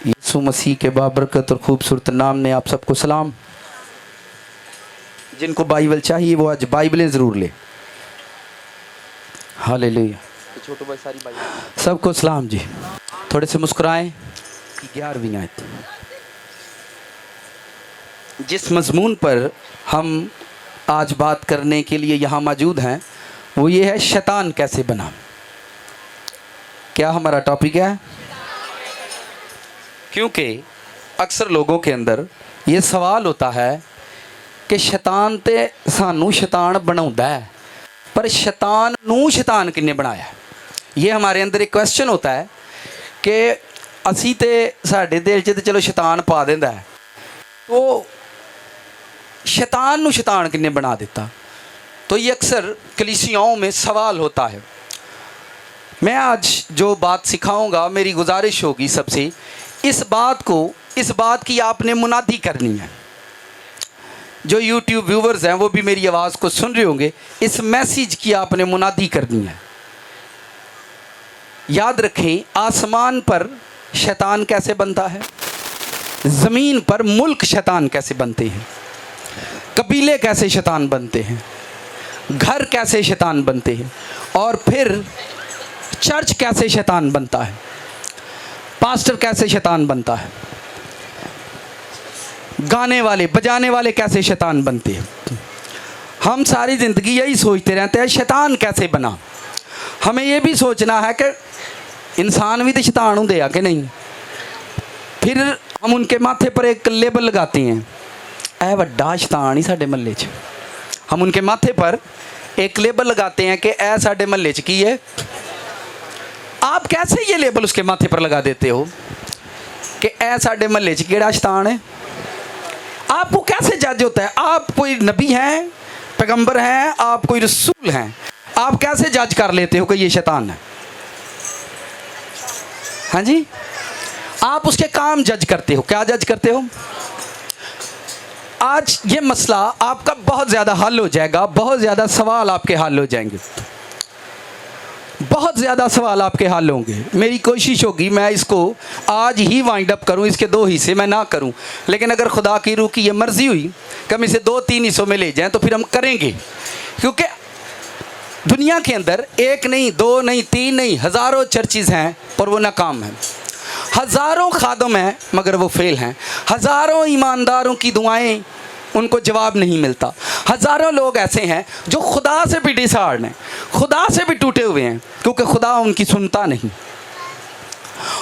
यीशु मसीह के बाबरकत और खूबसूरत नाम ने आप सबको सलाम। जिनको बाइबल चाहिए वो आज बाइबलें ज़रूर ले। हालेलुया। छोटो भाई सारी बाइबल सबको सलाम जी। थोड़े से मुस्कुराएं कि 11वीं आयत जिस मजमून पर हम आज बात करने के लिए यहाँ मौजूद हैं वो ये है, शैतान कैसे बना। क्या हमारा टॉपिक है? क्योंकि अक्सर लोगों के अंदर ये सवाल होता है कि शैतान ते सानू शैतान बनाउंदा है, पर शैतान नू शैतान किन्ने बनाया। ये हमारे अंदर एक क्वेश्चन होता है कि असी ते साडे दिल च ते चलो शैतान पा देंदा है, तो शैतान नू शैतान किन्ने बना देता। तो ये अक्सर कलीसियाओं में सवाल होता है। मैं आज जो बात सिखाऊंगा, मेरी गुजारिश होगी सबसे, इस बात की आपने मुनादी करनी है। जो YouTube व्यूवर्स हैं वो भी मेरी आवाज़ को सुन रहे होंगे, इस मैसेज की आपने मुनादी करनी है। याद रखें, आसमान पर शैतान कैसे बनता है, ज़मीन पर मुल्क शैतान कैसे बनते हैं, कबीले कैसे शैतान बनते हैं, घर कैसे शैतान बनते हैं, और फिर चर्च कैसे शैतान बनता है, पास्टर कैसे शैतान बनता है, गाने वाले बजाने वाले कैसे शैतान बनते हैं। हम सारी ज़िंदगी यही सोचते रहते हैं शैतान कैसे बना। हमें ये भी सोचना है कि इंसान भी तो शैतान होंगे या कि नहीं। फिर हम उनके माथे पर एक लेबल लगाते हैं, ऐ वड्डा शैतान ही साडे महल्ले च। हम उनके माथे पर एक लेबल लगाते हैं कि ऐ साडे महल्ले च की है। आप कैसे ये लेबल उसके माथे पर लगा देते हो कि ऐ साडे महल्ले च केड़ा शैतान है? आपको कैसे जज होता है? आप कोई नबी हैं, पैगंबर हैं, आप कोई रसूल हैं, आप कैसे जज कर लेते हो कि ये शैतान है? हाँ जी, आप उसके काम जज करते हो। क्या जज करते हो? आज ये मसला आपका बहुत ज़्यादा हल हो जाएगा, बहुत ज़्यादा सवाल आपके हल हो जाएंगे, बहुत ज़्यादा सवाल आपके हल होंगे। मेरी कोशिश होगी मैं इसको आज ही वाइंड अप करूं, इसके 2 हिस्से मैं ना करूं, लेकिन अगर खुदा की रूह की ये मर्ज़ी हुई कि हम इसे 2-3 हिस्सों में ले जाएं तो फिर हम करेंगे। क्योंकि दुनिया के अंदर 1 नहीं, 2 नहीं, 3 नहीं, हज़ारों चर्चेज़ हैं पर वो नाकाम हैं। हज़ारों खादम हैं मगर वो फेल हैं। हज़ारों ईमानदारों की दुआएं, उनको जवाब नहीं मिलता। हज़ारों लोग ऐसे हैं जो खुदा से भी डिसहार्ड हैं, खुदा से भी टूटे हुए हैं, क्योंकि खुदा उनकी सुनता नहीं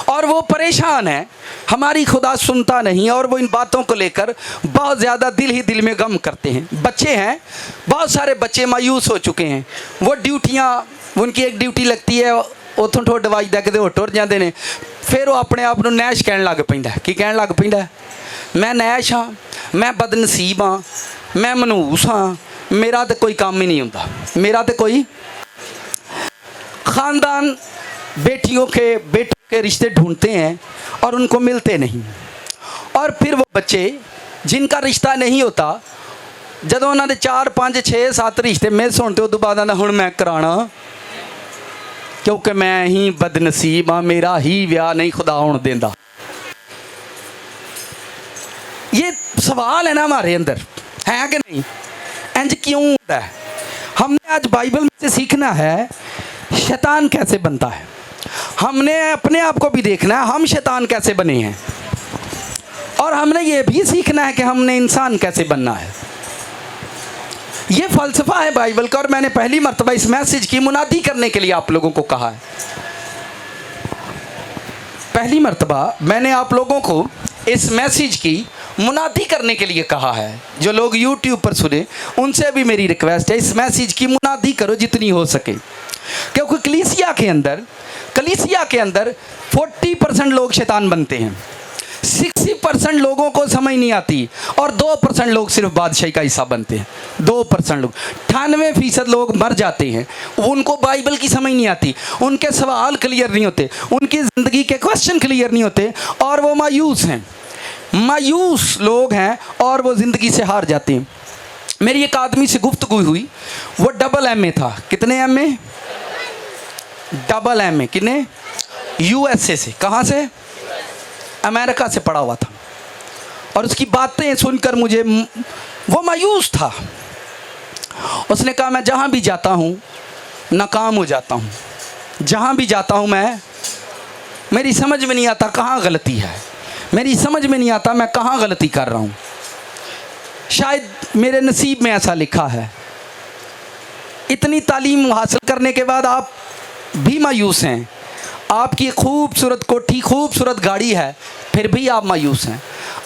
और वो परेशान है। हमारी खुदा सुनता नहीं और वो इन बातों को लेकर बहुत ज़्यादा दिल ही दिल में गम करते हैं। बच्चे हैं, बहुत सारे बच्चे मायूस हो चुके हैं। वो ड्यूटियाँ, उनकी एक ड्यूटी लगती है, उतों ठो दवाई दे के टुर जाते हैं। फिर वो अपने आप को नैश कहन लग पैंदा है। की कहन लग पैंदा है? मैं नैश हाँ, मैं बदनसीब हाँ, मैं मनूस हाँ, मेरा तो कोई काम ही नहीं होता, मेरा तो कोई। ख़ानदान बेटों के रिश्ते ढूंढते हैं और उनको मिलते नहीं। और फिर वो बच्चे जिनका रिश्ता नहीं होता, जदों उन्होंने 4, 5, 6, 7 रिश्ते मिस होने तो बाद हुण मैं कराना, क्योंकि मैं ही बदनसीब हाँ, मेरा ही ब्याह नहीं खुदा होने देंदा। ये सवाल है ना हमारे अंदर, है कि नहीं? इंज क्यों होता है? हमने आज बाइबल में से सीखना है शैतान कैसे बनता है। हमने अपने आप को भी देखना है हम शैतान कैसे बने हैं, और हमने ये भी सीखना है कि हमने इंसान कैसे बनना है। ये फ़लसफ़ा है बाइबल का, और मैंने पहली मर्तबा इस मैसेज की मुनादी करने के लिए आप लोगों को कहा है। पहली मर्तबा मैंने आप लोगों को इस मैसेज की मुनादी करने के लिए कहा है। जो लोग YouTube पर सुने उनसे भी मेरी रिक्वेस्ट है, इस मैसेज की मुनादी करो जितनी हो सके। क्योंकि कलीसिया के अंदर 40% लोग शैतान बनते हैं, 60% लोगों को समझ नहीं आती, और 2% लोग सिर्फ बादशाही का हिस्सा बनते हैं। 2% लोग, 98% लोग मर जाते हैं, उनको बाइबल की समझ नहीं आती, उनके सवाल क्लियर नहीं होते, उनकी ज़िंदगी के क्वेश्चन क्लियर नहीं होते, और वो मायूस हैं। मायूस लोग हैं और वो ज़िंदगी से हार जाते हैं। मेरी एक आदमी से गुफ्तगू हुई, वो डबल MA था। कितने MA? Double MA। कितने? USA से। कहाँ से? अमेरिका से पढ़ा हुआ था, और उसकी बातें सुनकर मुझे वो मायूस था। उसने कहा मैं जहाँ भी जाता हूँ नाकाम हो जाता हूँ, जहाँ भी जाता हूँ मैं, मेरी समझ में नहीं आता कहाँ गलती है, मेरी समझ में नहीं आता मैं कहाँ गलती कर रहा हूँ, शायद मेरे नसीब में ऐसा लिखा है। इतनी तालीम हासिल करने के बाद आप भी मायूस हैं, आपकी खूबसूरत कोठी, खूबसूरत गाड़ी है, फिर भी आप मायूस हैं।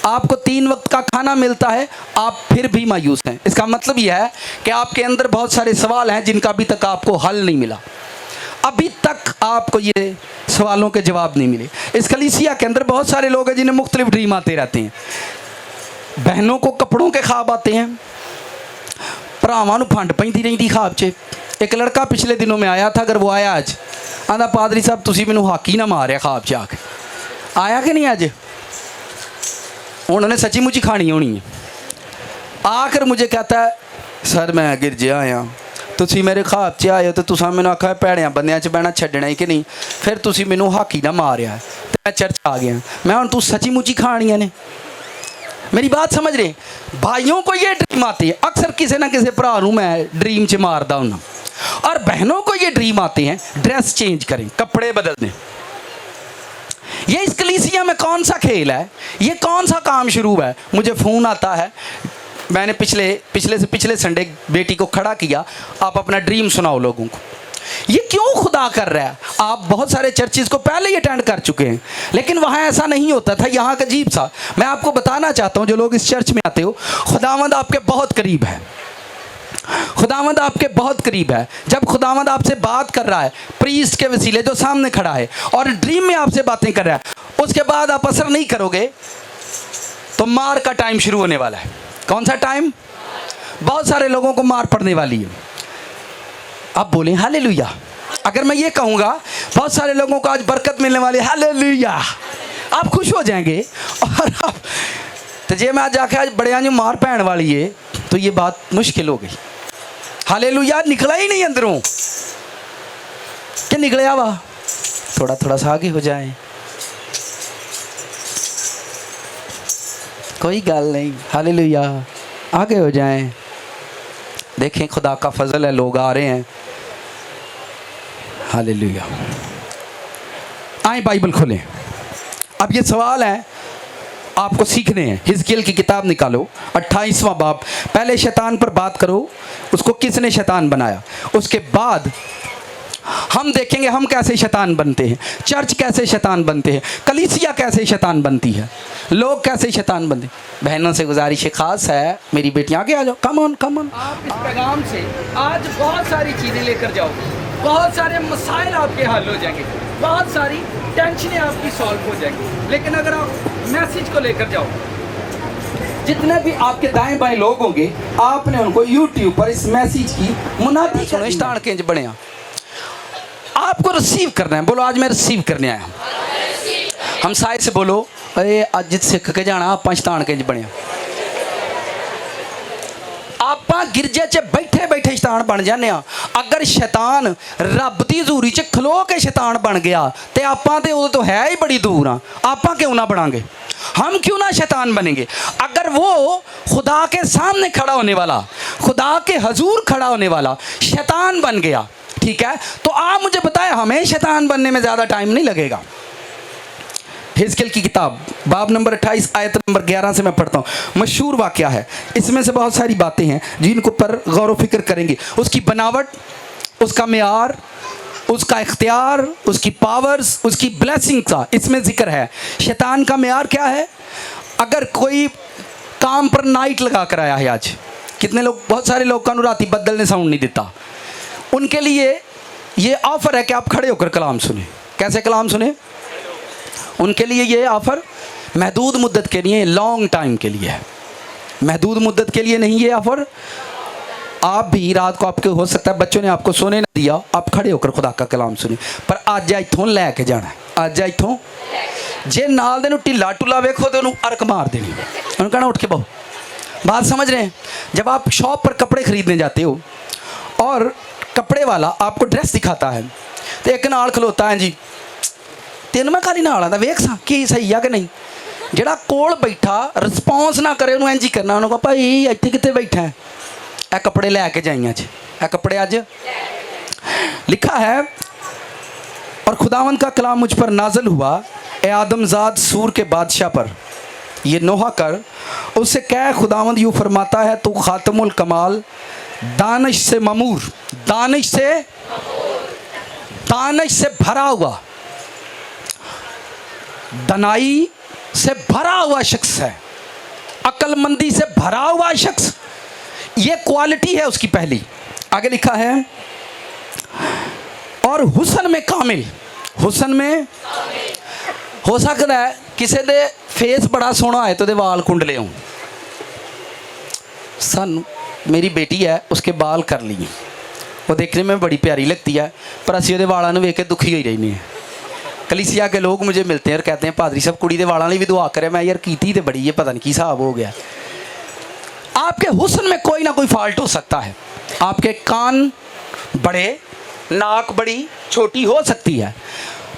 आपको 3 वक्त का खाना मिलता है, आप फिर भी मायूस हैं। इसका मतलब यह है कि आपके अंदर बहुत सारे सवाल हैं जिनका अभी तक आपको हल नहीं मिला, अभी तक आपको ये सवालों के जवाब नहीं मिले। इस कलीसिया के अंदर बहुत सारे लोग हैं जिन्हें मुख्तलिफ ड्रीम आते रहते हैं। बहनों को कपड़ों के ख्वाब आते हैं, भरावां नूं फंड पैंदी रहिंदी ख्वाब 'च। एक लड़का पिछले दिनों में आया था, अगर वो आया अज, आंदा पादरी साहब तुसीं मैनूं हाकी ना मारिया ख्वाब 'च आके। आया कि नहीं अज? उन्होंने सच्ची मुची खानी होनी है। आकर मुझे कहता है सर मैं गिरजे आया, तुसीं मेरे ख्वाब 'च आए हो तो तुसां मैनूं आखिया भैड़ियां बंदियां 'च बहना छड्डना ही कि नहीं, फिर तुसीं मैनूं हाकी ना मारिया ते मैं चर्च आ गया। मैं हुण तू सच्ची मुची खानियां ने। मेरी बात समझ रहे? भाइयों को ये ड्रीम आती है, अक्सर किसी ना किसी भरा नूं मैं ड्रीम 'च मारदा हूं, और बहनों को ये ड्रीम आते हैं ड्रेस चेंज करें, कपड़े बदल दें। ये इस कलीसिया में कौन सा खेल है, ये कौन सा काम शुरू है? मुझे फ़ोन आता है, मैंने पिछले संडे बेटी को खड़ा किया, आप अपना ड्रीम सुनाओ लोगों को। ये क्यों खुदा कर रहा है? आप बहुत सारे चर्चिज़ को पहले ही अटेंड कर चुके हैं, लेकिन वहाँ ऐसा नहीं होता था, यहाँ का अजीब सा। मैं आपको बताना चाहता हूँ, जो लोग इस चर्च में आते हो, खुदावंद आपके बहुत करीब है, खुदावंद आपके बहुत करीब है। जब खुदावंद आपसे बात कर रहा है प्रीस्ट के वसीले जो सामने खड़ा है और ड्रीम में आपसे बातें कर रहा है, उसके बाद आप असर नहीं करोगे तो मार का टाइम शुरू होने वाला है। कौन सा टाइम? बहुत सारे लोगों को मार पड़ने वाली है। आप बोलें हालेलुया। अगर मैं ये कहूँगा बहुत सारे लोगों को आज बरकत मिलने वाली है, हालेलुया, आप खुश हो जाएंगे। और आप तो जे मैं आज आके आज बड़े जो मार पैण वाली है तो ये बात मुश्किल हो गई। हालेलुया निकला ही नहीं अंदरों, क्या निकला वा? थोड़ा थोड़ा सा आगे हो जाए, कोई गल नहीं, हालेलुया, आगे हो जाएं। देखें खुदा का फजल है, लोग आ रहे हैं, हालेलुया। आए बाइबल खोलें। अब ये सवाल है आपको सीखने हैं। हिजकिय्याल की किताब निकालो, 28वां बाब। पहले शैतान पर बात करो, उसको किसने शैतान बनाया, उसके बाद हम देखेंगे हम कैसे शैतान बनते हैं, चर्च कैसे शैतान बनते हैं, कलीसिया कैसे शैतान बनती है, लोग कैसे शैतान बनते हैं। बहनों से गुजारिश खास है, मेरी बेटियां आगे आ जाओ, कम ऑन कम ऑन। आप इस पैगाम से आज बहुत सारी चीज़ें लेकर जाओगे, बहुत सारे मसाइल आपके हल हो जाएंगे, बहुत सारी टेंशनें आपकी सॉल्व हो जाएंगी। लेकिन अगर आप मैसेज को लेकर जाओ, जितने भी आपके दाएं बाएं लोग होंगे, आपने उनको यूट्यूब पर इस मैसेज की मुनादी सुनो, शैतान के बने आपको रिसीव करना है। बोलो आज मैं रिसीव करने आया। हम साए से बोलो, अरे अज सिख के जाना आप शैतान के बने। आप गिरजे च बैठे बैठे शैतान बन जाने। अगर शैतान रब की हजूरी च खलो के शैतान बन गया तो आपां ते उदों तो है ही बड़ी दूर हाँ, आपां क्यों ना बनांगे, हम क्यों ना शैतान बनेंगे। अगर वो खुदा के सामने खड़ा होने वाला, खुदा के हजूर खड़ा होने वाला शैतान बन गया, ठीक है, तो आप मुझे बताएं हमें शैतान बनने में ज़्यादा टाइम नहीं लगेगा। हिजकिय्याल की किताब बाब नंबर 28 आयत नंबर 11 से मैं पढ़ता हूँ। मशहूर वाक़या है, इसमें से बहुत सारी बातें हैं जिनको पर गौर व फिक्र करेंगे। उसकी बनावट, उसका मेयार, उसका इख्तियार, उसकी पावर्स, उसकी ब्लेसिंग का इसमें जिक्र है। शैतान का मेयार क्या है? अगर कोई काम पर नाइट लगा कर आया है, आज कितने लोग, बहुत सारे लोग का राती बदल ने साउंड नहीं देता, उनके लिए ये ऑफ़र है कि आप खड़े होकर कलाम सुने। कैसे कलाम सुने? उनके लिए ये ऑफ़र महदूद मुद्दत के लिए, लॉन्ग टाइम के लिए है, महदूद मुद्दत के लिए नहीं। ये ऑफ़र आप भी रात को, आपके हो सकता है बच्चों ने आपको सोने ना दिया, आप खड़े होकर खुदा का कलाम सुने, पर अज इत्थों लैके जाना, अज इत्थों जे नाल दे नूं ढिला टुला वेखो तो उन्होंने अर्क मार देनी, उन्होंने कहना उठ के बहु। बात समझ रहे हैं? जब आप शॉप पर कपड़े खरीदने जाते हो और कपड़े वाला आपको ड्रेस दिखाता है तो एक नाल खलोता है, जी तेन मैं खाली नाल आता वेख सा कि सही है कि नहीं, ਜਿਹੜਾ ਕੋਲ ਬੈਠਾ ਰਿਸਪੌਂਸ ਨਾ ਕਰੇ ਉਹਨੂੰ ਇੰਜ ਹੀ ਕਰਨਾ, ਉਹਨੂੰ ਕਹੋ ਭਾਈ ਇੱਥੇ ਕਿੱਥੇ ਬੈਠਾ ਹੈ, ਇਹ ਕੱਪੜੇ ਲੈ ਕੇ ਜਾਈਆਂ ਅੱਜ, ਇਹ कपड़े आज लिखा है। और खुदावंद का कलाम मुझ पर नाजल हुआ, ए आदमजाद सूर के बादशाह पर ये नोहा कर, उससे कह खुदावंद यूँ फरमाता है, तू खातमुल कमाल दानिश से ममूर, दानिश से भरा हुआ, दनाई से भरा हुआ शख्स है, अक्लमंदी से भरा हुआ शख्स, ये क्वालिटी है उसकी पहली। आगे लिखा है और हुसन में कामिल, हुसन में हो सकता है किसी दे फेस बड़ा सोहना है तो दे वाल कुंडले हों, सन मेरी बेटी है उसके बाल कर लिए, वो देखने में बड़ी प्यारी लगती है, पर असी वो वालों को वेख के दुखी ही रहने हैं। कलीसिया के लोग मुझे मिलते हैं और कहते हैं पादरी साहब कुड़ी के वालों भी दुआ करे, मैं यार कीती तो बड़ी है, पता नहीं की हिसाब हो गया। आपके हुस्न में कोई ना कोई फॉल्ट हो सकता है, आपके कान बड़े, नाक बड़ी छोटी हो सकती है,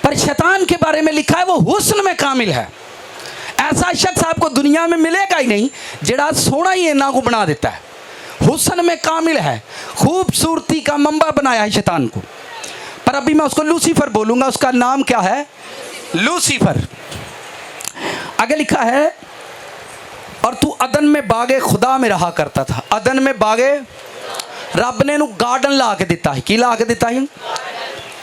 पर शैतान के बारे में लिखा है वो हुस्न में कामिल है। ऐसा शख्स आपको दुनिया में मिलेगा ही नहीं जिहड़ा सोना ही इन्ना को बना देता है, हुस्न में कामिल है, खूबसूरती का मंबा बनाया है शैतान को। पर अभी मैं उसको लूसीफर बोलूंगा, उसका नाम क्या है? लूसीफर। आगे लिखा है और तू अदन में बागे खुदा में रहा करता था, अदन में बागे रब ने गार्डन ला के दिता है, की ला के दिता है?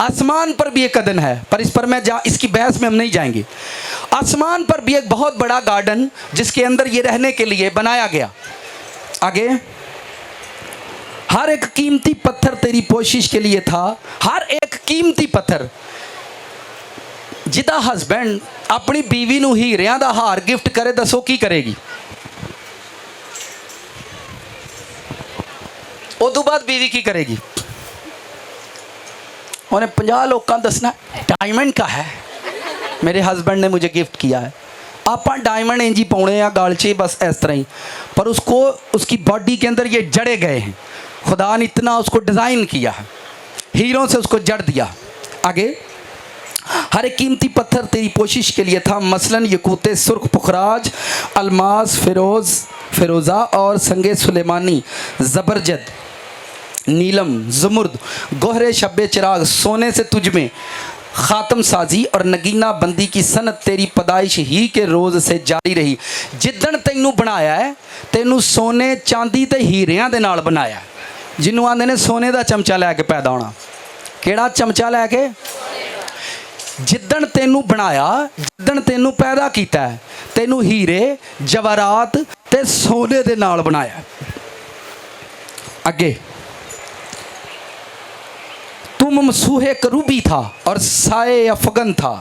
आसमान पर भी एक अदन है, पर इस पर मैं इसकी बहस में हम नहीं जाएंगे। आसमान पर भी एक बहुत बड़ा गार्डन जिसके अंदर ये रहने के लिए बनाया गया। आगे हर एक कीमती पत्थर तेरी कोशिश के लिए था, हर एक कीमती पत्थर। जिदा हसबैंड अपनी बीवी नूं हीरियां दा हार गिफ्ट करे, दसो की करेगी? उदों बाद बीवी की करेगी? उन्हें 50 लोग का दसना डायमंड का है, मेरे हस्बैंड ने मुझे गिफ्ट किया है। आप डायमंड इंजी पाने या गाल चे बस इस तरह ही, पर उसको उसकी बॉडी के अंदर ये जड़े गए हैं। खुदा ने इतना उसको डिज़ाइन किया है, हीरों से उसको जड़ दिया। आगे हर एक कीमती पत्थर तेरी कोशिश के लिए था, मसलन यकूते सुर्ख पुखराज, अलमास फिरोज़ा और संगे सुलेमानी, ज़बरजद, नीलम, ज़मुर्द, गोहरे शब्बे चिराग, सोने से तुझ में ख़ातम साजी और नगीना बंदी की सनत तेरी पैदाइश ही के रोज़ से जारी रही। जिदन तैनू बनाया है तैनू सोने चांदी ते हीरियां दे नाल बनाया, जिन्हों आंदे ने सोने का चमचा लैके पैदा होना। केड़ा चमचा लैके? जिदन तेनू बनाया, जिदन तेनू पैदा किया है, तेनू हीरे जवाहरात ते सोने दे नाल बनाया। अगे तुम मसूहे करूबी था और साए अफगन था,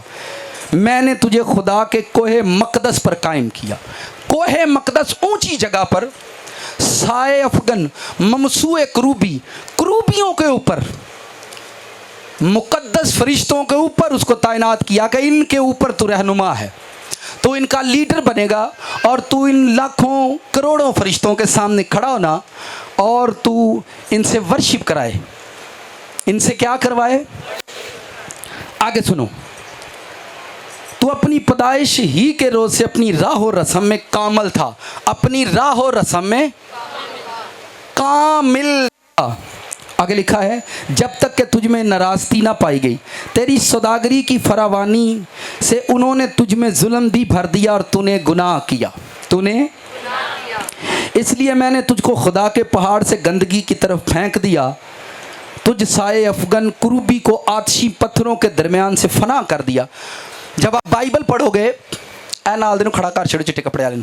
मैंने तुझे खुदा के कोहे मकदस पर कायम किया। कोहे मकदस ऊंची जगह पर, साए अफगन ममसूए करूबी, करूबियों के ऊपर, मुकद्दस फरिश्तों के ऊपर उसको तैनात किया कि इनके ऊपर तू रहनुमा है, तो इनका लीडर बनेगा और तू इन लाखों करोड़ों फरिश्तों के सामने खड़ा होना और तू इनसे वर्शिप कराए। इनसे क्या करवाए? आगे सुनो, तू अपनी पैदाइश ही के रोज से अपनी राह और रस्म में कामल था, अपनी राह और रस्म में कामिल था। आगे लिखा है जब तक कि तुझ में नाराज़गी ना पाई गई, तेरी सौदागरी की फरावानी से उन्होंने तुझ में जुल्म भी भर दिया और तूने गुनाह किया, तूने इसलिए मैंने तुझको खुदा के पहाड़ से गंदगी की तरफ फेंक दिया, तुझ साए अफगन कुरूबी को आतशी पत्थरों के दरमियान से फना कर दिया। जब आप बाइबल पढ़ोगे, ए नाल दे खड़ा कर छड़ो चिट्टे कपड़े वाले,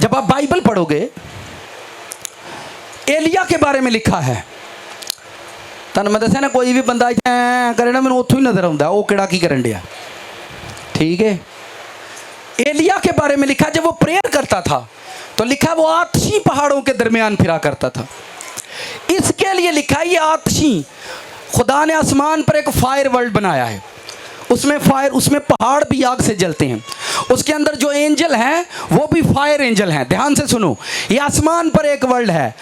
जब आप बाइबल पढ़ोगे एलिया के बारे में लिखा है। तन मैं दसिया ना, कोई भी बंदा करे ना, मैं उतों ही नजर आता वो किड़ा की करन दिया, ठीक है। एलिया के बारे में लिखा, जब वो प्रेयर करता था तो लिखा वो आतशी पहाड़ों के दरमियान फिरा करता था। इसके लिए लिखा ये आतशी, खुदा ने आसमान पर एक फायर वर्ल्ड बनाया है, उसमें फायर, उसमें पहाड़ भी आग से जलते हैं, उसके अंदर जो एंजल हैं वो भी फायर एंजल हैं। ध्यान से सुनो, ये आसमान पर एक वर्ल्ड है,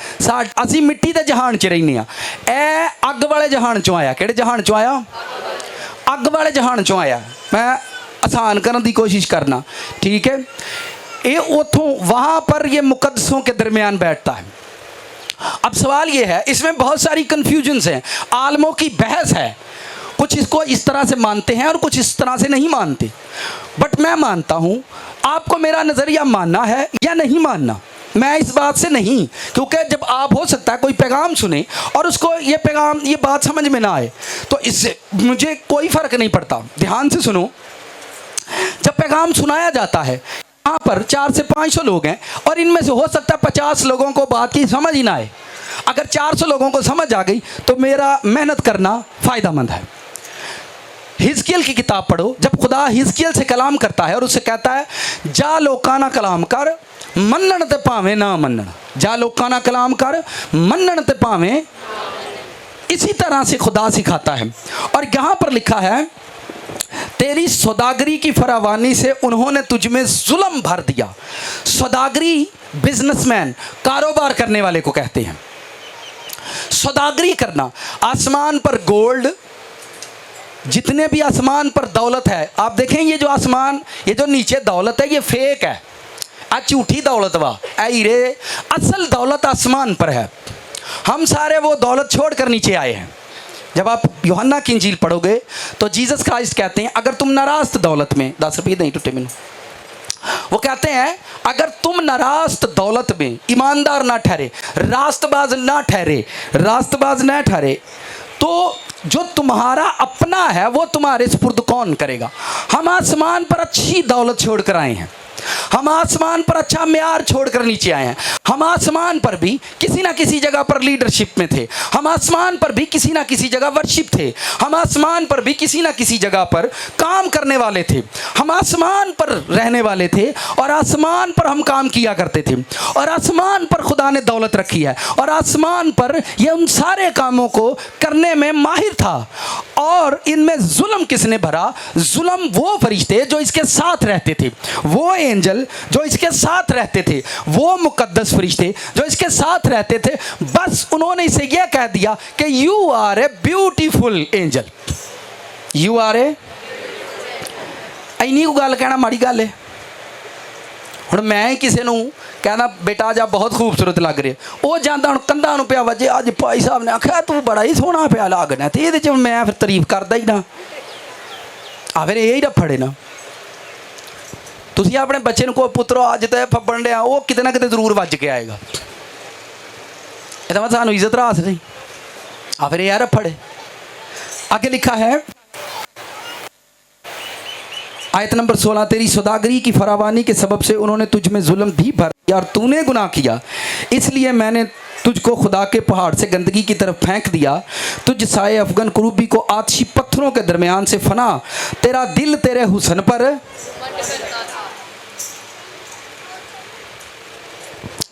असी मिट्टी के जहान च रहने, ए अग वाले जहान चो आया। किहड़े जहान चो आया? अग वाले जहान चो आया। मैं आसान करने की कोशिश करना, ठीक है। ये उतों वहाँ पर ये मुकद्दसों के दरमियान बैठता है। अब सवाल ये है, इसमें बहुत सारी कन्फ्यूजन्स हैं, आलमों की बहस है, कुछ इसको इस तरह से मानते हैं और कुछ इस तरह से नहीं मानते। बट मैं मानता हूँ, आपको मेरा नज़रिया मानना है या नहीं मानना, मैं इस बात से नहीं, क्योंकि जब आप हो सकता है कोई पैगाम सुने और उसको ये पैगाम ये बात समझ में ना आए, तो इससे मुझे कोई फ़र्क नहीं पड़ता। ध्यान से सुनो, जब पैगाम सुनाया जाता है, यहाँ पर 400 से 500 लोग हैं और इनमें से हो सकता है 50 लोगों को बात की समझ ही ना आए। अगर 400 लोगों को समझ आ गई तो मेरा मेहनत करना फ़ायदेमंद है। हिजकियल की किताब पढ़ो, जब खुदा हिजकियल से कलाम करता है और उससे कहता है जा लोकाना कलाम कर मनन ते भावें ना मनन, जा लोकाना कलाम कर मनन ते भावें, इसी तरह से खुदा सिखाता है। और यहाँ पर लिखा है तेरी सौदागरी की फरावानी से उन्होंने तुझ में जुल्म भर दिया। सौदागरी बिजनेसमैन, कारोबार करने वाले को कहते हैं। सौदागरी करना, आसमान पर गोल्ड, जितने भी आसमान पर दौलत है, आप देखें ये जो आसमान, ये जो नीचे दौलत है ये फेक है, आ झूठी दौलत वा हीरे, असल दौलत आसमान पर है। हम सारे वो दौलत छोड़ कर नीचे आए हैं। जब आप यूहन्ना की इंजील पढ़ोगे तो जीसस क्राइस्ट कहते हैं अगर तुम नारास्त दौलत में, 10 रुपये नहीं टूटे मैंने, वो कहते हैं अगर तुम नारास्त दौलत में ईमानदार ना ठहरे, रास्तबाज ना ठहरे, तो जो तुम्हारा अपना है वो तुम्हारे सुपुर्द कौन करेगा। हम आसमान पर अच्छी दौलत छोड़ कर आए हैं, हम आसमान पर अच्छा म्यार छोड़कर नीचे आए हैं। हम आसमान पर भी किसी ना किसी जगह पर लीडरशिप में थे, हम आसमान पर भी किसी ना किसी जगह वर्शिप थे, हम आसमान पर भी किसी ना किसी जगह पर काम करने वाले थे, हम आसमान पर रहने वाले थे और आसमान पर हम काम किया करते थे और आसमान पर खुदा ने दौलत रखी है और आसमान पर ये उन सारे कामों को करने में माहिर था। और इनमें जुल्म किसने भरा? जुल्म वो फरिश्ते जो इसके साथ रहते थे, वो एंजल जो इसके साथ रहते थे, वो मुकद्दस फरिश्ते जो इसके साथ रहते थे। बस उन्होंने इसे यह कह दिया कि you are a beautiful angel, you are a, इन्नी को गल कहना माड़ी गल है। हुण मैं किसी को कहना बेटा जा बहुत खूबसूरत लग रहे, वो जाता हूँ कंधा नूं पिया वजे, अज भाई साहब ने आख्या तू बड़ा ही सोहना पिया लगना, तो ये मैं फिर तारीफ करदा ही ना, आ फिर यही रफड़े ना। तुसीं अपने बच्चे को पुत्रो अज तो फब्बन दिया, वो किते ना किते जरूर वज के आएगा, मतलब सानू इज्जत रास नहीं, आ फिर यार रफड़े। आगे लिखा है आयत नंबर 16, तेरी सौदागरी की फरावानी के सबब से उन्होंने तुझ में जुल्म भी भर दिया और तूने गुनाह किया, इसलिए मैंने तुझको खुदा के पहाड़ से गंदगी की तरफ फेंक दिया। तुझ साए अफगन कुरूबी को आतशी पत्थरों के दरमियान से फना, तेरा दिल तेरे हुस्न पर,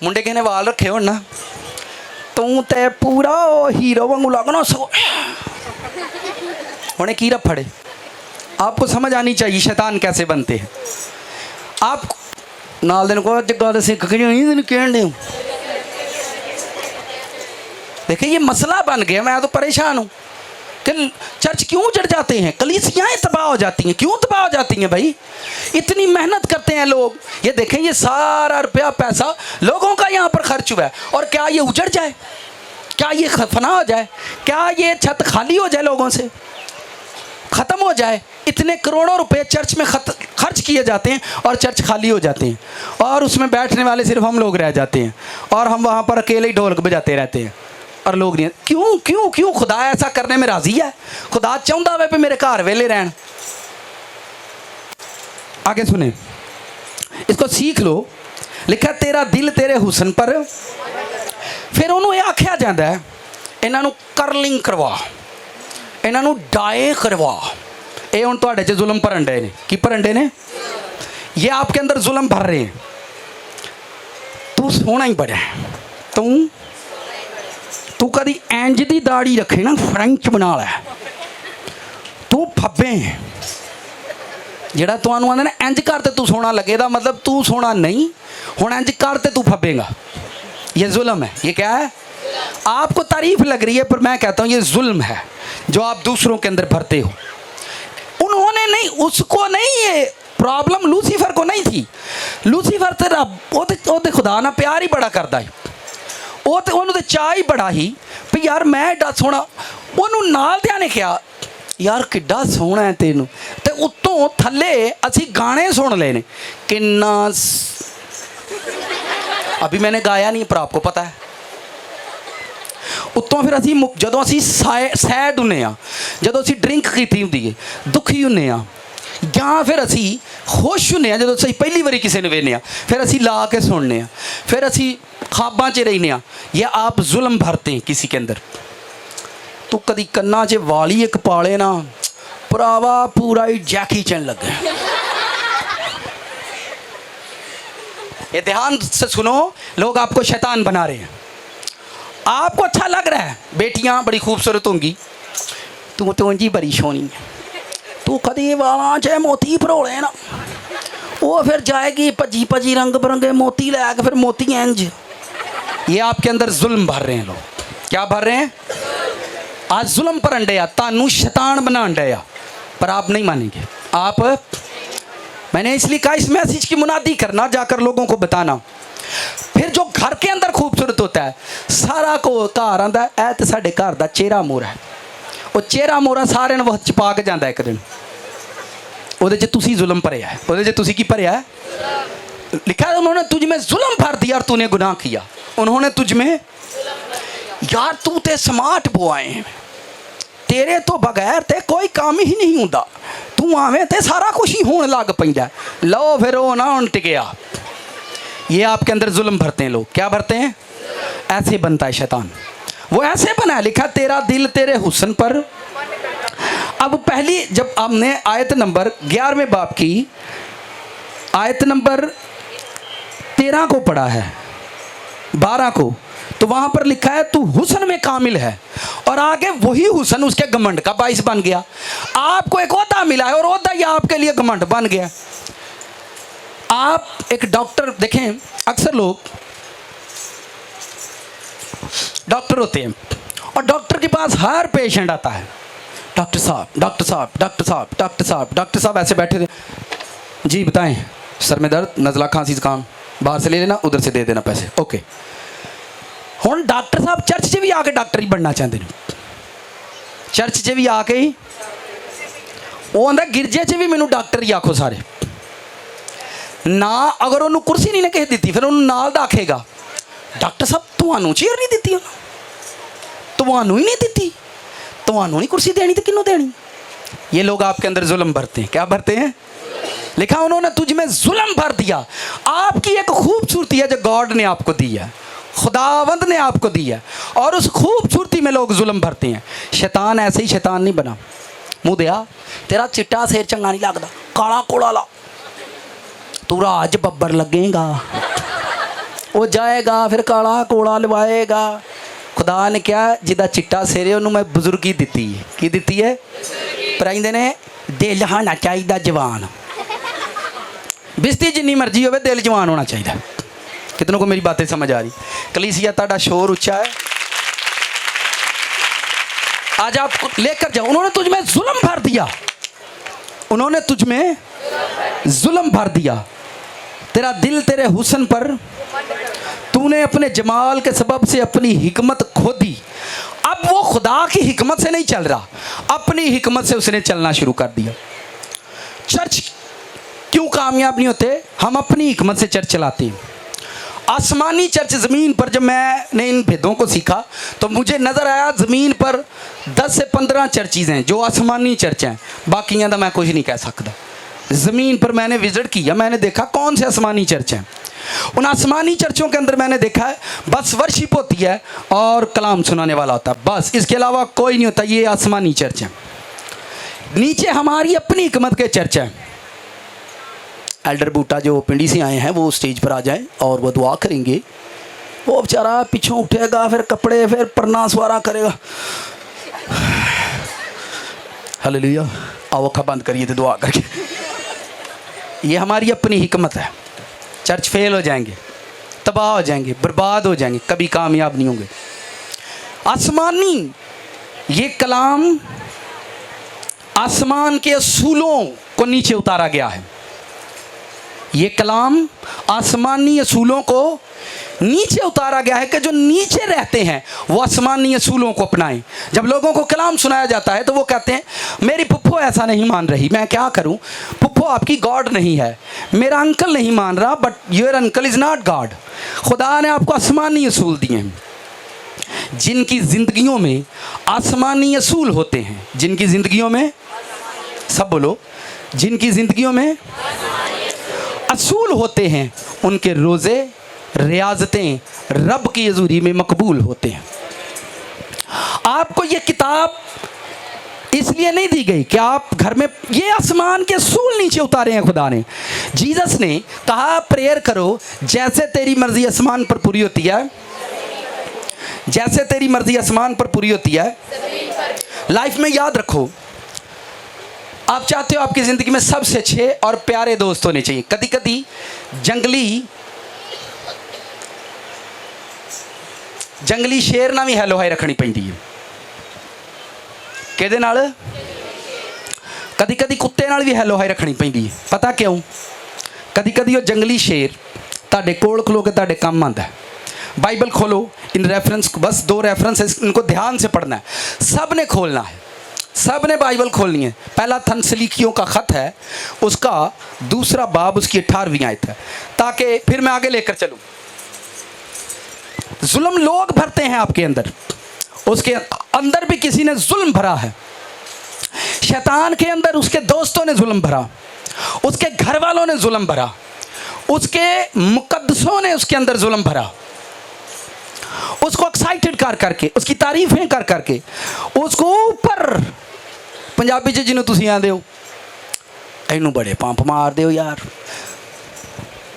मुंडे कहने वाल रखे हो ना, तू ते पूरा हीरो वांगू लगना सो, उन्हें की रफड़े। आपको समझ आनी चाहिए शैतान कैसे बनते हैं। आप नाल दिन को जगह सिख के नहीं कह दे, देखिए ये मसला बन गया। मैं तो परेशान हूँ कि चर्च क्यों उजड़ जाते हैं, कलीसियाएं तबाह हो जाती हैं, क्यों तबाह हो जाती हैं भाई? इतनी मेहनत करते हैं लोग, ये देखें ये सारा रुपया पैसा लोगों का यहाँ पर खर्च हुआ है, और क्या ये उजड़ जाए? क्या ये फना हो जाए? क्या ये छत खाली हो जाए, लोगों से ख़त्म हो जाए? इतने करोड़ों रुपए चर्च में खर्च किए जाते हैं और चर्च खाली हो जाते हैं, और उसमें बैठने वाले सिर्फ हम लोग रह जाते हैं, और हम वहाँ पर अकेले ही ढोलक बजाते रहते हैं और लोग नहीं। क्यों क्यों क्यों? खुदा ऐसा करने में राजी है? खुदा चाहता है पे मेरे घर वेले रहन। आगे सुने, इसको सीख लो। लिखा तेरा दिल तेरे हुस्न पर, फिर उन्होंने आख्या जाता है इन्हों करलिंग करवा, इन्हों डाए करवा। ये हुण तुहाडे च जुल्म भरन डे ने। की भरन डे ने? ये आपके अंदर जुल्म भर रहे हैं। तू सोहना ही बड़ा है, तू कदी इंज दी दाड़ी रखे ना, फ्रेंच बना लै, तू फब्बे जेड़ा तुहानू आंदे ना इंज कर ते तू सोहना लगे, दा मतलब तू सोहना नहीं, हुण इंज कर ते तू फब्बेगा। ये जुल्म है। ये क्या है? आपको तारीफ लग रही है, पर मैं कहता हूँ ये जुल्म है जो आप दूसरों के अंदर भरते हो। उन्होंने नहीं, उसको नहीं, ये प्रॉब्लम लूसीफर को नहीं थी। लूसीफर ते रब वो ते खुदा ना प्यार ही बड़ा करता है, वो तो उन्होंने चाह ही बड़ा ही भी यार मैं एडा सोहना। उन्होंने नाल दिया ने कहा यार किड्डा सोहना है तेनू, ते उत्तों थले असी गाने सुन ले ने किन्ना अभी मैंने गाया नहीं पर आपको पता है। उत्तों फिर असी जदों असी सैड हुन्ने आ, जदों असी ड्रिंक कीती हुंदी है, दुखी हुन्ने आ, या फिर असी खुश हुन्ने आ, जदों असी पहली बारी किसी ने वेखने आ, फिर असी ला के सुनने आ, फिर असी ख्वाबां च रहने आ, या आप जुल्म भरते हैं किसी के अंदर। तो कभी कन्ना च वाली एक पाले ना भरावा पूरा ही जैकी चैन लगे। ये ध्यान से सुनो, लोग आपको शैतान बना रहे हैं। आपको अच्छा लग रहा है, बेटियां बड़ी खूबसूरत होंगी, तू तो जी बड़ी सोनी है, तू कभी वाला चाहे मोती भरोले ना, वो फिर जाएगी भजी भजी रंग बिरंगे मोती लैके, फिर मोती इंज। ये आपके अंदर जुल्म भर रहे हैं लोग। क्या भर रहे हैं? आज जुल्म पर अंडे आ, तानू शैतान बना अंडे आ, पर आप नहीं मानेंगे। आप, मैंने इसलिए कहा इस मैसेज की मुनादी करना, जाकर लोगों को बताना। फिर जो घर के अंदर खूबसूरत होता है, सारा को घर आंदा है तो साडे घर दा चेहरा मोरा है, वो चेहरा मोरा सारे वह छपा के जाता एक दिन, ਉਹਦੇ 'ਚ ਤੁਸੀਂ जुल्म भरिया है, ਉਹਦੇ 'ਚ ਤੁਸੀਂ ਕੀ भरिया है? लिखा है उन्होंने तुझ में जुल्म भर दिया और तूने गुनाह किया। उन्होंने तुझ में, यार तू ते स्मार्ट बॉय है, तेरे तो बगैर ते कोई काम ही नहीं होता, तू आवे ते सारा कुछ ही होने लग पैंदा। लो फिर वो ना उन टिकया। ये आपके अंदर जुल्म भरते हैं लोग। क्या भरते हैं? ऐसे बनता है शैतान, वो ऐसे बना है। लिखा तेरा दिल तेरे हुस्न पर। अब पहली जब हमने आयत नंबर 11वें बाब की आयत नंबर 13 को पढ़ा है, 12 को, तो वहां पर लिखा है तू हुस्न में कामिल है, और आगे वही हुस्न उसके घमंड का बाइस बन गया। आपको एक ओहदा मिला है और ओहदा ही आपके लिए घमंड बन गया। आप एक डॉक्टर देखें, अक्सर लोग डॉक्टर होते हैं और डॉक्टर के पास हर पेशेंट आता है, डॉक्टर साहब, डॉक्टर साहब, डॉक्टर साहब, डॉक्टर साहब, डॉक्टर साहब, ऐसे बैठे थे, जी बताएं, सर में दर्द, नज़ला, खांसी, जुकाम, बाहर से ले लेना, उधर से दे देना पैसे, ओके। हुण डॉक्टर साहब चर्च से भी आके डॉक्टर ही बनना चाहते हैं, चर्च से भी आके ही, वो आंदा गिरजे से भी मैनू डॉक्टर ही आखो सारे ना। अगर उन्होंने कुर्सी नहीं ना किसी दी, फिर उन्होंने नाल दा आखेगा डॉक्टर साहब तुहानू चेयर नहीं दी, तुहानू ही नहीं दी, तुहानू नहीं कुर्सी देनी तो किन्नू देनी। ये लोग आपके अंदर जुल्म भरते हैं। क्या भरते हैं? लिखा उन्होंने तुझ में जुल्म भर दिया। आपकी एक खूबसूरती है जो गॉड ने आपको दी है, खुदावंद ने आपको दी है, और उस खूबसूरती में लोग जुल्म भरते हैं। शैतान ऐसे ही शैतान नहीं बना। मुँह दिया तेरा चिट्टा सिर चंगा नहीं लगता, काला कोड़ा ला, तू राज बब्बर लगेगा, वो जाएगा फिर काला कोड़ा लवाएगा। खुदा ने क्या जिदा चिट्टा सिर है उन्होंने मैं बुजुर्गी दी है। की दी है? पर आइंदे ने दिल होना चाहिए जवान, बिस्ती जिन्नी मर्जी हो, दिल जवान होना चाहिए। कितनों को मेरी बातें समझ आ रही? कलीसिया ताड़ा शोर ऊंचा है, आज आप लेकर जाओ। उन्होंने तुझ में जुल्म भर दिया, उन्होंने तुझ में जुल्म भर दिया, तेरा दिल तेरे हुस्न पर, तूने अपने जमाल के सबब से अपनी हिकमत खो दी। अब वो खुदा की हिकमत से नहीं चल रहा, अपनी हिकमत से उसने चलना शुरू कर दिया। चर्च क्यों कामयाब नहीं होते? हम अपनी हिकमत से चर्च चलाते हैं। आसमानी चर्च ज़मीन पर, जब मैंने इन भेदों को सीखा तो मुझे नज़र आया ज़मीन पर 10 से 15 चर्चेज़ हैं जो आसमानी चर्च हैं, बाकियां तो मैं कुछ नहीं कह सकता। ज़मीन पर मैंने विज़िट किया, मैंने देखा कौन से आसमानी चर्च हैं। उन आसमानी चर्चों के अंदर मैंने देखा है बस वर्शिप होती है और कलाम सुनाने वाला होता है, बस इसके अलावा कोई नहीं होता। ये आसमानी चर्च है। नीचे हमारी अपनी हिकमत के चर्च है। एल्डर बूटा जो पिंडी से आए हैं वो स्टेज पर आ जाए और वो दुआ करेंगे। वो बेचारा पीछों उठेगा, फिर कपड़े, फिर परना सवारा करेगा। हालेलुया। आओ अखा बंद करिए तो दुआ करके। ये हमारी अपनी हिकमत है। चर्च फेल हो जाएंगे, तबाह हो जाएंगे, बर्बाद हो जाएंगे, कभी कामयाब नहीं होंगे। आसमानी ये कलाम आसमान के असूलों को नीचे उतारा गया है। ये कलाम आसमानी असूलों को नीचे उतारा गया है कि जो नीचे रहते हैं वो आसमानी असूलों को अपनाएं। जब लोगों को कलाम सुनाया जाता है तो वो कहते हैं मेरी पुप्पो ऐसा नहीं मान रही, मैं क्या करूं, पुप्पो आपकी गॉड नहीं है, मेरा अंकल नहीं मान रहा, but your uncle is not God. खुदा ने आपको आसमानी असूल दिए हैं। जिनकी ज़िंदगियों में आसमानी असूल होते हैं, जिनकी ज़िंदगियों में, सब बोलो, जिनकी ज़िंदगियों में असूल होते हैं, उनके रोज़े रियाजतें रब की हज़ूरी में मकबूल होते हैं। आपको ये किताब इसलिए नहीं दी गई कि आप घर में ये आसमान के असूल नीचे उतारे हैं खुदा ने। जीसस ने कहा प्रेयर करो जैसे तेरी मर्जी आसमान पर पूरी होती है, जैसे तेरी मर्जी आसमान पर पूरी होती है। लाइफ में याद रखो, आप चाहते हो आपकी ज़िंदगी में सबसे अच्छे और प्यारे दोस्त होने चाहिए। कभी कभी जंगली शेर ना भी हैलो हाई रखनी पैंदी है। किहदे नाल? कदी कदी कुत्ते नाल भी हैलो हाई रखनी पैंदी है। पता क्यों? कदी कदी वो जंगली शेर तुहाडे कोल खलो के तुहाडे काम आंदा है। बाइबल खोलो, इन रेफरेंस, बस 2 रेफरेंस, इनको ध्यान से पढ़ना है। सब ने खोलना है, सब ने बाइबल खोलनी है। पहला थस्सलुनीकियों का ख़त है, उसका 2 बाब, उसकी 18वीं आयत है, ताकि फिर मैं आगे लेकर चलूँ। जुल्म लोग भरते हैं आपके अंदर, उसके अंदर भी किसी ने जुल्म भरा है। शैतान के अंदर उसके दोस्तों ने जुल्म भरा, उसके घर वालों ने जुल्म भरा, उसके मुकद्दसों ने उसके अंदर जुल्म भरा, उसको एक्साइटेड कर करके, उसकी तारीफें कर करके, उसको ऊपर, पंजाबी च जिन्हों तुसीं आंदे हो, इनू बड़े पंप मार दे यार,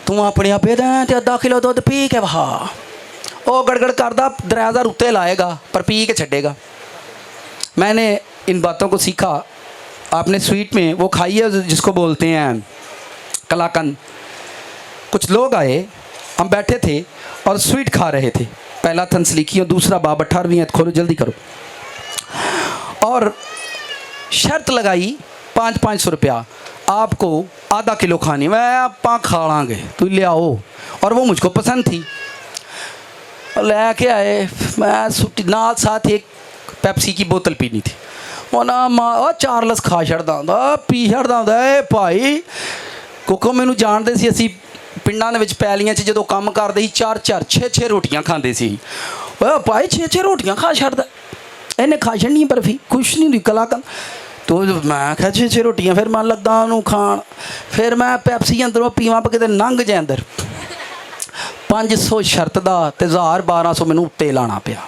तू अपने आपे ते अद्धा किलो दुध पी के वहा, वो गड़गड़ करदा 3000 उत्ते लाएगा पर पी के छड़ेगा। मैंने इन बातों को सीखा। आपने स्वीट में वो खाई है जिसको बोलते हैं कलाकंद। कुछ लोग आए, हम बैठे थे और स्वीट खा रहे थे। पहला थस्सलुनीकियों 2 बाब 18वीं आयत खोलो, जल्दी करो। और शर्त लगाई 500 रुपया आपको आधा किलो खानी, मैं आप खा लाँगे, तू ले आओ। और वो मुझको पसंद थी, लेके आए। मैं सुट्टी नाल साथ एक पेप्सी की बोतल पीनी थी। वो ना मां चार्लस खा छड़दा हुंदा, पी छड़दा हुंदा है भाई। क्योंकि मैनू जानते सी, असीं पिंडां दे विच पैलियां च जदों काम करदे सी 4-4 6-6 रोटियां खांदे सी। भाई 6-6 रोटियां खा छड़दा, इन्हें खा छड़नी बर्फी, कुछ नहीं हुंदी कलाकंद। तो मैं आख्या 6-6 रोटियां, फिर मैं लग्गा उहनूं खाण। फिर मैं पेप्सी अंदरों पीवां पर किते लंघ जाए अंदर 500 शर्त दा ते 1000-1200 मैनू उत्ते लाना पिया।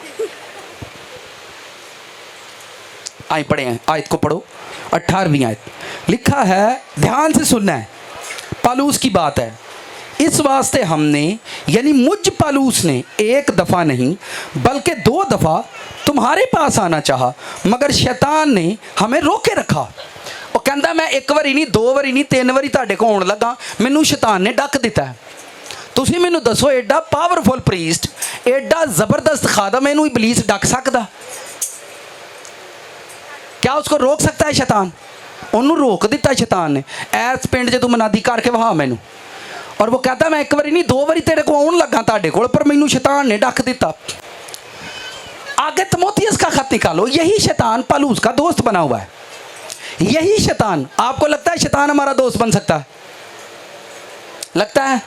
आई पढ़े हैं, आयत को पढ़ो, 18वीं आयत। लिखा है, ध्यान से सुनना है, पालूस की बात है। इस वास्ते हमने, यानी मुझ पालूस ने, 1 दफ़ा नहीं बल्कि 2 दफ़ा तुम्हारे पास आना चाहा, मगर शैतान ने हमें रोके रखा। वो कहता मैं 1 बारी नहीं, 2 बारी नहीं, 3 बारी तुहाडे कोल आउण लगा, मैनू शैतान ने डक दिता है। तुसीं मैनू दसो, एडा पावरफुल प्रीस्ट, एडा जबरदस्त खादम, मैनू इबलीस डक सकदा? क्या उसको रोक सकता है शैतान? उन्होंने रोक दिता शैतान ने। ऐस पिंड च तू मनादी करके वहा मैनू। और वो कहता मैं 1 बारी नहीं 2 बारी तेरे को आउण लगा तुहाडे कोल, पर मैनू शैतान ने डक दिता। आगे तीमुथियुस का खत निकालो। यही शैतान पालूस का दोस्त बना हुआ है। यही शैतान, आपको लगता है शैतान हमारा दोस्त बन सकता है? लगता है?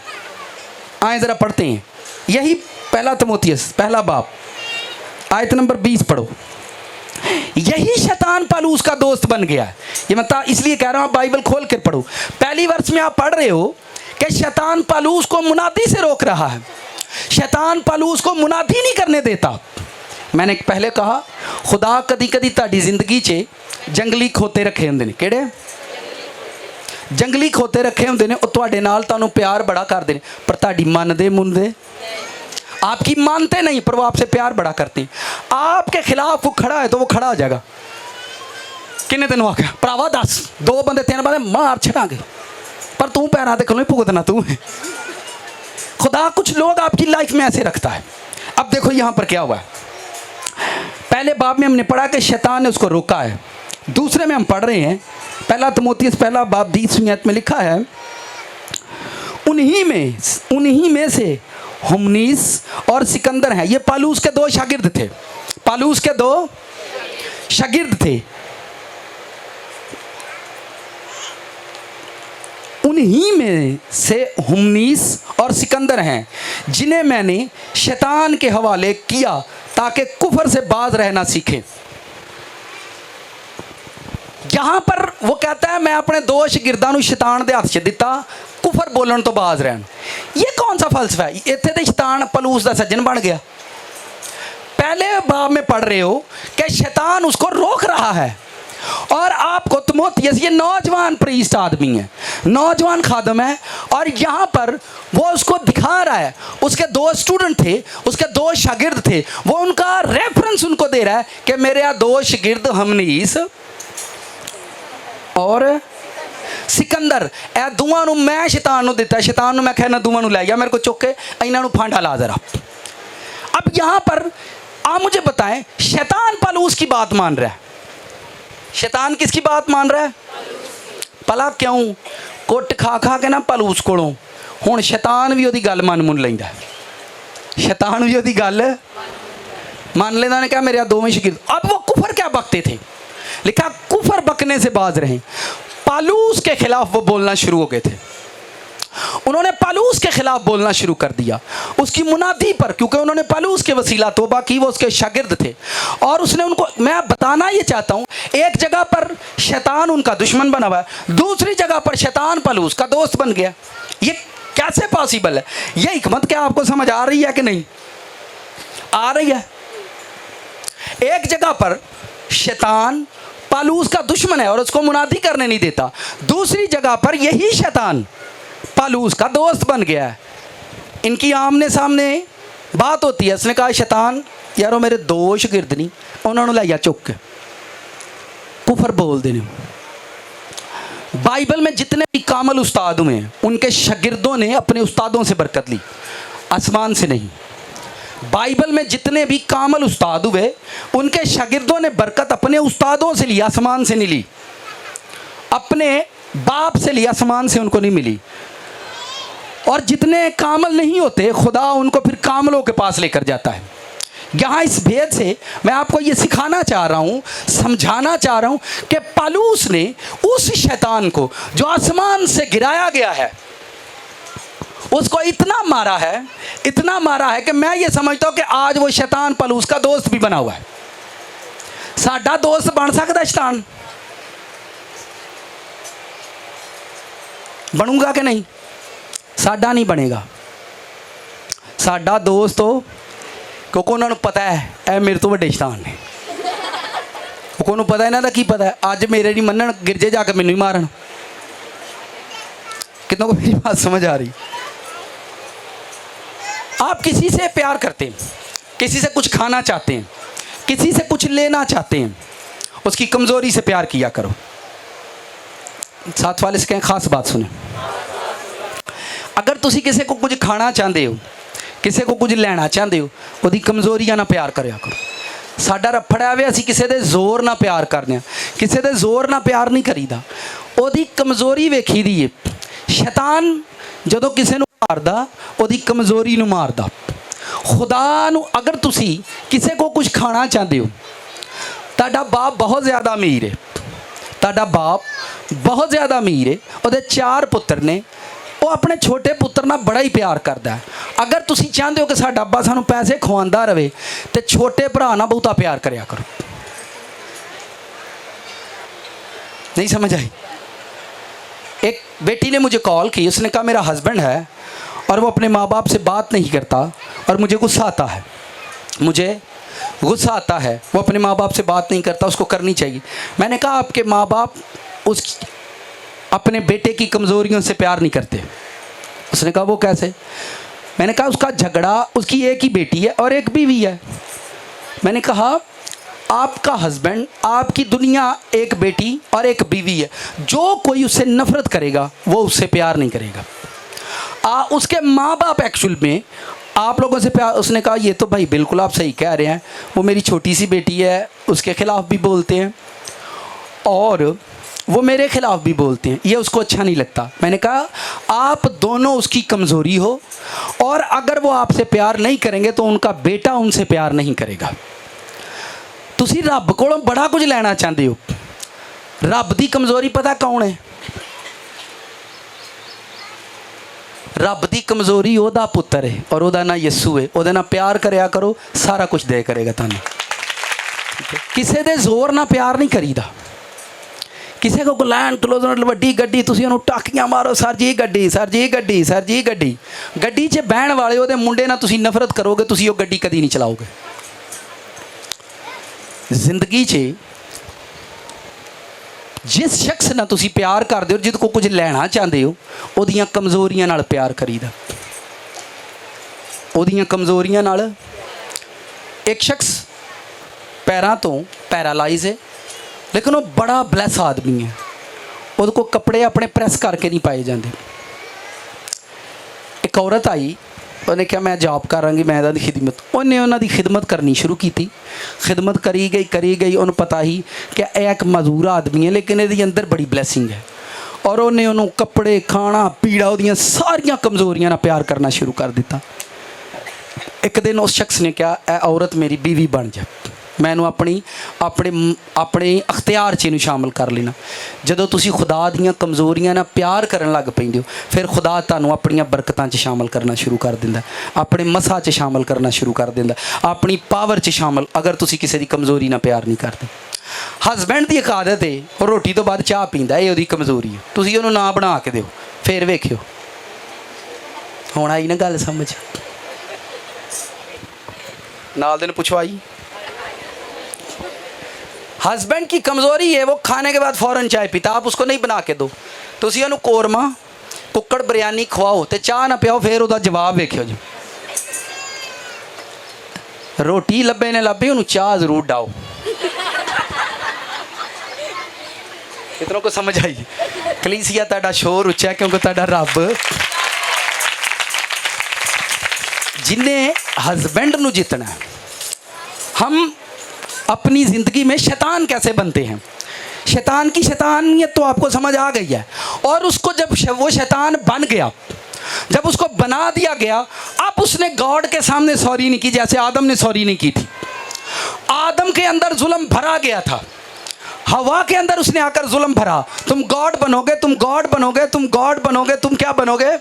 आए ज़रा पढ़ते हैं। यही पहला तीमुथियुस 1 बाब आयत नंबर 20 पढ़ो। यही शैतान पालूस का दोस्त बन गया है। ये मैं इसलिए कह रहा हूँ, बाइबल खोल कर पढ़ो। पहली वर्ष में आप पढ़ रहे हो कि शैतान पालूस को मुनादी से रोक रहा है। शैतान पालूस को मुनादी नहीं करने देता। मैंने पहले कहा, खुदा कदी कदी ताड़ी जिंदगी चे जंगली खोते रखे होंगे ने। किहड़े? जंगली खोते रखे होंगे ने। तुहाडे नाल तुहानूं प्यार बड़ा करते हैं, पर तुहाडी मनदे मुनदे, आपकी मानते नहीं, पर वो आपसे प्यार बड़ा करते हैं। आपके खिलाफ वो खड़ा है तो वो खड़ा हो जाएगा। किन्ने तेनों आख्या भरावा 10 2 बंदे 3 बंदे मार छड़ांगे, पर तू पैरां ते खलों भुगतना तू है। खुदा कुछ लोग आपकी लाइफ में ऐसे रखता है। अब देखो यहाँ पर क्या हुआ है। पहले बाब में हमने पढ़ा कि शैतान ने उसको रोका है। दूसरे में हम पढ़ रहे हैं, पहला तिमोथियुस पहला बाब 20वीं आयत में लिखा है, उन्हीं में से हुमनीस और सिकंदर हैं। ये पालूस के दो शागिर्द थे, पालूस के दो शागिर्द थे। उन्हीं में से हुमनीस और सिकंदर हैं जिन्हें मैंने शैतान के हवाले किया ताकि कुफर से बाज रहना सीखें। यहाँ पर वो कहता है मैं अपने दो शागिर्दां नूं शैतान दे हत्थ च दिता कुफर बोलन तो बाज रहन। ये कौन सा फलसफा है? इत्थे ते शैतान पलूस दा सज्जन बन गया। पहले बाब में पढ़ रहे हो कि शैतान उसको रोक रहा है, और आपको तिमोथियुस ये नौजवान प्रीस्ट आदमी है, नौजवान खादम है, और यहाँ पर वो उसको दिखा रहा है, उसके दो स्टूडेंट थे, उसके दो शागिर्द थे, वो उनका रेफरेंस उनको दे रहा है कि मेरे यहाँ दो शागिर्द हमनीस और सिकंदर ए दोवां नूं मैं शैतान नूं दिता, शैतान नूं मैं कहना दोवां नूं लै गया मेरे को चुक के, इन्हां नूं फांडा ला जरा। अब यहाँ पर आप मुझे बताएं, शैतान पलूस की बात मान रहा है, शैतान किसकी बात मान रहा है? भला क्यों? कुट खा खा के ना पलूस कोलों हुण शैतान भी उहदी गल मन मुन लैंदा, शैतान भी उहदी गल मान लेना। ने कहा मेरे दोवें शागिर्द, अब वो कुफर क्या बकते थे? लिखा कुफर बकने से बाज रहे। पालूस के खिलाफ वो बोलना शुरू हो गए थे, उन्होंने पालूस के खिलाफ बोलना शुरू कर दिया उसकी मुनादी पर, क्योंकि उन्होंने पालूस के वसीला तौबा की, वो उसके शागिर्द थे। और उसने उनको, मैं बताना ये चाहता हूँ, एक जगह पर शैतान उनका दुश्मन बना हुआ है, दूसरी जगह पर शैतान पालूस का दोस्त बन गया। ये कैसे पॉसिबल है? ये हिकमत क्या आपको समझ आ रही है कि नहीं आ रही है? एक जगह पर शैतान पालूस का दुश्मन है और उसको मुनादी करने नहीं देता, दूसरी जगह पर यही शैतान पालूस का दोस्त बन गया है। इनकी आमने सामने बात होती है, उसने कहा शैतान यारो मेरे दो शागिर्द नहीं, उन्होंने लिया चुक के कुफर बोल देने। बाइबल में जितने भी कामल उस्ताद हुए हैं उनके शागिर्दों ने अपने उस्तादों से बरकत ली, आसमान से नहीं। बाइबल में जितने भी कामल उस्ताद हुए उनके शागिर्दों ने बरकत अपने उस्तादों से ली, आसमान से नहीं ली, अपने बाप से ली, आसमान से उनको नहीं मिली। और जितने कामल नहीं होते खुदा उनको फिर कामलों के पास लेकर जाता है। यहाँ इस भेद से मैं आपको ये सिखाना चाह रहा हूँ, समझाना चाह रहा हूँ कि पालूस ने उस शैतान को जो आसमान से गिराया गया है उसको इतना मारा है, इतना मारा है कि मैं ये समझता हूँ कि आज वो शैतान पालूस का दोस्त भी बना हुआ है। साडा दोस्त बन सकता है शैतान? बनूंगा कि नहीं? साडा नहीं बनेगा। साडा दोस्त हो क्योंकि उन्होंने पता है ए मेरे तो बड़े शैतान ने, उन्होंने पता है इन्हों का की पता है अज मेरे नहीं मनन गिरजे जाके मैनू ही मारन। कितनों को मेरी बात समझ आ रही? आप किसी से प्यार करते हैं, किसी से कुछ खाना चाहते हैं, किसी से कुछ लेना चाहते हैं, उसकी कमज़ोरी से प्यार किया करो। साथ वाले से कहें खास बात सुने, अगर तुसी किसी को कुछ खाना चाहते हो, किसी को कुछ लेना चाहते हो, उसकी कमज़ोरियां ना प्यार करया करो। साडा रफड़ा वे असी किसी दे जोर ना प्यार करने, किसी दे जोर ना प्यार नहीं करीदा, उसकी कमज़ोरी वेखी दी है। शैतान जदों किसी नूं मारदा उसकी कमज़ोरी नूं मारदा। खुदा नूं अगर तुसी किसी को कुछ खाना चाहते हो, ताड़ा बाप बहुत ज़्यादा अमीर है, ताड़ा बाप बहुत ज़्यादा अमीर है, उसदे 4 पुत्र ने, वो अपने छोटे पुत्र नाल बड़ा ही प्यार करता है। अगर तुसी चाहते हो कि साडा अब्बा सानू पैसे खुआंदा रहे तो छोटे भरा नाल बहुता प्यार करया करो। नहीं समझ आई? एक बेटी ने मुझे कॉल की, उसने कहा मेरा हस्बैंड है और वो अपने माँ बाप से बात नहीं करता और मुझे गुस्सा आता है, मुझे गुस्सा आता है, वो अपने माँ बाप से बात नहीं करता, उसको करनी चाहिए। मैंने कहा आपके माँ बाप उस अपने बेटे की कमज़ोरियों से प्यार नहीं करते। उसने कहा वो कैसे? मैंने कहा उसका झगड़ा, उसकी एक ही बेटी है और एक बीवी है। मैंने कहा आपका हस्बैंड, आपकी दुनिया एक बेटी और एक बीवी है, जो कोई उससे नफ़रत करेगा वो उससे प्यार नहीं करेगा। उसके माँ बाप एक्चुअल में आप लोगों से प्यार। उसने कहा ये तो भाई बिल्कुल आप सही कह रहे हैं, वो मेरी छोटी सी बेटी है, उसके ख़िलाफ़ भी बोलते हैं और वो मेरे खिलाफ भी बोलते हैं, ये उसको अच्छा नहीं लगता। मैंने कहा आप दोनों उसकी कमज़ोरी हो, और अगर वो आपसे प्यार नहीं करेंगे तो उनका बेटा उनसे प्यार नहीं करेगा। तुसी रब कोलों बड़ा कुछ लेना चाहते हो, रब की कमज़ोरी पता कौन है? रब की कमज़ोरी ओदा पुत्र है और ओदा ना यस्सू है। ओदे नाल प्यार करया करो, सारा कुछ दे करेगा तुहानू। किसी दे जोर ना प्यार नहीं करीदा। किसी को लैन टलो वड्डी गड्डी तुसीं उहनूं टाकियां मारो, सर जी गड्डी, सर जी गड्डी, सर जी गड्डी। गड्डी 'च बहण वाले ओहदे मुंडे नाल तुसीं नफरत करोगे, तुसीं ओह गड्डी कदी नहीं चलाओगे। जिंदगी 'च जिस शख्स नाल तुसीं प्यार करदे हो, जिद को कुछ लेना चाहते हो, ओहदियां कमज़ोरियां नाल प्यार करीदा। ओहदियां कमज़ोरियां नाल। एक शख्स पैरां तो पैरालाइज है, लेकिन वो बड़ा ब्लैस आदमी है। वो को कपड़े अपने प्रेस करके नहीं पाए जाते। एक औरत आई, उन्हें कहा मैं जॉब करांगी, मैं इहदी खिदमत। उन्हें उन्होंने खिदमत करनी शुरू की थी। खिदमत करी गई। उन्हें पता ही कि एक मजदूर आदमी है, लेकिन ये अंदर बड़ी ब्लैसिंग है। और उन्हें उन्होंने कपड़े, खाना, पीड़ा, उहदियां सारियां कमज़ोरियां नाल प्यार करना शुरू कर दिता। एक दिन उस शख्स ने कहा ए औरत मेरी बीवी बन जा, मैं अपनी अपने अख्तियार 'च शामिल कर लेना। जदों तुसीं खुदा दीयां कमज़ोरियां नाल प्यार करन लग पैंदे हो, फिर खुदा तुहानूं अपणियां बरकतां 'च शामिल करना शुरू कर दिंदा, अपने मसा 'च शामिल करना शुरू कर दिंदा, अपनी पावर 'च शामिल। अगर तुसीं किसी दी कमज़ोरी नाल प्यार नहीं करदे। हसबैंड की एक आदत है, वो रोटी तो बाद चाह पींदा, ये उहदी कमज़ोरी है। तुसीं उहनूं ना बना के दिओ, फिर वेखिओ। हुण आई ना गल समझ? नाल दे नूं पुछो आई। हस्बैंड की कमज़ोरी है, वो खाने के बाद फ़ौरन चाय पीता। आप उसको नहीं बना के दो, तुसीं उहनूं कोरमा, कुक्कड़ बिरयानी खवाओ तो चाह ना पियाओ, फिर उसका जवाब वेखियो जी। रोटी लब्भे ने लब्भी, उन्होंने चाह जरूर डाओ। कितनों को समझ आई? कलीसिया तुहाडा शोर उच्चा है, क्योंकि तुहाडा रब जिन्हें हस्बैंड नूं जितना है। हम अपनी ज़िंदगी में शैतान कैसे बनते हैं? शैतान की शैतानियत तो आपको समझ आ गई है। और उसको जब वो शैतान बन गया, जब उसको बना दिया गया, अब उसने गॉड के सामने सॉरी नहीं की, जैसे आदम ने सॉरी नहीं की थी। आदम के अंदर जुल्म भरा गया था, हवा के अंदर उसने आकर जुल्म भरा। तुम गॉड बनोगे, तुम गॉड बनोगे, तुम गॉड बनोगे, तुम क्या बनोगे?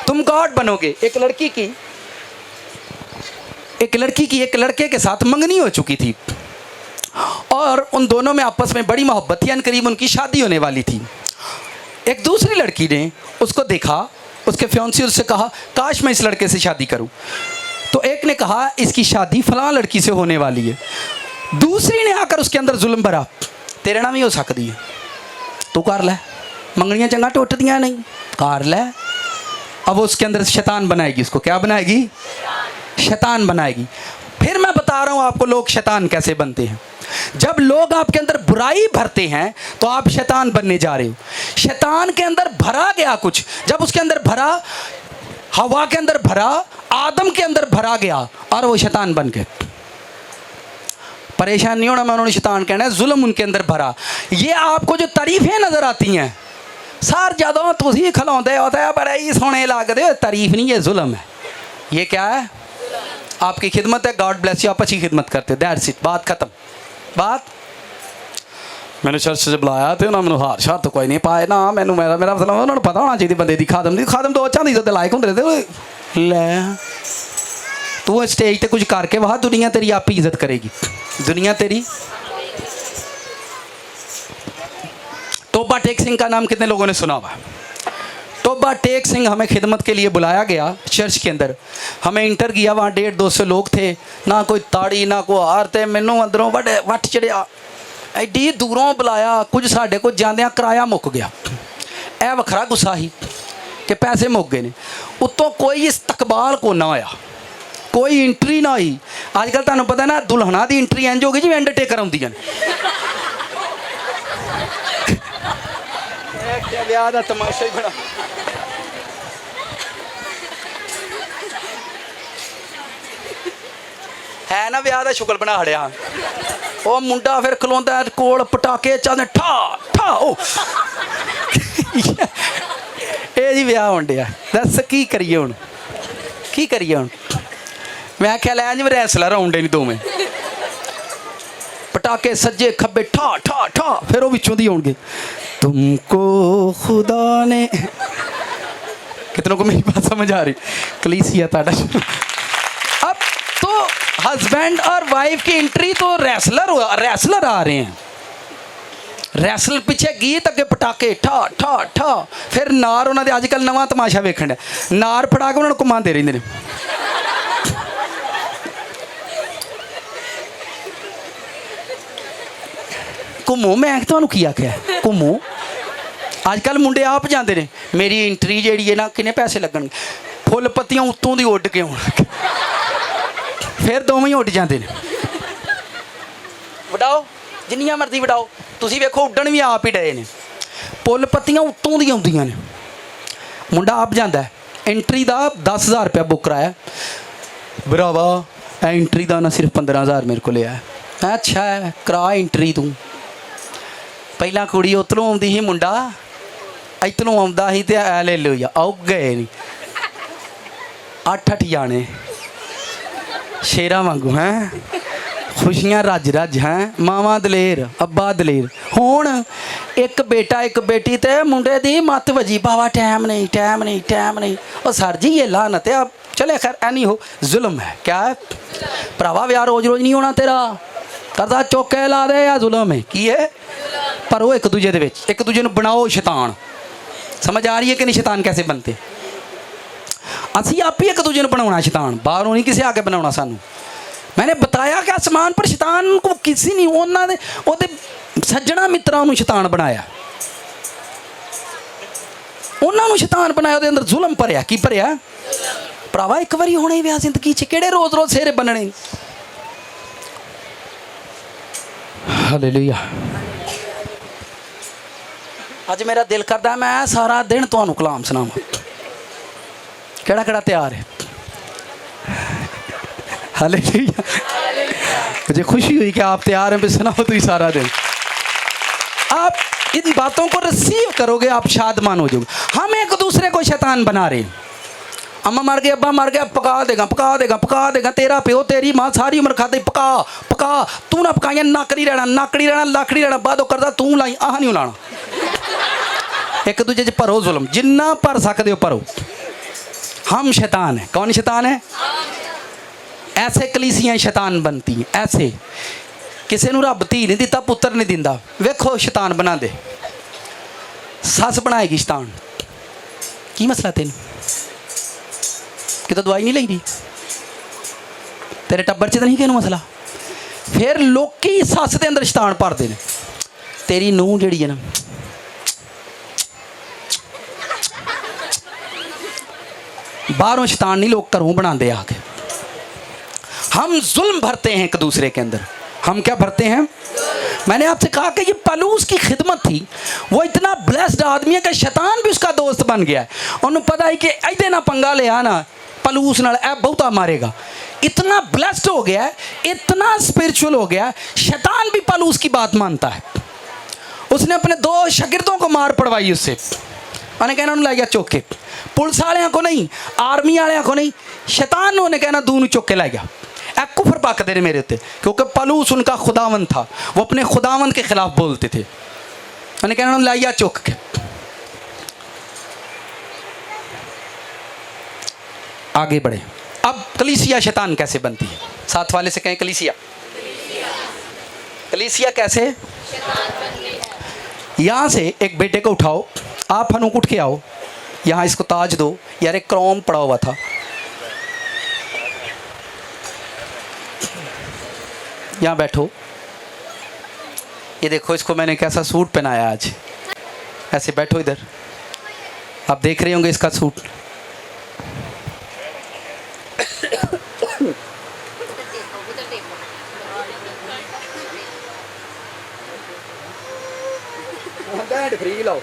तुम गॉड बनोगे। एक लड़की की एक लड़के के साथ मंगनी हो चुकी थी, और उन दोनों में आपस में बड़ी मोहब्बत थी। करीब उनकी शादी होने वाली थी। एक दूसरी लड़की ने उसको देखा, उसके फियांसी उससे कहा काश मैं इस लड़के से शादी करूं। तो एक ने कहा इसकी शादी फलां लड़की से होने वाली है। दूसरी ने आकर उसके अंदर जुल्म भरा, तेरे नाम ही हो सकती है, तू कर ले, मंगनियां चंगा टुटदियां नहीं, कर ले। अब उसके अंदर शैतान बनाएगी, उसको क्या बनाएगी? शैतान बनाएगी। फिर मैं बता रहा हूं आपको लोग शैतान कैसे बनते हैं। जब लोग आपके अंदर बुराई भरते हैं तो आप शैतान बनने जा रहे हो। शैतान के अंदर भरा गया कुछ, जब उसके अंदर भरा, हवा के अंदर भरा, आदम के अंदर भरा गया, और वो शैतान बन गए। परेशान नहीं होना, मैं उन्होंने शैतान कहना है, जुल्म उनके अंदर भरा। ये आपको जो तारीफें नजर आती हैं, सार जदों तुसीं खिलाउंदे हो ते बड़े ही सोहणे लगदे हो, तारीफ नहीं, ये जुल्म है। ये क्या है? आपकी खिदमत है, गॉड ब्लेस यू, आप अच्छी खिदमत करते हो, दैट्स इट, बात खत्म। बात मैंने चर्च से बुलाया तो उन्होंने मैंने हार शार तो कोई नहीं पाए ना, मैंने मेरा मतलब उन्होंने पता होना चाहिए बंदे की खादम तो चांदी तो लायक होंगे थे। ले तू स्टेज पर कुछ करके वहाँ दुनिया तेरी आप ही इज्जत करेगी, दुनिया तेरी। तोबा टेक सिंह का नाम कितने लोगों ने सुना हुआ? तोबा टेक सिंह, हमें खिदमत के लिए बुलाया गया चर्च के अंदर। हमें इंटर किया, वहाँ 150-200 लोग थे, ना कोई ताड़ी ना कोई हार, तो मैनू अंदरों बड़े वट चढ़िया। एडी दूरों बुलाया, कुछ साढ़े को जांदियां किराया मुक गया। यह वखरा गुस्सा ही कि पैसे मुक गए ने। उत्तों कोई इस्तकबाल को ना होया, कोई इंट्री ना हुई। अजकल तुहानू पता ना, दुल्हना की इंट्री इंज हो गई जिवें अंडरटेकर आउंदियां ने। ब्याह दा तमाशा ही बड़ा। है ना ब्याह का शुगल बना हड़िया। वो मुंडा फिर खलोंदा कोल पटाके चलदे ठा ठा ओ ਇਹ जी ਵਿਆਹ ਹੋਣ ਡਿਆ दस की करिए हुण की करिए हुण मैं आख्या लै जिवें रैसलर आउंडे नहीं दोवें पटाके सज्जे खब्बे ठा ठा ठा फिर वो विचों दी आउणगे तुमको खुदा ने कितनों को मेरी बात समझ आ रही कलीसिया ताड़ा अब तो हस्बैंड और वाइफ की एंट्री तो रैसलर आ रहे हैं रैसल पिछे गीत अगे पटाके ठा ठा ठा फिर नार उन्होंने अजकल नवा तमाशा वेखण नार फड़ा के उन्होंने घुमाते रहंदे ने घूमो मैं तुहानूं की आख्या घूमो अजकल मुंडे आप जाते हैं मेरी एंट्री जी है ना किन्ने पैसे लगन फुल पत्तियां उत्तों दी उड के आउण फिर दोवें उड जाते हैं वडाओ जिन्नियां मर्जी वडाओ तुसीं वेखो उड्डण भी आप ही डे ने फुल पत्तियां उत्तों दी आउंदियां ने मुंडा आप जाता है एंट्री का 10,000 रुपया बुक कराया भरावा एंट्री का ना सिर्फ 15,000 मेरे को लिया अच्छा है करा एंट्री तू पहला कुड़ी उतलों आउंदी ही मुंडा इतलों आउंदा ही ते ऐ ले लो या आओ गए नहीं 8 जाने शेरा वांगू हैं खुशियां रज रज हैं मावा दलेर अब्बा दलेर हुण एक बेटा एक बेटी ते मुंडे दी मत वजी बाबा टाइम नहीं टाइम नहीं टाइम नहीं और सर जी ये लानत है अब चले खैर ऐ नहीं हो जुल्म है क्या है भरावा व्याह रोज रोज नहीं होना तेरा करदा चौके ला दे या जुल्म है की है पर वो एक दूजे दे विच एक दूजे नूं बनाओ शैतान समझ आ रही है कि नहीं शैतान कैसे बनते असी आप ही एक दूजे नूं बनाउणा शैतान बाहरों नहीं किसी आके बनाउणा सानू मैंने बताया कि आसमान पर शैतान को किसी नहीं उन्होंने ओदे सज्जणा मित्रां नूं शैतान बनाया उन्होंने शैतान बनाया उहदे अंदर जुल्म भरिया की भरिया भरावा एक बारी होने विआह जिंदगी च किहड़े रोज रोज सेहरे बनने हालेलुया अज मेरा दिल करता मैं सारा दिन तुहानूं कलाम सुनावां केड़ा केड़ा तैयार है हालेलुया मुझे खुशी हुई कि आप तैयार हैं भी सुनाओ तो सारा दिन आप इन बातों को रिसीव करोगे आप शादमान हो जाओगे हम एक दूसरे को शैतान बना रहे हैं अम्मा मर गए अब्बा मर गया पका देगा पका देगा पका देगा तेरा प्यो तेरी माँ सारी उम्र खाते पका पका तू ना पकाइया नाकड़ी रहना लाकड़ी रहना बाद करदा तू लाई आह नहीं लाना एक दूजे च भरो जुल्म जिन्ना भर सकते हो भरो हम शैतान है कौन शैतान है ऐसे कलीसियां शैतान बनती हैं ऐसे किसी नूं रब धी नहीं दिता पुत्र नहीं दिंदा वेखो शैतान बना दे सस बनाएगी शैतान की मसला तेन कि तो दवाई नहीं लेंगी तेरे टब्बर च तो नहीं किहनूं मसला फिर लोकी सस के अंदर शैतान भरते हैं तेरी नूंह जिहड़ी है ना बाहरों शैतान नहीं लोग घरों बनाते आके हम जुल्म भरते हैं एक दूसरे के अंदर हम क्या भरते हैं मैंने आपसे कहा कि ये पलूस की खिदमत थी वो इतना ब्लेस्ड आदमी है कि शैतान भी उसका दोस्त बन गया है उन्हें पता है कि ऐसे ना पंगा ले आना पलूस नाल ऐ बहुता मारेगा इतना ब्लेस्ड हो गया है इतना स्पिरिचुअल हो गया है शैतान भी पलूस की बात मानता है उसने अपने 2 शागिर्दों को मार पड़वाई उससे उन्हें कहना ला गया चौके पुलिस वाले को नहीं आर्मी वाले को नहीं शैतान ने उन्हें कहना दूनों चौके ला गया एक कुफर पाकते रहे मेरे उत्ते क्योंकि पलूस उनका खुदावंद था वो अपने खुदावंद के खिलाफ बोलते थे उन्हें कहना लाइया चौक के आगे बढ़े अब कलीसिया शैतान कैसे बनती है साथ वाले से कहें कलीसिया कलीसिया कैसे यहाँ से एक बेटे को उठाओ आप हनुक उठ के आओ यहाँ इसको ताज दो यार एक क्रोम पड़ा हुआ था यहाँ बैठो ये देखो इसको मैंने कैसा सूट पहनाया आज ऐसे बैठो इधर आप देख रहे होंगे इसका सूट फ्री लो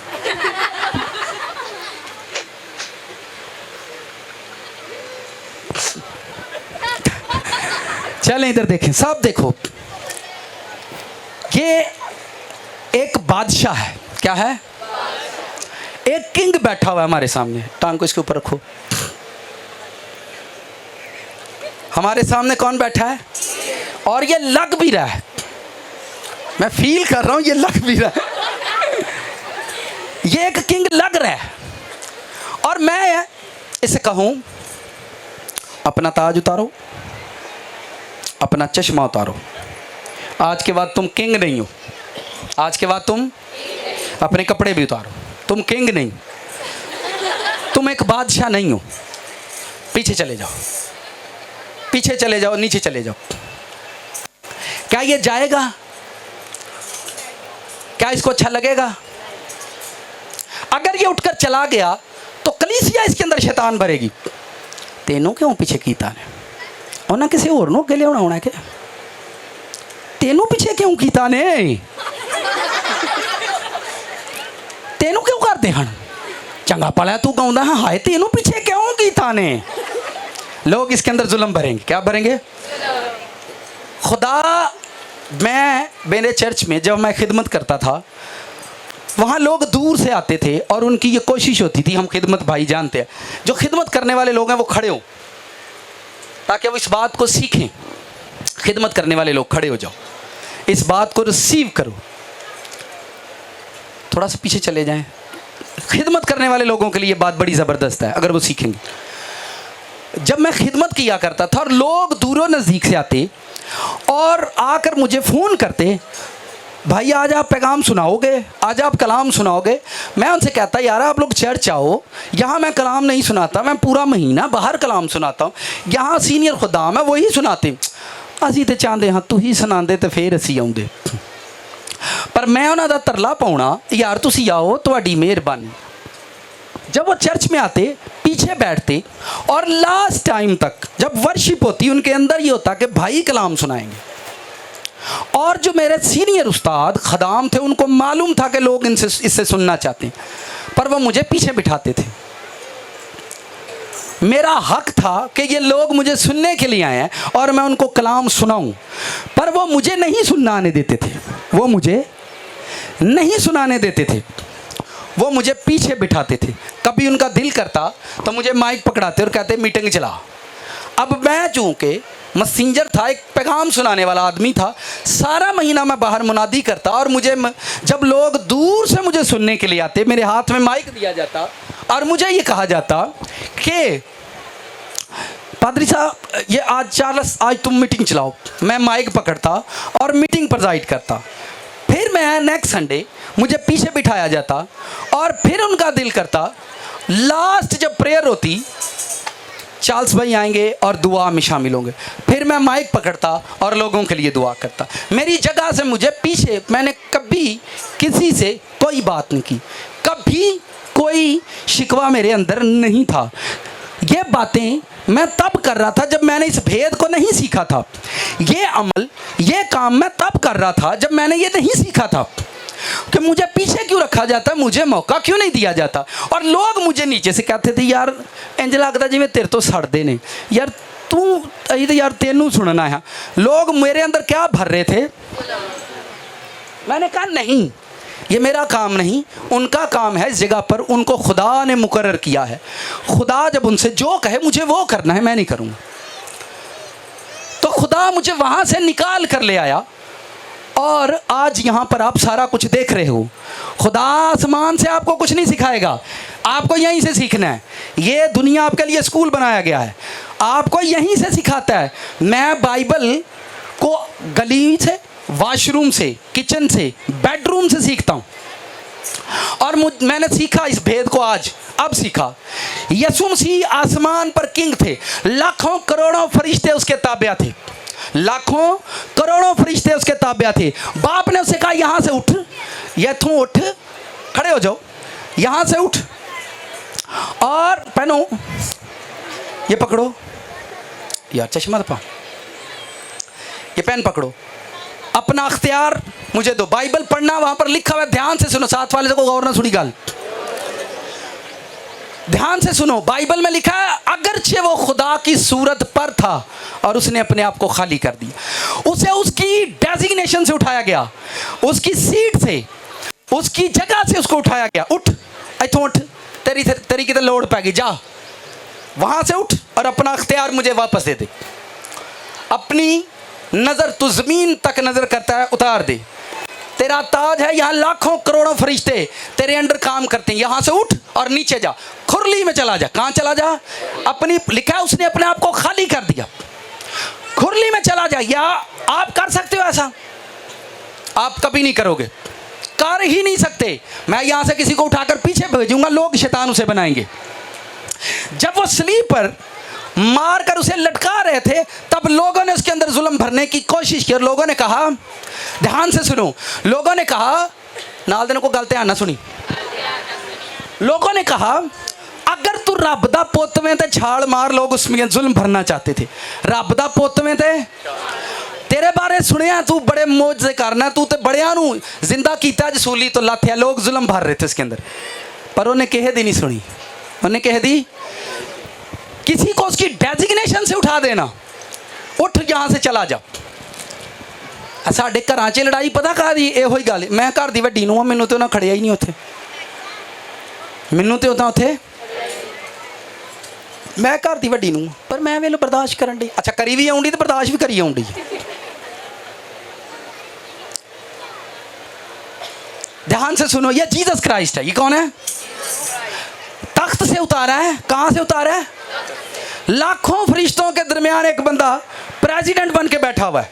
चलें इधर देखें सब देखो ये एक बादशाह है। क्या है? एक किंग बैठा हुआ है हमारे सामने। टांग को इसके ऊपर रखो। हमारे सामने कौन बैठा है? और ये लग भी रहा है, मैं फील कर रहा हूं ये लग भी रहा है। ये एक किंग लग रहा है और मैं इसे कहूं अपना ताज उतारो, अपना चश्मा उतारो। आज के बाद तुम किंग नहीं हो। आज के बाद तुम अपने कपड़े भी उतारो। तुम किंग नहीं, तुम एक बादशाह नहीं हो। पीछे चले जाओ, पीछे चले जाओ, नीचे चले जाओ। क्या ये जाएगा? क्या इसको अच्छा लगेगा? अगर ये उठकर चला गया तो कलीसिया इसके अंदर शैतान भरेगी। तेनों क्यों पीछे कीता ने? उन्हें किसी और नो के लिए होना के तेनों पीछे क्यों कीता ने? तेनों क्यों करते हैं? चंगा पड़ा तू गाँव है, हाय तेनों पीछे क्यों कीता ने? लोग इसके अंदर जुल्म भरेंगे। क्या भरेंगे? खुदा, मैं मेरे चर्च में जब मैं खिदमत करता था, वहाँ लोग दूर से आते थे और उनकी ये कोशिश होती थी, हम खिदमत भाई जानते हैं, जो खिदमत करने वाले लोग हैं वो खड़े हो ताकि वो इस बात को सीखें। खिदमत करने वाले लोग खड़े हो जाओ, इस बात को रिसीव करो। थोड़ा सा पीछे चले जाएं। खिदमत करने वाले लोगों के लिए ये बात बड़ी ज़बरदस्त है अगर वो सीखेंगे। जब मैं खिदमत किया करता था और लोग दूरों नज़दीक से आते और आकर मुझे फ़ोन करते, भाई आज आप पैगाम सुनाओगे, आज आप कलाम सुनाओगे। मैं उनसे कहता यार आप लोग चर्च आओ, यहाँ मैं कलाम नहीं सुनाता, मैं पूरा महीना बाहर कलाम सुनाता हूँ। यहाँ सीनियर खुदाम है वही सुनाते, असी तो चाहते हाँ तू ही सुनाते तो फिर असी आउंदे। पर मैं उन्हों का तरला पाउना यार तुसी आओ, तुहाडी मेहरबानी। जब वो चर्च में आते, पीछे बैठते और लास्ट टाइम तक जब वर्शिप होती उनके अंदर ये होता कि भाई कलाम सुनाएंगे। और जो मेरे सीनियर उस्ताद खदाम थे उनको मालूम था कि लोग इससे सुनना चाहते हैं, पर वो मुझे पीछे बिठाते थे। मेरा हक था कि ये लोग मुझे सुनने के लिए आए हैं और मैं उनको कलाम सुनाऊं, पर वो मुझे नहीं सुनना आने देते थे। वो मुझे नहीं सुनाने देते थे, वो मुझे पीछे बिठाते थे। कभी उनका दिल करता तो मुझे माइक पकड़ाते और कहते मीटिंग चला। अब मैं चूँकि मैसेंजर था, एक पैगाम सुनाने वाला आदमी था, सारा महीना मैं बाहर मुनादी करता और मुझे जब लोग दूर से मुझे सुनने के लिए आते, मेरे हाथ में माइक दिया जाता और मुझे ये कहा जाता कि पादरी साहब ये आज चार्ल्स आज तुम मीटिंग चलाओ। मैं माइक पकड़ता और मीटिंग प्रेज़ाइड करता। फिर मैं नेक्स्ट संडे मुझे पीछे बिठाया जाता और फिर उनका दिल करता, लास्ट जब प्रेयर होती चार्ल्स भाई आएंगे और दुआ में शामिल होंगे। फिर मैं माइक पकड़ता और लोगों के लिए दुआ करता। मेरी जगह से मुझे पीछे, मैंने कभी किसी से कोई बात नहीं की, कभी कोई शिकवा मेरे अंदर नहीं था। ये बातें मैं तब कर रहा था जब मैंने इस भेद को नहीं सीखा था। ये अमल, ये काम मैं तब कर रहा था जब मैंने ये नहीं सीखा था कि मुझे पीछे क्यों रखा जाता, मुझे मौका क्यों नहीं दिया जाता। और लोग मुझे नीचे से कहते थे यार इंज लगता जिवें तेरे तो सड़ते ने, यार तू तो यार तेनू सुनना है। लोग मेरे अंदर क्या भर रहे थे। मैंने कहा नहीं, ये मेरा काम नहीं, उनका काम है। इस जगह पर उनको खुदा ने मुकर्रर किया है। खुदा जब उनसे जो कहे मुझे वो करना है, मैं नहीं करूँगा। तो खुदा मुझे वहाँ से निकाल कर ले आया और आज यहाँ पर आप सारा कुछ देख रहे हो। खुदा आसमान से आपको कुछ नहीं सिखाएगा, आपको यहीं से सीखना है। ये दुनिया आपके लिए स्कूल बनाया गया है, आपको यहीं से सिखाता है। मैं बाइबल को गली से, वॉशरूम से, किचन से, बेडरूम से सीखता हूँ। और मैंने सीखा इस भेद को आज, अब सीखा। यीशु मसीह आसमान पर किंग थे, लाखों करोड़ों फरिश्ते उसके ताबिया थे, लाखों करोड़ों फरिश्ते उसके ताबिया थे। बाप ने उसे कहा यहाँ से उठ, ये तू उठ, खड़े हो जाओ, यहाँ से उठ और पहनो, ये पकड़ो, यार चश्मा तो पाओ, ये पेन पकड़ो, अपना अख्तियार मुझे दो। बाइबल पढ़ना वहां पर लिखा हुआ है, ध्यान से सुनो, साथ वाले को गौर ना सुनी गाल। ध्यान से सुनो, बाइबल में लिखा है अगरचे वो खुदा की सूरत पर था और उसने अपने आप को खाली कर दिया, उसे उसकी डेजिग्नेशन से उठाया गया, उसकी सीट से, उसकी जगह से उसको उठाया गया। उठ इथों उठ, तेरी कितने लोड पै गई, जा वहां से उठ और अपना अख्तियार मुझे वापस दे दे। अपनी नजर तू जमीन तक नजर करता है, उतार दे। तेरा ताज है, यहाँ लाखों करोड़ों फरिश्ते तेरे अंडर काम करते हैं, यहाँ से उठ और नीचे जा, खुरली में चला जा। कहाँ चला जा? अपनी, लिखा है उसने अपने आप को खाली कर दिया, खुरली में चला जा। या आप कर सकते हो ऐसा? आप कभी नहीं करोगे, कर ही नहीं सकते। मैं यहाँ से किसी को उठाकर पीछे भेजूंगा, लोग शैतान उसे बनाएंगे। जब वो स्लीपर मार कर उसे लटका रहे थे तब लोगों ने उसके अंदर जुल्म भरने की कोशिश की और लोगों ने कहा, ध्यान से सुनो, लोगों ने कहा, नाल दिन को गलते आना सुनी, लोगों ने कहा अगर तू रब दा पुत्त में ते छाल मार। लोग उसमें जुल्म भरना चाहते थे। रब दा पुत्त में ते तेरे बारे सुनिया, तू बड़े मौजे करना, तू ते बड़िया नू जिंदा कीता जसूली तो लाथिया। लोग जुल्म भर रहे थे उसके अंदर, पर उन्हें कहे दी नहीं सुनी। उन्हें कह दी किसी को उसकी डेजिग्नेशन से उठा देना, उठ यहां से चला जा। साडे घरां च लड़ाई पता कहा दी, एहो ही गल। मैं घर दी वड्डी नूं, मैनू तो उन्हें खड़िया ही नहीं उत्थे, मैनू तो उदा उत्थे, मैं घर दी वड्डी नूं, पर मैं वेलो बर्दाश्त करन दी। अच्छा करी भी आउंदी तो बर्दाश्त भी करी आउंदी। ध्यान से सुनो, ये जीसस क्राइस्ट है। ये कौन है? तख्त से उतारा है। कहां से उतारा है? लाखों फरिश्तों के दरमियान एक बंदा प्रेसिडेंट बन के बैठा हुआ है,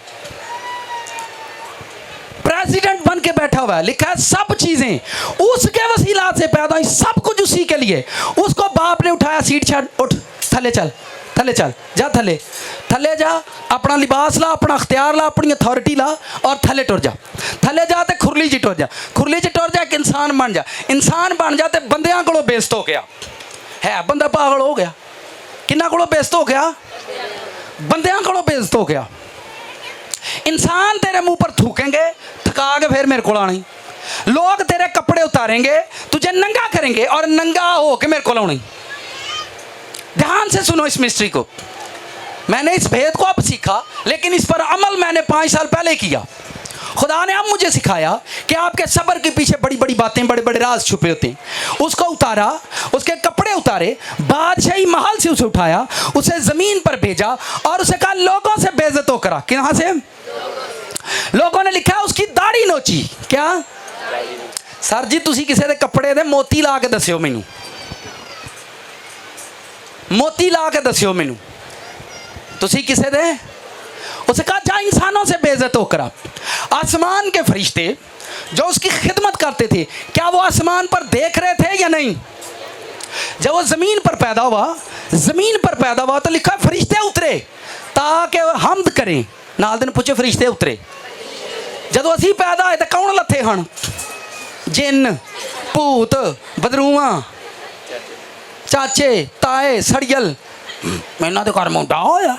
प्रेसिडेंट बन के बैठा हुआ है। लिखा है सब चीजें उसके वसीला से पैदा हुई, सब कुछ उसी के लिए। उसको बाप ने उठाया, सीट छाड़, उठ थले चल, थले चल, जा थले, थले जा, अपना लिबास ला, अपना अख्तियार ला, अपनी अथॉरिटी ला और थले टुर जा। थले जा ते खुरली च टुर जा, खुरली च टुर जा, एक इंसान बन जा। इंसान बन जा ते बंदियां कोलों बेइज्जत हो गया है, बंदा पागल हो गया। किन्ना कोलों बेइज्जत हो गया? बंदियां कोलों बेइज्जत हो गया। इंसान तेरे मुंह पर थूकेंगे, थका के फिर मेरे को आनी। लोग तेरे कपड़े उतारेंगे, तुझे नंगा करेंगे और नंगा हो के मेरे को आनी। ध्यान से सुनो इस मिस्ट्री को। मैंने इस भेद को अब सीखा, लेकिन इस पर अमल मैंने 5 साल पहले किया। खुदा ने अब मुझे सिखाया कि आपके सब्र के पीछे बड़ी बड़ी बातें, बड़े बड़े राज छुपे होते हैं। उसको उतारा, उसके कपड़े उतारे, बादशाही महल से उसे उठाया, उसे जमीन पर भेजा और उसे कहा लोगों से बेइज्जत हो करा। कहां से? लोगों ने लिखा उसकी दाढ़ी नोची। क्या सर जी तुसी किसी के कपड़े दे मोती ला के दस्यो मैनू, मोती ला के दस्यो मैनू, तुसी किसे दे? उसे कहा जा इंसानों से बेइज्जत हो करा। आसमान के फरिश्ते जो उसकी खिदमत करते थे, क्या वो आसमान पर देख रहे थे या नहीं? जब वो जमीन पर पैदा हुआ, जमीन पर पैदा हुआ तो लिखा फरिश्ते उतरे ताकि हमद करें। नाल दिन पूछे फरिश्ते उतरे। जब असी पैदा होए तो कौन लथे हन? जिन, भूत, बदरूआ, चाचे, ताए, सड़ियल। मैना तो घर मुंडा होया,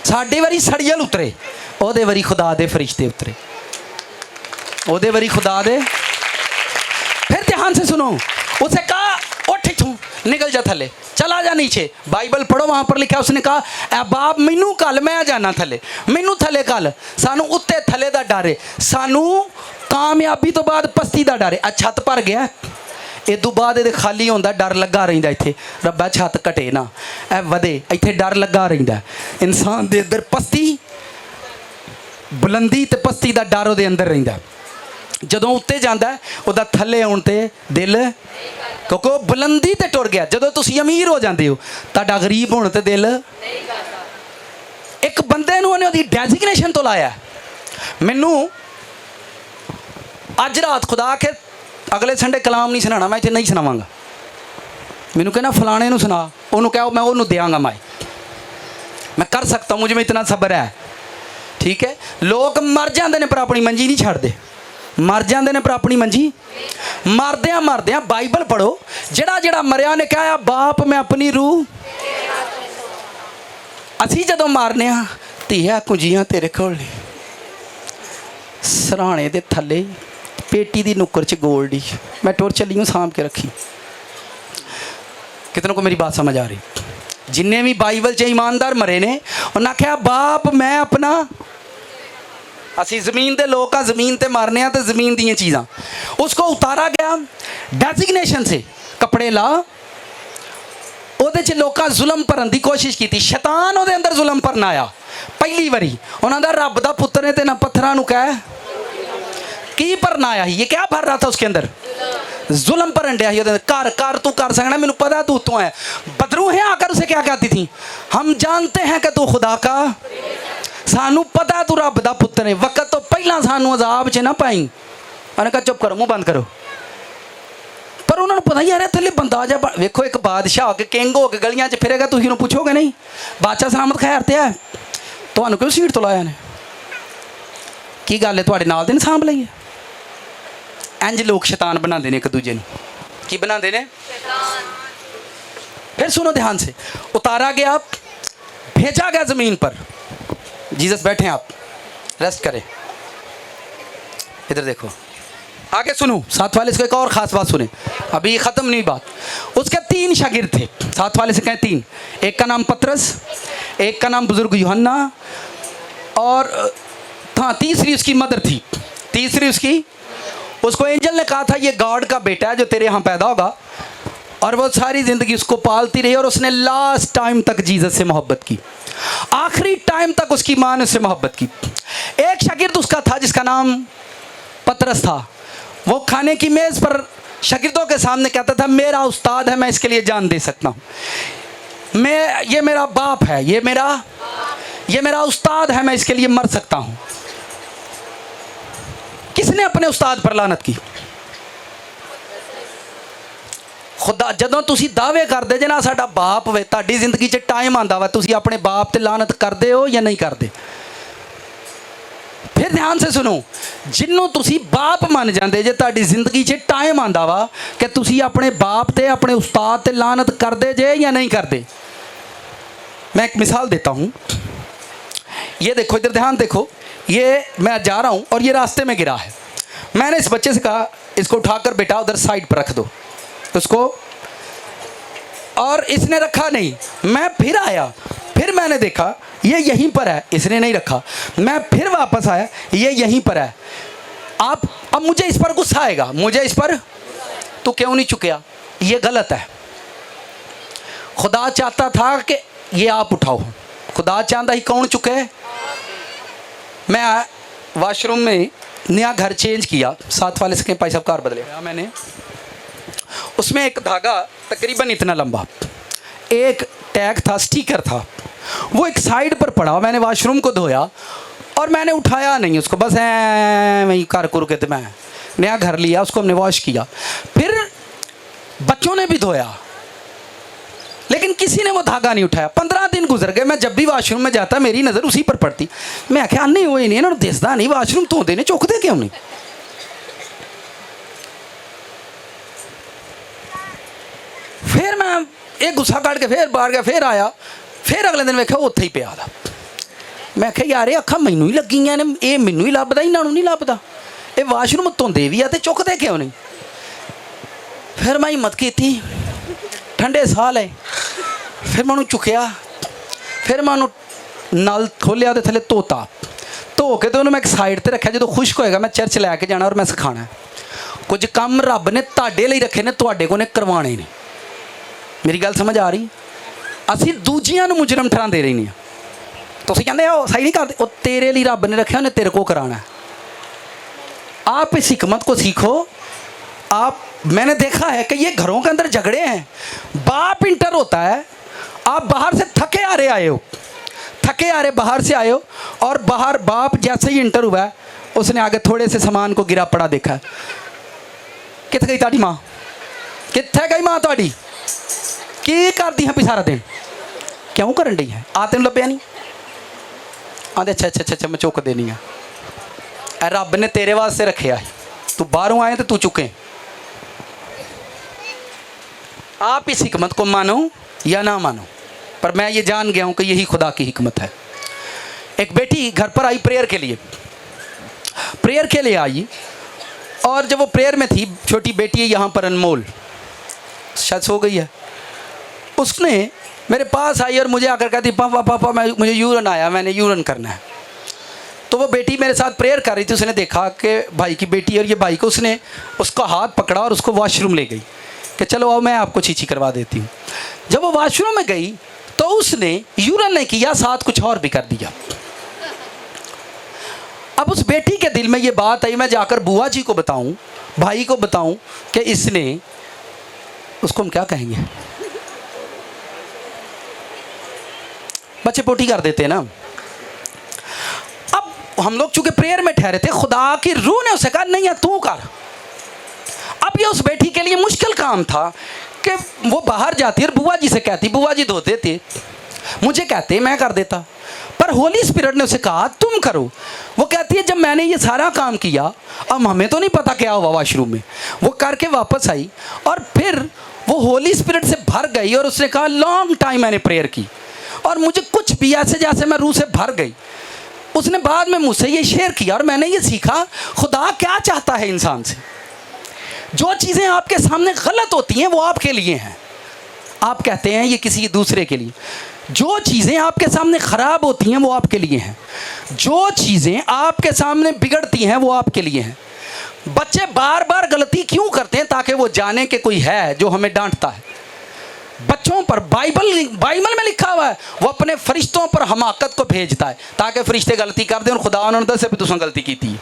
साडे वारी सड़ियल उतरे, ओदे वारी खुदा दे फरिश्ते उतरे, ओदे वारी खुदा दे। फिर ध्यान से सुनो, उसे कहा उठ इथों, निकल जा थले, चला जा नीचे। बाइबल पढ़ो, वहां पर लिखा उसने कहा ए बाप मैनू कल, मैं जाना थले, मैनू थले कल। सानू उत्ते थले दा डर है, सानू कामयाबी तो बाद पस्ती दा डर है। छत भर गया, इदू बाद ये खाली होंदा, डर लगा रहिंदा। इत्थे रब्बा छत घटे ना, ए वधे, इत्थे डर लगा रहिंदा। इंसान दे अंदर पस्ती, बुलंदी ते पस्ती दा डर उहदे अंदर रहिंदा। जदों उत्ते जांदा है उहदा थल्ले आउण ते दिल, क्योंकि बुलंदी ते टुर गया। जदों तुसीं अमीर हो जांदे हो, तुहाडा गरीब होण ते दिल। एक बंदे नूं उहने उहदी डेजिग्नेशन तो लाया। मैनू अज रात खुदा के अगले संडे कलाम नहीं सुनाना, मैं इत्थे नहीं सुनावांगा। मैनू कहना फलाने नूं सुना, उन्होंने कहो मैं उन्होंने देंगा, मैं कर सकता हूँ, मुझे में इतना सब्र है। ठीक है, लोग मर जाते हैं पर अपनी मंजी नहीं छाड़ते, मर जाते हैं पर अपनी मंजी। मरद्या मरद्या बाइबल पढ़ो, जड़ा जड़ा मरिया ने कहा बाप मैं अपनी रूह, असी जदों मारने धीया कुंजियां तेरे कोल, सराहने दे थले पेटी दी नुक्कर च गोल्डी, मैं टुर चली हूँ सांभ के रखी। कितनों को मेरी बात समझ आ रही? जिन्हें भी बाइबल च ईमानदार मरे ने उन्हें आख्या बाप मैं अपना, असी जमीन के लोग जमीन ते मारने तो जमीन दी चीज़ां, उसको उतारा गया डेजिग्नेशन से, कपड़े ला ਉਹਦੇ ਚ ਲੋਕਾਂ ਜ਼ੁਲਮ ਭਰਨ ਦੀ ਕੋਸ਼ਿਸ਼ ਕੀਤੀ, ਸ਼ੈਤਾਨ ਉਹਦੇ ਅੰਦਰ ਜ਼ੁਲਮ ਭਰਨ ਆਇਆ ਪਹਿਲੀ ਵਾਰੀ। ਉਹਨਾਂ ਦਾ ਰੱਬ ਦਾ ਪੁੱਤਰ ਨੇ ਤੇ ਨਾ ਪੱਥਰਾਂ ਨੂੰ ਕਹਿ ਕੀ ਭਰਨ ਆਇਆ ਸੀ, ਇਹ क्या भर रहा था उसके अंदर? जुल्म भरन दिया ही। कर कर तू कर सकना, मैंने पता तू तो है। बदरू है आकर उसे क्या कहती थी, हम जानते हैं कि तू खुदा का, सानू पता तू रब दा पुत्र है, वक्त तो पहला सानू अजाब च ना पाई। उन्हें कहा चुप करो, मुँह बंद करो। पर उन्होंने पता ही यार थले बंदा जा वेखो, एक बादशाह के किंग हो के गलियां च फिरेगा, तुम उन्होंने पूछोगे नहीं बादशाह सलामत खैर ते है, तुहानू क्यों सीट तो लाया ने, की गल है तुहाडे नाल दे ने सांभ लईए। इंज लोग शैतान बनाते हैं एक दूजे ने, की बनाते हैं? फिर सुनो ध्यान से, उतारा गया, भेजा गया जमीन पर। जीसस बैठे आप, रेस्ट करें। इधर देखो, आगे सुनो, साथ वाले से एक और ख़ास बात सुने, अभी ख़त्म नहीं बात। उसके 3 शागिर्द थे, साथ वाले से कहें 3, एक का नाम पतरस, एक का नाम बुजुर्ग यूहन्ना, और हाँ तीसरी उसकी मदर थी, तीसरी उसकी, उसको एंजल ने कहा था ये गॉड का बेटा है जो तेरे यहाँ पैदा होगा, और वो सारी ज़िंदगी उसको पालती रही, और उसने लास्ट टाइम तक जीसस से मोहब्बत की, आखिरी टाइम तक उसकी माँ ने उससे मोहब्बत की। एक शागिर्द उसका था जिसका नाम पतरस था, वो खाने की मेज़ पर शागिर्दों के सामने कहता था मेरा उस्ताद है, मैं इसके लिए जान दे सकता हूँ, ये मेरा बाप है, ये मेरा उस्ताद है, मैं इसके लिए मर सकता हूँ। किसने अपने उस्ताद पर लानत की? खुदा जदों तुसी दावे करदे जे ना साडा बाप वे, तुहाडी जिंदगी च टाइम आंदा वा, तुसी अपने बाप ते लानत करदे हो या नहीं करदे? फिर ध्यान से सुनो, जिन्हों तुसी बाप मन जाते जे तुहाडी जिंदगी च टाइम आंदा वा कि तुसी अपने बाप ते अपने उस्ताद ते लानत करदे जे या नहीं करदे। मैं एक मिसाल देता हूँ, ये देखो, इधर ध्यान देखो, ये मैं जा रहा हूँ और ये रास्ते में गिरा है, मैंने इस बच्चे से कहा इसको उठाकर बेटा उधर साइड पर रख दो उसको, और इसने रखा नहीं, मैं फिर आया, फिर मैंने देखा ये यहीं पर है, इसने नहीं रखा, मैं फिर वापस आया, ये यहीं पर है। अब मुझे इस पर गुस्सा आएगा, मुझे इस पर, तो क्यों नहीं चुकया, ये गलत है। खुदा चाहता था कि ये आप उठाओ, खुदा चाहता ही कौन चुके। मैं वाशरूम में नया घर चेंज किया, साथ वाले से भाई साहब कार बदले, मैंने उसमें एक धागा तकरीबन इतना लंबा, एक टैग था, स्टिकर था, वो एक साइड पर पड़ा, मैंने वाशरूम को धोया और मैंने उठाया नहीं उसको, बस वहीं कर कुर के, तो मैं नया घर लिया, उसको हमने वॉश किया, फिर बच्चों ने भी धोया, लेकिन किसी ने वो धागा नहीं उठाया। 15 दिन गुजर गए, मैं जब भी वाशरूम में जाता मेरी नज़र उसी पर पड़ती, मैं आख्या नहीं हुए नहीं इन्होंने दिसदा नहीं, वाशरूम धोते ने चुकते क्यों नहीं। फिर मैं एक गुस्सा काट के फिर बाहर गया, फिर आया, फिर अगले दिन वेख्या उत्थे ही पिया था। मैं आख्या यार ये अखा मैनू ही लगियां ने, ये मैनू ही लभदा, इन्होंने नहीं लभदा, ये वाशरूम धोंदे भी आ ते चुकते क्यों नहीं। फिर मैं हिम्मत की, ठंडे साह ले, फिर मैं उन्होंने चुकया, फिर मैं उन्होंने नल खोलिया तो थले धोता, धो के तो उन्होंने मैं एक साइड पर रखा, जो खुश्क होएगा मैं चर्च लैके जाना और मैं सिखाना है। कुछ काम रब ने तुहाडे लई रखे ने, तुहाडे को ने करवाने ने। मेरी गल समझ आ रही? असी दूजियां नूं मुजरम ठहरांदे रही नहीं, तुसीं कहंदे हो सही नहीं करते, वो तेरे लिए रब ने रखा, उन्हें तेरे को कराना है। आप इस हिकमत को सीखो। आप, मैंने देखा है कि ये घरों के अंदर झगड़े हैं, बाप इंटर होता है, आप बाहर से थके आ रहे आए हो, थके आ रहे बाहर से आए हो, और बाहर बाप जैसे ही इंटर हुआ है उसने आगे थोड़े से सामान को गिरा पड़ा देखा, कित्थे गई ताड़ी माँ, कित्थे गई माँ ताड़ी, की करती हैं सारा दिन, क्यों करन डी है, आ तेन लभ्या नहीं, आते अच्छा अच्छा अच्छा मैं चुक देनी है, रब ने तेरे वास्ते रखे है, तू बाहरों आए तो तू चुके। आप इस हिकमत को मानो या ना मानो, पर मैं ये जान गया हूँ कि यही खुदा की हिकमत है। एक बेटी घर पर आई प्रेयर के लिए आई, और जब वो प्रेयर में थी, छोटी बेटी है यहाँ पर अनमोल, शायद सो गई है, उसने मेरे पास आई और मुझे आकर कहती पापा पापा मुझे यूरन आया, मैंने यूरन करना है। तो वो बेटी मेरे साथ प्रेयर कर रही थी, उसने देखा कि भाई की बेटी और ये भाई को, उसने उसका हाथ पकड़ा और उसको वॉशरूम ले गई कि चलो आओ मैं आपको चीची करवा देती हूँ। जब वो वॉशरूम में गई तो उसने यूरन नहीं किया, साथ कुछ और भी कर दिया। अब उस बेटी के दिल में ये बात आई, मैं जाकर बुआ जी को बताऊं, भाई को बताऊं कि इसने, उसको हम क्या कहेंगे, बच्चे पोटी कर देते हैं ना। अब हम लोग चूंकि प्रेयर में ठहरे थे, खुदा की रूह ने उसे कहा नहीं है तू कर। अब ये उस बेटी के लिए मुश्किल काम था कि वो बाहर जाती और बुआ जी से कहती, बुआ जी धो देते, मुझे कहते मैं कर देता, पर होली स्पिरिट ने उसे कहा तुम करो। वो कहती है जब मैंने ये सारा काम किया, अब हमें तो नहीं पता क्या हुआ वॉशरूम में, वो करके वापस आई और फिर वो होली स्पिरिट से भर गई और उसने कहा लॉन्ग टाइम मैंने प्रेयर की और मुझे कुछ भी ऐसे जैसे मैं रूह से भर गई। उसने बाद में मुझसे ये शेयर किया और मैंने ये सीखा खुदा क्या चाहता है इंसान से। जो चीज़ें आपके सामने गलत होती हैं वो आपके लिए हैं, आप कहते हैं ये किसी दूसरे के लिए। जो चीज़ें आपके सामने ख़राब होती हैं वो आपके लिए हैं, जो चीज़ें आपके सामने बिगड़ती हैं वो आपके लिए हैं। बच्चे बार बार गलती क्यों करते हैं? ताकि वो जाने कि कोई है जो हमें डांटता है। बच्चों पर बाइबल में लिखा हुआ है वो अपने फरिश्तों पर हमाकत को भेजता है ताकि फरिश्ते गलती कर दें और खुदा उन्होंने दस से भी तुमने गलती की थी।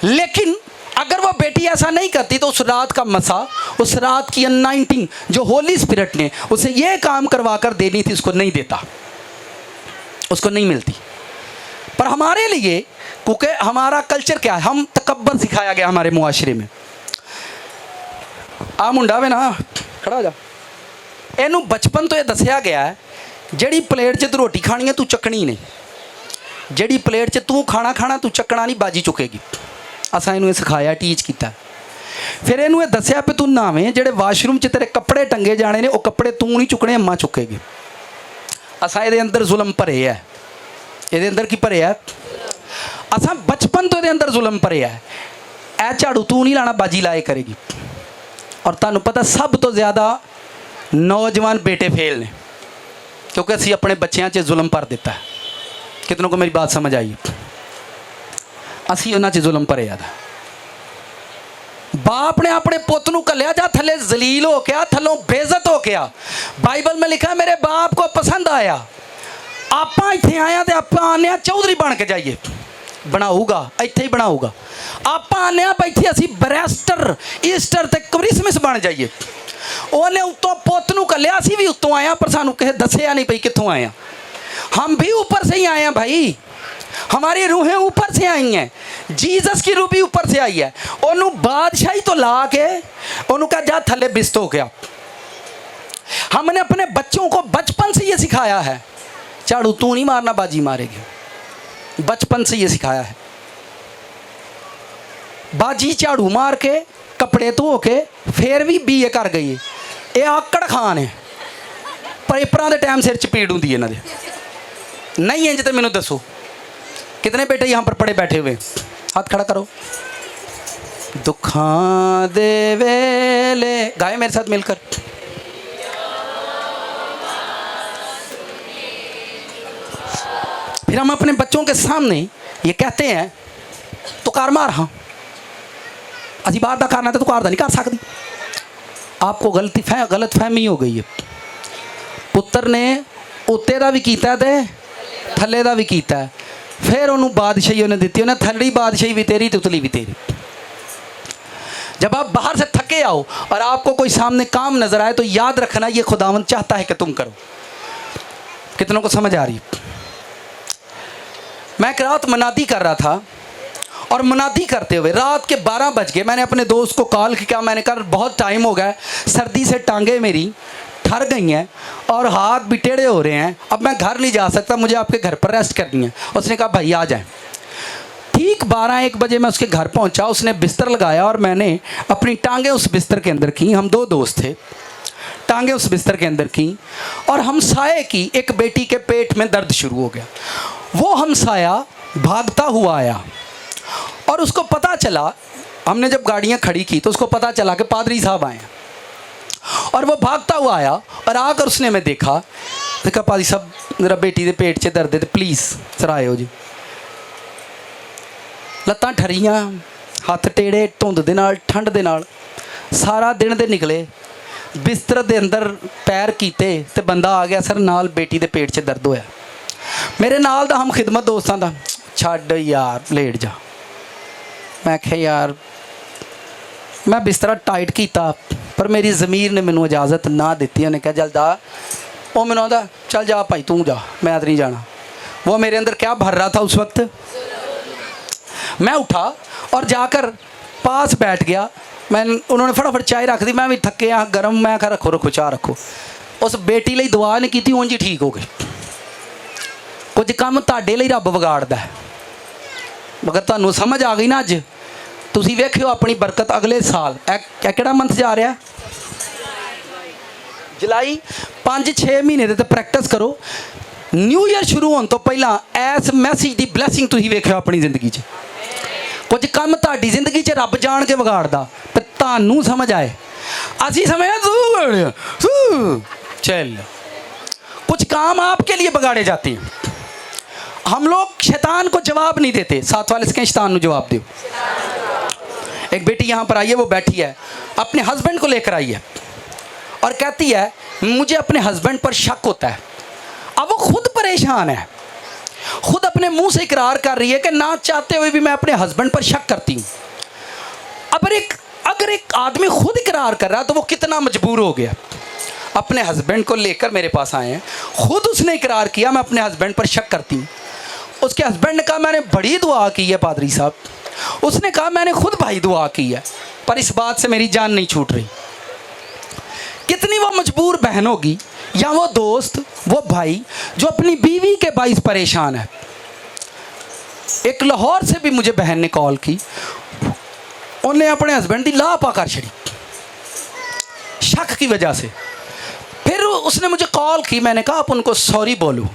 लेकिन अगर वो बेटी ऐसा नहीं करती तो उस रात का मसा, उस रात की अनाइंटिंग जो होली स्पिरिट ने उसे ये काम करवा कर देनी थी, उसको नहीं देता, उसको नहीं मिलती। पर हमारे लिए, क्योंकि हमारा कल्चर क्या है, हम तकब्बर सिखाया गया हमारे मुआशरे में। आ मुंडा वे ना खड़ा हो जा, एनू बचपन तो ये दसिया गया है जड़ी प्लेट 'च तू रोटी खानी है तू चकनी नहीं, जड़ी प्लेट 'च तू खाना तू चकना नहीं, बाजी चुकेगी। असा इनू सिखाया, टीच किया। फिर इनू दसिया भी तू नावें जेडे वाशरूम 'च तेरे कपड़े टंगे जाने ने, वो कपड़े तू नहीं चुकने, अम्मा चुकेगी। असा ये अंदर जुल्म भरे है, ये अंदर की भरे है, असा बचपन तो ये अंदर जुल्म भरे है। ए झाड़ू तू नहीं लाना, बाजी लाए करेगी। और तुहानू पता सब तो ज़्यादा नौजवान बेटे फेल ने, क्योंकि असी अपने बच्चों 'च जुल्म भर दिता है। कितनों को मेरी बात समझ आई? असी उन्हां 'च जुल्म भरे दा। बाप ने अपने पुत नूं घल्लिया जा थले जलील हो गया, थलों बेइज्जत हो गया। बाइबल में लिखा मेरे बाप को पसंद आया, आपां इत्थे आया तो आपां आने चौधरी बन के जाइए, बनाऊगा इत्थे ही बनाऊगा। आपां आने बैठे असी बरैस्टर ईस्टर ते क्रिसमस बन जाइए। उन्हें उत्तों पुत नूं घल्लिया, असी भी उत्तों आया पर सानू किसे दसिया नहीं पई कित्थों आया। हम भी ऊपर से ही आए हैं भाई, हमारी रूहें ऊपर से आई हैं, जीसस की रूह भी ऊपर से आई है। ओनू बादशाही तो ला के ओनू कहा जा थले बिस्त हो गया। हमने अपने बच्चों को बचपन से ये सिखाया है, झाड़ू तू नहीं मारना बाजी मारेगी। बचपन से ये सिखाया है, बाजी झाड़ू मार के कपड़े धो के फिर भी बीए कर गई। ये आकड़ खान है, पेपरां दे टाइम सिर च पीड़ होंदी है इन्हां दे। नहीं इंज तो मैनू दसो कितने बेटे यहाँ पर पड़े बैठे हुए, हाथ खड़ा करो। दुखां दे वेले गाए मेरे साथ मिलकर। फिर हम अपने बच्चों के सामने ये कहते हैं तो कार मार, हाँ असी बाहर का करना तो कार नहीं कर सकती। आपको गलत फहमी हो गई है। पुत्र ने उत्ते का भी किया ते थले का भी किया, फिर उन्होंने बादशाही उन्हें दी, उन्हें थली बादशाही भी तेरी तो उतली भी तेरी। जब आप बाहर से थके आओ और आपको कोई सामने काम नजर आए तो याद रखना ये खुदावंद चाहता है कि तुम करो। कितनों को समझ आ रही? मैं एक रात मनादी कर रहा था और मनादी करते हुए रात के 12 बज गए। मैंने अपने दोस्त को कॉल किया, मैंने कहा बहुत टाइम हो गया, सर्दी से टांगे मेरी ठर गई हैं और हाथ भी टेढ़े हो रहे हैं, अब मैं घर नहीं जा सकता, मुझे आपके घर पर रेस्ट करनी है। उसने कहा भाई आ जाए। ठीक 12-1 बजे मैं उसके घर पहुंचा, उसने बिस्तर लगाया और मैंने अपनी टांगें उस बिस्तर के अंदर की। हम 2 दोस्त थे, टांगें उस बिस्तर के अंदर की और हमसाये की एक बेटी के पेट में दर्द शुरू हो गया। वो हमसाया भागता हुआ आया और उसको पता चला, हमने जब गाड़ियाँ खड़ी की तो उसको पता चला कि पादरी साहब आए हैं और वो भागता हुआ आया और आकर उसने मैं देखा, कहा पाजी साहब मेरा बेटी के पेट 'ਚ दर्द है, तो प्लीज़ सरायो जी। लत्तां ठरियां, हत्थ टेढ़े, धुंध दे नाल, ठंड दे नाल, सारा दिन दे निकले, बिस्तर दे अंदर पैर कीते ते बंदा आ गया सर नाल बेटी के पेट 'ਚ दर्द होया। मेरे नाल दा हम खिदमत दोस्तां दा, छड्ड यार लेट जा। मैं आख्या यार मैं बिस्तरा टाइट किया, पर मेरी ज़मीर ने मैनू इजाज़त ना दी। उन्हें कहा चल जा, वो मैंने आता चल जा भाई तू जा, मैं तो नहीं जाना। वो मेरे अंदर क्या भर रहा था उस वक्त। मैं उठा और जाकर पास बैठ गया। मैं उन्होंने फटाफट चाय रख दी, मैं भी थके हाँ गर्म, मैं कहा रखो रखो चाह रखो। उस बेटी लिए दुआ नहीं की, उंज ही ठीक हो गए। कुछ काम तुहाडे लिए रब विगाड़दा है, मगर तुहानू समझ आ गई ना अज, तुसीं वेखियो अपनी बरकत अगले साल। किहड़ा मंथ जा रहा, जुलाई। 5-6 महीने दे प्रैक्टिस करो। न्यू ईयर शुरू होने तो पहला इस मैसेज की ब्लैसिंग तुसीं वेखियो अपनी जिंदगी 'ਚ। कुछ काम तुहाडी जिंदगी 'ਚ रब जान के विगाड़दा, पर तुहानू समझ आए। असीं समझ तू चल, कुछ काम आपके लिए बिगाड़े जाते हैं। हम लोग शैतान को जवाब नहीं देते। साथ वाले इसके शैतान को जवाब दो। एक बेटी यहाँ पर आई है, वो बैठी है, अपने हस्बैंड को लेकर आई है और कहती है मुझे अपने हस्बैंड पर शक होता है। अब वो खुद परेशान है, खुद अपने मुंह से इकरार कर रही है कि ना चाहते हुए भी मैं अपने हस्बैंड पर शक करती हूँ। अगर एक आदमी खुद इकरार कर रहा है तो वो कितना मजबूर हो गया। अपने हस्बैंड को लेकर मेरे पास आए हैं, खुद उसने इकरार किया मैं अपने हस्बैंड पर शक करती हूँ। उसके हस्बैंड ने कहा मैंने बड़ी दुआ की है पादरी साहब। उसने कहा मैंने खुद भाई दुआ की है, पर इस बात से मेरी जान नहीं छूट रही। कितनी वो मजबूर बहन होगी या वो दोस्त, वो भाई जो अपनी बीवी के बाइस परेशान है। एक लाहौर से भी मुझे बहन ने कॉल की, उन्हें अपने हस्बैंड की लापा कर छड़ी शक की वजह से। फिर उसने मुझे कॉल की, मैंने कहा आप उनको सॉरी बोलो।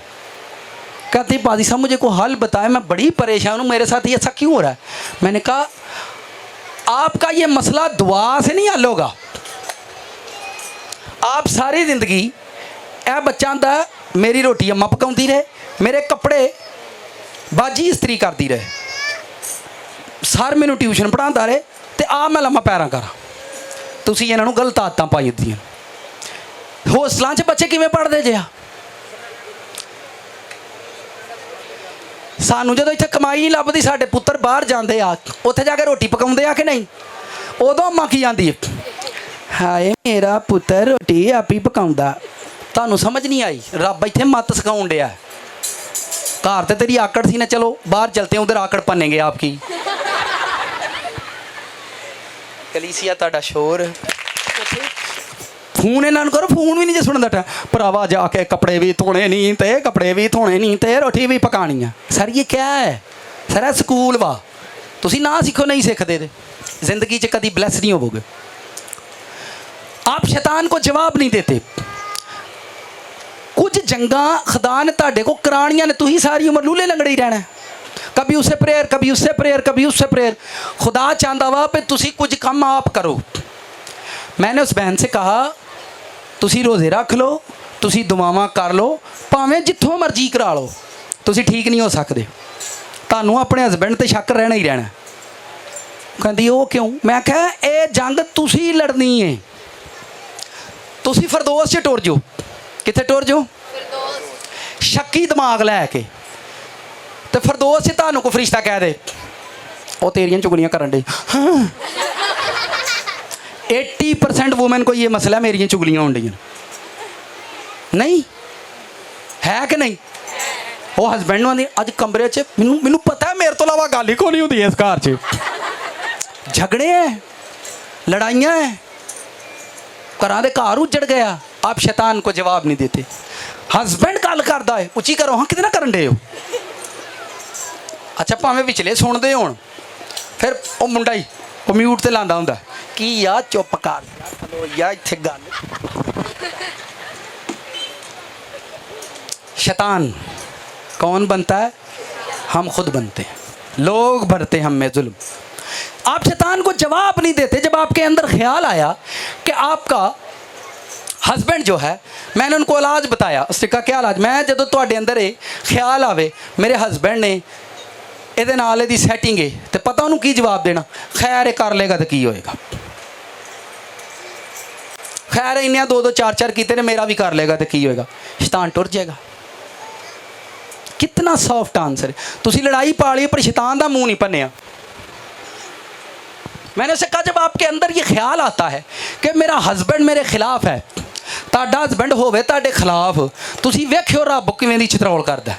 कहती पादी साहब मुझे कोई हल बताए, मैं बड़ी परेशान हूँ, मेरे साथ ये ऐसा क्यों हो रहा है। मैंने कहा आपका ये मसला दुआ से नहीं हल होगा। आप सारी जिंदगी ए बच्चा दा मेरी रोटी अम्मा पकाउंदी रहे, मेरे कपड़े बाजी इस्त्री करती रहे, सर मैनू ट्यूशन पढ़ाता रहे, तो आ मैं लम्मा पैरां करा। तुसीं इन्हां नूं गलत आदतां पाई दित्तियां। होस्टलां 'च बच्चे किवें पढ़दे जे आ। सानू जो इत्थे कमाई नहीं लभदी, साडे पुत्तर बाहर जाते आ, उत्थे जाके रोटी पकाउंदे आ कि नहीं, उदों अम्मा की आंदी है हाय मेरा पुत्तर रोटी आप ही पकाउंदा। तुहानू समझ नहीं आई, रब इत्थे मत सिखाउण डिया। घर ते तेरी आकड़ सी ना, चलो बाहर चलते हैं, उधर आकड़ पनेंगे आपकी। कलीसिया तुहाडा शोर, फोन इन्हां नूं करो, फोन भी नहीं जे सुनदा। भरावा जाके कपड़े भी धोने नहीं ते कपड़े भी धोने नहीं ते रोटी भी पकानी है। सर ये क्या है, सर स्कूल वा, तुसीं ना सीखो, नहीं सीखते जिंदगी 'ਚ कभी ब्लैस नहीं होवोगे। आप शैतान को जवाब नहीं देते। कुछ जंगा खुदा ने तुहाडे को करानियां ने, तुसीं सारी उम्र लूले लंगड़े ही रहना है। कभी उससे प्रेयर, कभी उससे प्रेयर, कभी उससे प्रेयर। खुदा चाहता वा पे तुसीं कुछ काम आप करो। मैंने उस बहन से कहा तुसीं रोज़े रख लो, तुसीं दुआवां कर लो, भावें जिथों मर्जी करा लो, तुसीं ठीक नहीं हो सकते। तुहानू अपने हस्बैंड ते शक रहना ही रहना। कहती वो क्यों। मैं कहा ये जंग तुसीं लड़नी है, तुसीं फरदौस 'ਚ टुर जाओ। कित्थे टुर जाओ, शक्की दिमाग लैके, तो फरदौस 'ਚ तुहानू कोई फरिश्ता कह दे वो तेरियां चुगलियां करन दे। 80% वुमेन को ये मसला है, मेरियां चुगलियां होंदियां नहीं है कि नहीं। वो हस्बैंड आंदी अज कमरे 'ਚ मैनू पता है मेरे तो इलावा गल ही कोई नहीं होंदी इस घर 'ਚ। झगड़े हैं, लड़ाइयाँ हैं, घरां दे घर उजड़ गया। आप शैतान को जवाब नहीं देते। हस्बैंड गल करदा है, उची करो, हाँ किते ना करन दे हो। अच्छा भावें विचले सुनते होण, फिर वो मुंडा ही वो म्यूट ते लांदा हुंदा कि यार चुप कर खलो या इत्थे गल। शैतान कौन बनता है, हम खुद बनते हैं, लोग भरते हम में जुल्म। आप शैतान को जवाब नहीं देते। जब आपके अंदर ख्याल आया कि आपका हस्बैंड जो है, मैंने उनको इलाज बताया। उसने कहा क्या इलाज? मैं जो ਤੁਹਾਡੇ अंदर ख्याल आवे मेरे हस्बैंड ने ਇਹਦੇ ਨਾਲ ਇਹਦੀ ਸੈਟਿੰਗ ਹੈ ਤੇ ਪਤਾ ਉਹਨੂੰ ਕੀ ਜਵਾਬ ਦੇਣਾ? ਖੈਰ ਇਹ ਕਰ ਲੇਗਾ ਤਾਂ ਕੀ ਹੋਏਗਾ, खैर इन्हें दो दो चार चार किते ने, मेरा भी कर लेगा तो की होएगा, शैतान टुर जाएगा। कितना सॉफ्ट आंसर है। तुसी लड़ाई पा ली पर शैतान का मुंह नहीं भन्या। मैंने उसे कहा जब आपके अंदर ये ख्याल आता है कि मेरा हस्बैंड मेरे खिलाफ है, ताड़ा हस्बैंड होवे ताड़े खिलाफ, तुसी वेखियो रब किवें दी चितरौल करदा।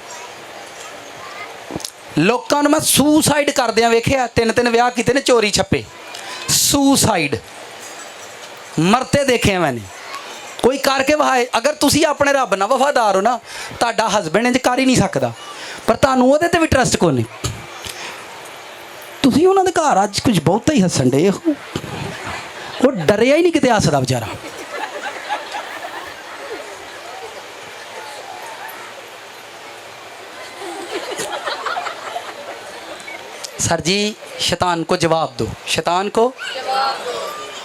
लोकां नूं मैं सुसाइड करदियां वेखिया, 3-3 विआह कीते ने, चोरी छप्पे, सुसाइड मरते देखे हैं मैंने। कोई करके वहाए। अगर तुसी अपने रब ना वफादार हो ना, ताड़ा हस्बैंड इंज कर ही नहीं सकता, पर तुहानूं उहदे ते भी ट्रस्ट कोई नहीं। तुसी उन्हां दे घर अज कुछ बहुता ही हसन डे हो, वो डरिया ही नहीं किते हसदा बेचारा। सर जी शैतान को जवाब दो, शैतान को जवाब दो।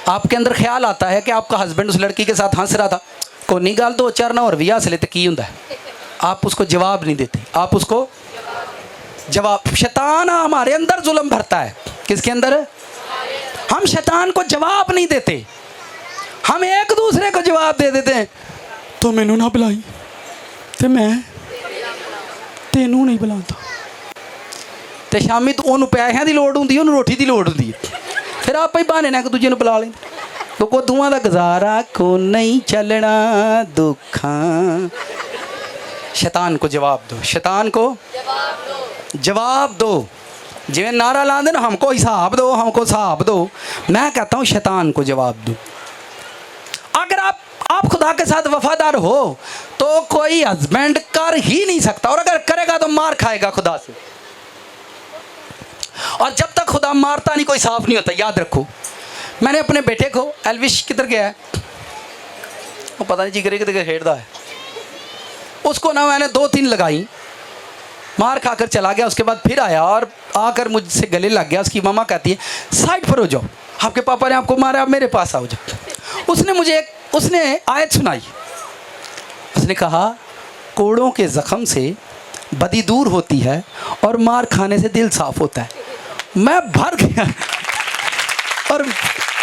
आपके अंदर ख्याल आता है कि आपका हस्बैंड उस लड़की के साथ हंस रहा था, कोई नहीं गल 2-4 ना और भी हंस ले तो की हुंदा है। आप उसको जवाब नहीं देते, आप उसको जवाब। शैतान हमारे अंदर जुल्म भरता है। किसके अंदर? हम शैतान को जवाब नहीं देते, हम एक दूसरे को जवाब दे देते हैं। तो मैनू ना बुलाई तो मैं तेनू नहीं बुलाता, तो शामी तो उन्होंने पैसों की लोड़ होंगी, उन्होंने रोटी की लोड़ होंगी, फिर आप ही बहाने ना एक दूजे बुला लें। तो को दुआ का गुजारा को नहीं चलना दुखा। शैतान को जवाब दो, शैतान को जवाब दो। जिवें नारा ला देना हमको हिसाब दो, हमको हिसाब दो, मैं कहता हूँ शैतान को जवाब दो। अगर आप खुदा के साथ वफादार हो तो कोई हस्बैंड कर ही नहीं सकता, और अगर करेगा तो मार खाएगा खुदा से। और जब तक खुदा मारता नहीं कोई साफ नहीं होता, याद रखो। मैंने अपने बेटे को, एल्विश किधर गया है वो पता नहीं, जिगरे किधर खेलता है, उसको ना मैंने 2-3 लगाई, मार खाकर चला गया। उसके बाद फिर आया और आकर मुझसे गले लग गया। उसकी मामा कहती है साइड पर हो जाओ, आपके पापा ने आपको मारा, आप मेरे पास आओ जाओ। उसने आयत सुनाई। उसने कहा कोड़ों के ज़ख्म से बदी दूर होती है और मार खाने से दिल साफ होता है। मैं भर गया और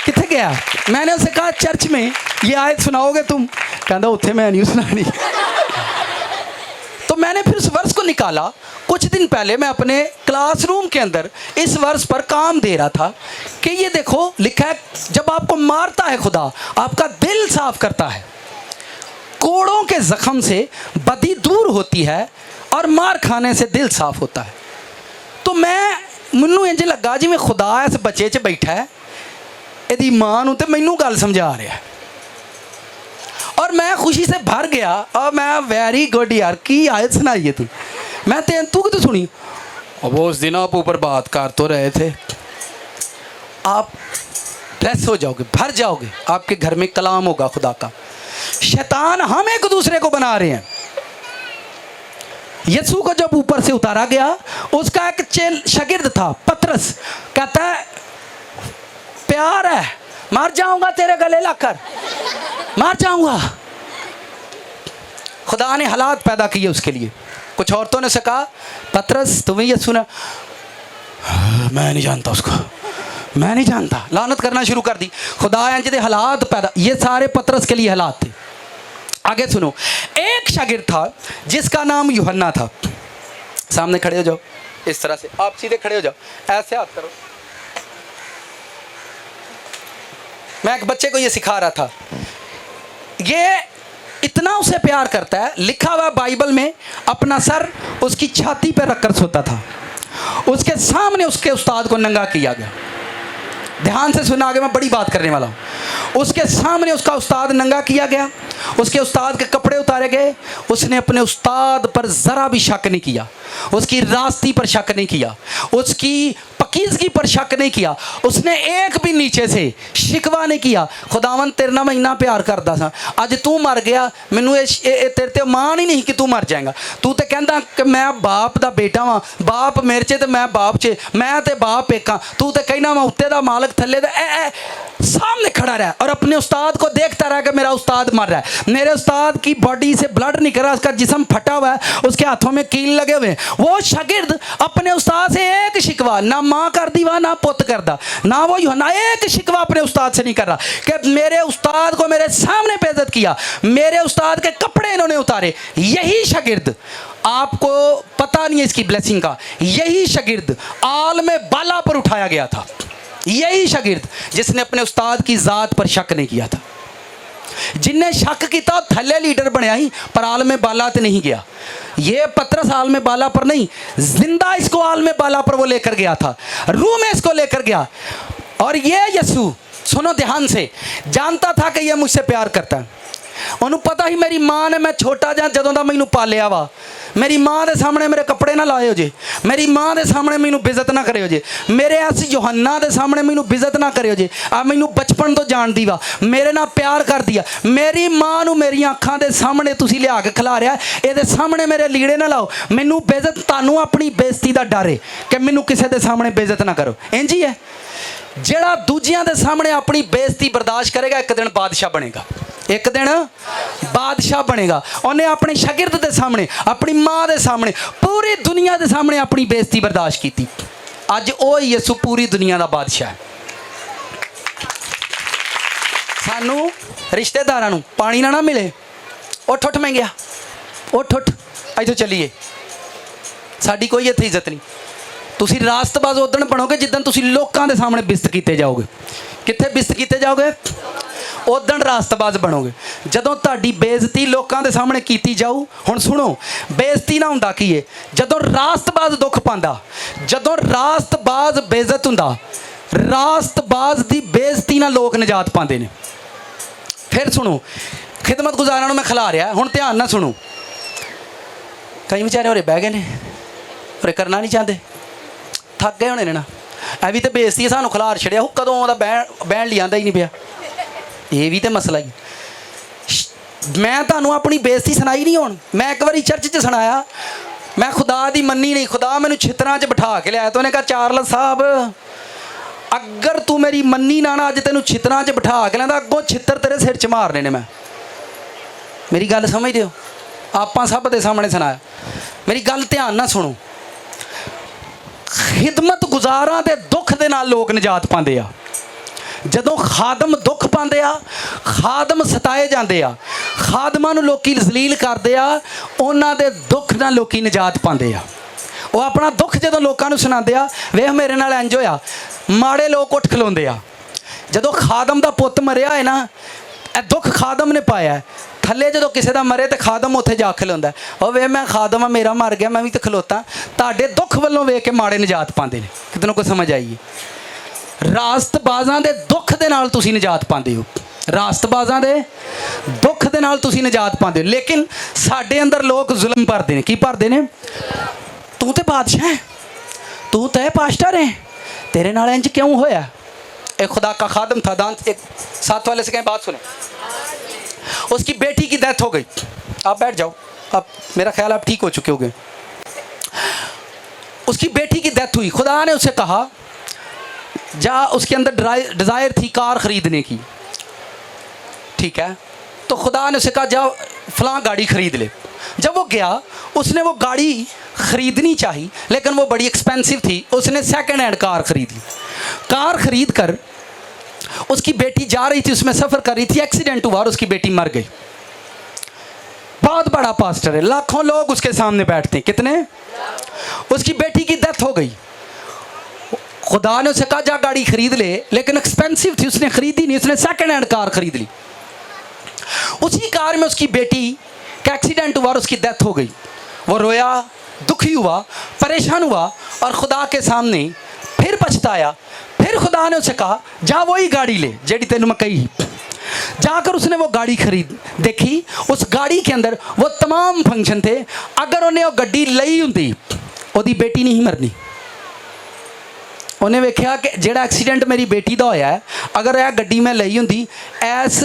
कितने गया। मैंने उसे कहा चर्च में ये आयत सुनाओगे तुम? कहता उत्थे मैं नहीं सुनानी। तो मैंने फिर उस वर्ष को निकाला। कुछ दिन पहले मैं अपने क्लासरूम के अंदर इस वर्ष पर काम दे रहा था कि ये देखो लिखा है जब आपको मारता है खुदा, आपका दिल साफ करता है, कोड़ों के जख्म से बदी दूर होती है और मार खाने से दिल साफ होता है। तो मैनू इंज लगा जिवें खुदा इस बच्चे च बैठा है, यदि मां नूं ते मैनू गल समझा रहा है, और मैं खुशी से भर गया। और मैं वेरी गुड यार, की आयत सुनाई है तू? मैं तू तो सुनी। और वो उस दिन आप ऊपर बात कर तो रहे थे। आप ब्लेस हो जाओगे, भर जाओगे, आपके घर में कलाम होगा खुदा का। शैतान हम एक दूसरे को बना रहे हैं। यीशु को जब ऊपर से उतारा गया, उसका एक शागिर्द था पतरस, कहता है प्यार है, मर जाऊंगा तेरे गले लगकर, मर जाऊंगा। खुदा ने हालात पैदा किए उसके लिए। कुछ औरतों ने से कहा पतरस तुम्हें यीशु ने, मैं नहीं जानता उसको, मैं नहीं जानता, लानत करना शुरू कर दी। खुदा ने हालात पैदा, ये सारे पतरस के लिए हालात थे। आगे सुनो, एक शागिर्द था जिसका नाम यूहन्ना था। सामने खड़े हो जाओ, इस तरह से आप सीधे खड़े हो जाओ, ऐसे हाथ करो। मैं एक बच्चे को ये सिखा रहा था, ये इतना उसे प्यार करता है, लिखा हुआ बाइबल में अपना सर उसकी छाती पर रखकर सोता था। उसके सामने उसके उस्ताद को नंगा किया गया। ध्यान से सुना, आगे मैं बड़ी बात करने वाला हूँ। उसके सामने उसका उस्ताद नंगा किया गया, उसके उस्ताद के कपड़े उतारे गए। उसने अपने उस्ताद पर ज़रा भी शक नहीं किया, उसकी रास्ती पर शक नहीं किया, उसकी पकीज़गी पर शक नहीं किया, उसने एक भी नीचे से शिकवा नहीं किया। खुदावन तेरे नाल मैं इन्ना प्यार करदा सा, अज तू मर गया, मैनू तेरे ते मान ही नहीं कि तू मर जाएगा। तू तो कहता कि मैं बाप दा बेटा वां, बाप मेरे च ते मैं बाप च, मैं ते बाप एक हाँ, तू तो कहना मैं उत्ते दा मालक थल्ले दा। सामने खड़ा रहा और अपने उस्ताद को देखता रहा कि मेरा उस्ताद मर रहा है, मेरे उस्ताद की बॉडी से ब्लड निकल रहा है, उसका जिस्म फटा हुआ है, उसके हाथों में कील लगे हुए हैं। वो शागिर्द अपने उस्ताद से एक शिकवा ना माँ कर दी वह ना पुत करदा ना वो यूहन्ना, एक शिकवा अपने उस्ताद से नहीं कर रहा कि मेरे उस्ताद को मेरे सामने बेइज्जत किया, मेरे उस्ताद के कपड़े इन्होंने उतारे। यही शागिर्द, आपको पता नहीं है इसकी ब्लेसिंग का, यही शागिर्द आलम बाला पर उठाया गया था। यही शागिर्द जिसने अपने उस्ताद की ज़ात पर शक नहीं किया था, जिनने शक किया थल्ले लीडर बनया ही पर आलम बाला ते नहीं गया। ये पतरस आलम बाला पर नहीं, जिंदा इसको आलम बाला पर वो लेकर गया था, रूह में इसको लेकर गया। और ये यीशु, सुनो ध्यान से, जानता था कि ये मुझसे प्यार करता है। उन्होंने पता ही मेरी माँ ने, मैं छोटा जा जदों दा मैनू पालिया वा, मेरी माँ के सामने मेरे कपड़े ना लाए हो जे, मेरी माँ के सामने मैनू बेइज्जत ना करे हो जे, मेरे इस यूहन्ना के सामने मैनू बेइज्जत ना करे हो जे। आ मैनू बचपन तो जानदी वा, मेरे नाल प्यार कर दिया। मेरी माँ नू मेरी अखां दे सामने तुसी लिया के खिला रहा, ये सामने मेरे लीड़े ना लाओ, मैनू बेइज्जत, तानू अपनी बेइज्जती का डर है कि मैनू किसी के सामने बेइज्जत ना करो। इंज ही है, जेड़ा दूजियां दे सामने अपनी बेइज्जती बर्दाश्त करेगा एक दिन बादशाह बनेगा, एक दिन बादशाह बनेगा। उन्हें अपने शागिर्द के सामने, अपनी माँ के सामने, पूरी दुनिया के सामने अपनी बेइज्जती बर्दाश्त की। अज वो यीशु पूरी दुनिया का बादशाह है। सानू रिश्तेदारां नू पानी ना मिले, उठ उठ मैं गया, उठ उठ इथों चलीए, साडी कोई इत्थे इज्जत नहीं। तुसी रास्तबाज उदण बनोगे जिदन तुसी लोकां दे सामने बिस्त कीते जाओगे। कित्थे बिस्त कीते जाओगे? उदण रास्तबाज बनोगे जदों तुहाडी बेइज्जती लोकां दे सामने कीती जाऊ। हुण सुनो, बेइज्जती ना हुंदा की है, जदों रास्तबाज दुख पांदा, जदों रास्तबाज बेइज्जत हुंदा, रास्तबाज दी बेइज्जती नाल लोक निजात पांदे ने। फिर सुनो, खिदमत गुजारां नूं मैं खिला रहा, हुण ध्यान नाल सुनो। कई बेचारे होरे बह गए ने, होरे करना नहीं चाहते, थक गए होने ने ना, ਇਹ भी तो बेइज्जती है, सानू खिलार छड़िया, कदों आउंदा बहन लिया ही नहीं पिया, ये भी तो मसला ही। मैं तुहानू अपनी बेइज्जती सुनाई नहीं, हुण मैं एक बार चर्च च सुनाया, मैं खुदा दी मन्नी नहीं, खुदा मैनू छितरां च बिठा के लिया, तो उन्हें कहा चार्लस साहब अगर तू मेरी मन्नी ना ना अज तेनू छितरां च बिठा के लिया, अगों छितर तेरे सिर च मारने ने। मैं मेरी गल समझदे हो? आपां सब दे सामने सुनाया, मेरी गल ध्यान ना सुनो। खिदमत गुजारां दे दुख दे नाल लोग निजात पांदे आ। जदों खादम दुख पांदे आ, खादम सताए जांदे आ, खादमां नूं लोकी जलील करदे आ, उन्हां दे दुख नाल लोकी निजात पांदे आ। वो अपना दुख जदों लोकां नूं सुणांदे आ, वेख मेरे नाल इंज होया, माड़े लोग उठ खलोंदे आ। जदों खादम दा पुੱਤ मरिया है ना, ए दुख खादम ने पाया, थले जो किसी का मरे तो खादम उत्थे जा खलोंदा, और वे मैं खादम आ, मेरा मर गया, मैं भी तो खलोता। तुहाडे दुख वालों वेख के माड़े निजात पाते हैं। कितनों को समझ आई? रास्तबाजां दे दुख दे नाल तुसीं निजात पाते हो, रास्तबाजां दे दुख दे नाल तुसीं निजात पाते हो। लेकिन साडे अंदर लोग जुल्म भरदे ने। की भरदे ने? तू तो बादशाह है, तू तो पास्टर है, तेरे नाल इंज क्यों होया? एक खुदा का खादम था, दांत एक साथ वाले से कहीं बात सुने, उसकी बेटी की डेथ हो गई। आप बैठ जाओ, अब मेरा ख्याल आप ठीक हो चुके होंगे। उसकी बेटी की डेथ हुई, खुदा ने उसे कहा जा, उसके अंदर डिज़ायर थी कार ख़रीदने की, ठीक है, तो खुदा ने उसे कहा जा फलां गाड़ी ख़रीद ले। जब वो गया, उसने वो गाड़ी ख़रीदनी चाहिए, लेकिन वो बड़ी एक्सपेंसिव थी, उसने सेकंड हैंड कार ख़रीद ली। कार ख़रीद कर उसकी बेटी जा रही थी, उसमें सफ़र कर रही थी, एक्सीडेंट हुआ और उसकी बेटी मर गई। बहुत बड़ा पास्टर है, लाखों लोग उसके सामने बैठते हैं। कितने? उसकी बेटी की डेथ हो गई। खुदा ने उसे कहा जा गाड़ी खरीद ले, लेकिन एक्सपेंसिव थी, उसने खरीदी नहीं, उसने सेकंड हैंड कार खरीद ली। उसी कार में उसकी बेटी का एक्सीडेंट हुआ और उसकी डेथ हो गई। वो रोया, दुखी हुआ, परेशान हुआ और खुदा के सामने फिर पछताया। फिर खुदा ने उसे कहा जा वही गाड़ी ले जेड़ी तेन मैं कही। जाकर उसने वो गाड़ी खरीद देखी, उस गाड़ी के अंदर वो तमाम फंक्शन थे। अगर उन्हें वो गड्डी लई हुंदी, ओदी बेटी नहीं मरनी। उन्हें वेख्या कि जेड़ा एक्सीडेंट मेरी बेटी का होया है, अगर यह गड्डी मैं लई हुंदी, इस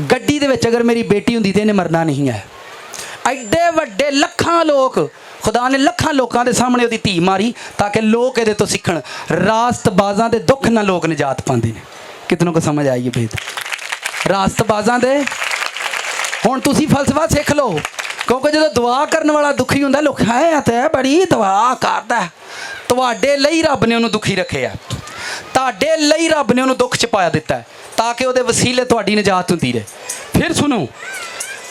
गड्डी दे विच अगर मेरी बेटी हुंदी तो इन्हें मरना नहीं है। एडे वड्डे लखां लोग, खुदा ने लखां लोगों के सामने उसकी धी मारी ताकि लोग ये तो सीखण। रास्तबाजां दे दुख ना लोग निजात पाते हैं। कितनों को समझ आई ये भेद? रास्तबाजां दे हुण तुसीं फलसफा सिख लो, क्योंकि जो दुआ करने वाला दुखी हुंदा लोग है तो बड़ी दुआ करदा, तुहाडे लई रब ने उन्होंने दुखी रखे है, तुहाडे लई रब ने उन्होंने दुख च पाया दिता है ताकि वो वसीले तुहाडी निजात हुंदी रहे। फिर सुनो,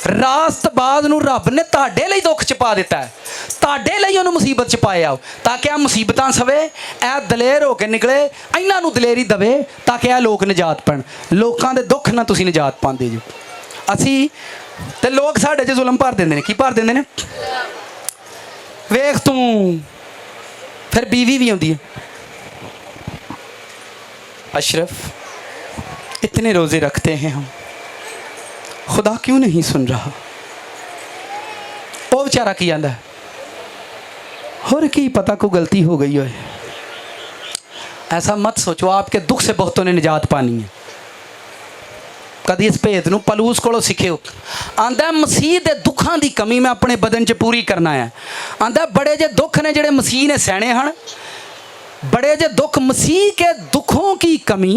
रास्तबाज नूं रब ने तुहाडे लई दुख च पा दिता है, तुहाडे लई उन्होंने मुसीबत च पाया ताकि आ मुसीबतां सवे, ए दलेर होकर निकले, इन्हां नूं दलेरी दवे ताकि आ लोग निजात पाण। लोकां दे दुख ना तुसीं निजात पांदे जी। असी ते लोग साढ़े च जुल्म भर देंदे ने, की भर देंदे ने? वेख तू फिर बीवी भी आउंदी है, अशरफ इतने रोज़े रखते हैं हम, खुदा क्यों नहीं सुन रहा? वो बेचारा की आंदा और की पता को गलती हो गई हो। ऐसा मत सोचो, आपके दुख से बहुतों ने निजात पानी है। कभी इस भेद नूं पलूस कोलों सिखियो। आंदा मसीह के दुखों की कमी मैं अपने बदन च पूरी करना है। आंदा बड़े जे दुख ने जिहड़े मसीह ने सहने हैं, बड़े जे दुख मसीह के दुखों की कमी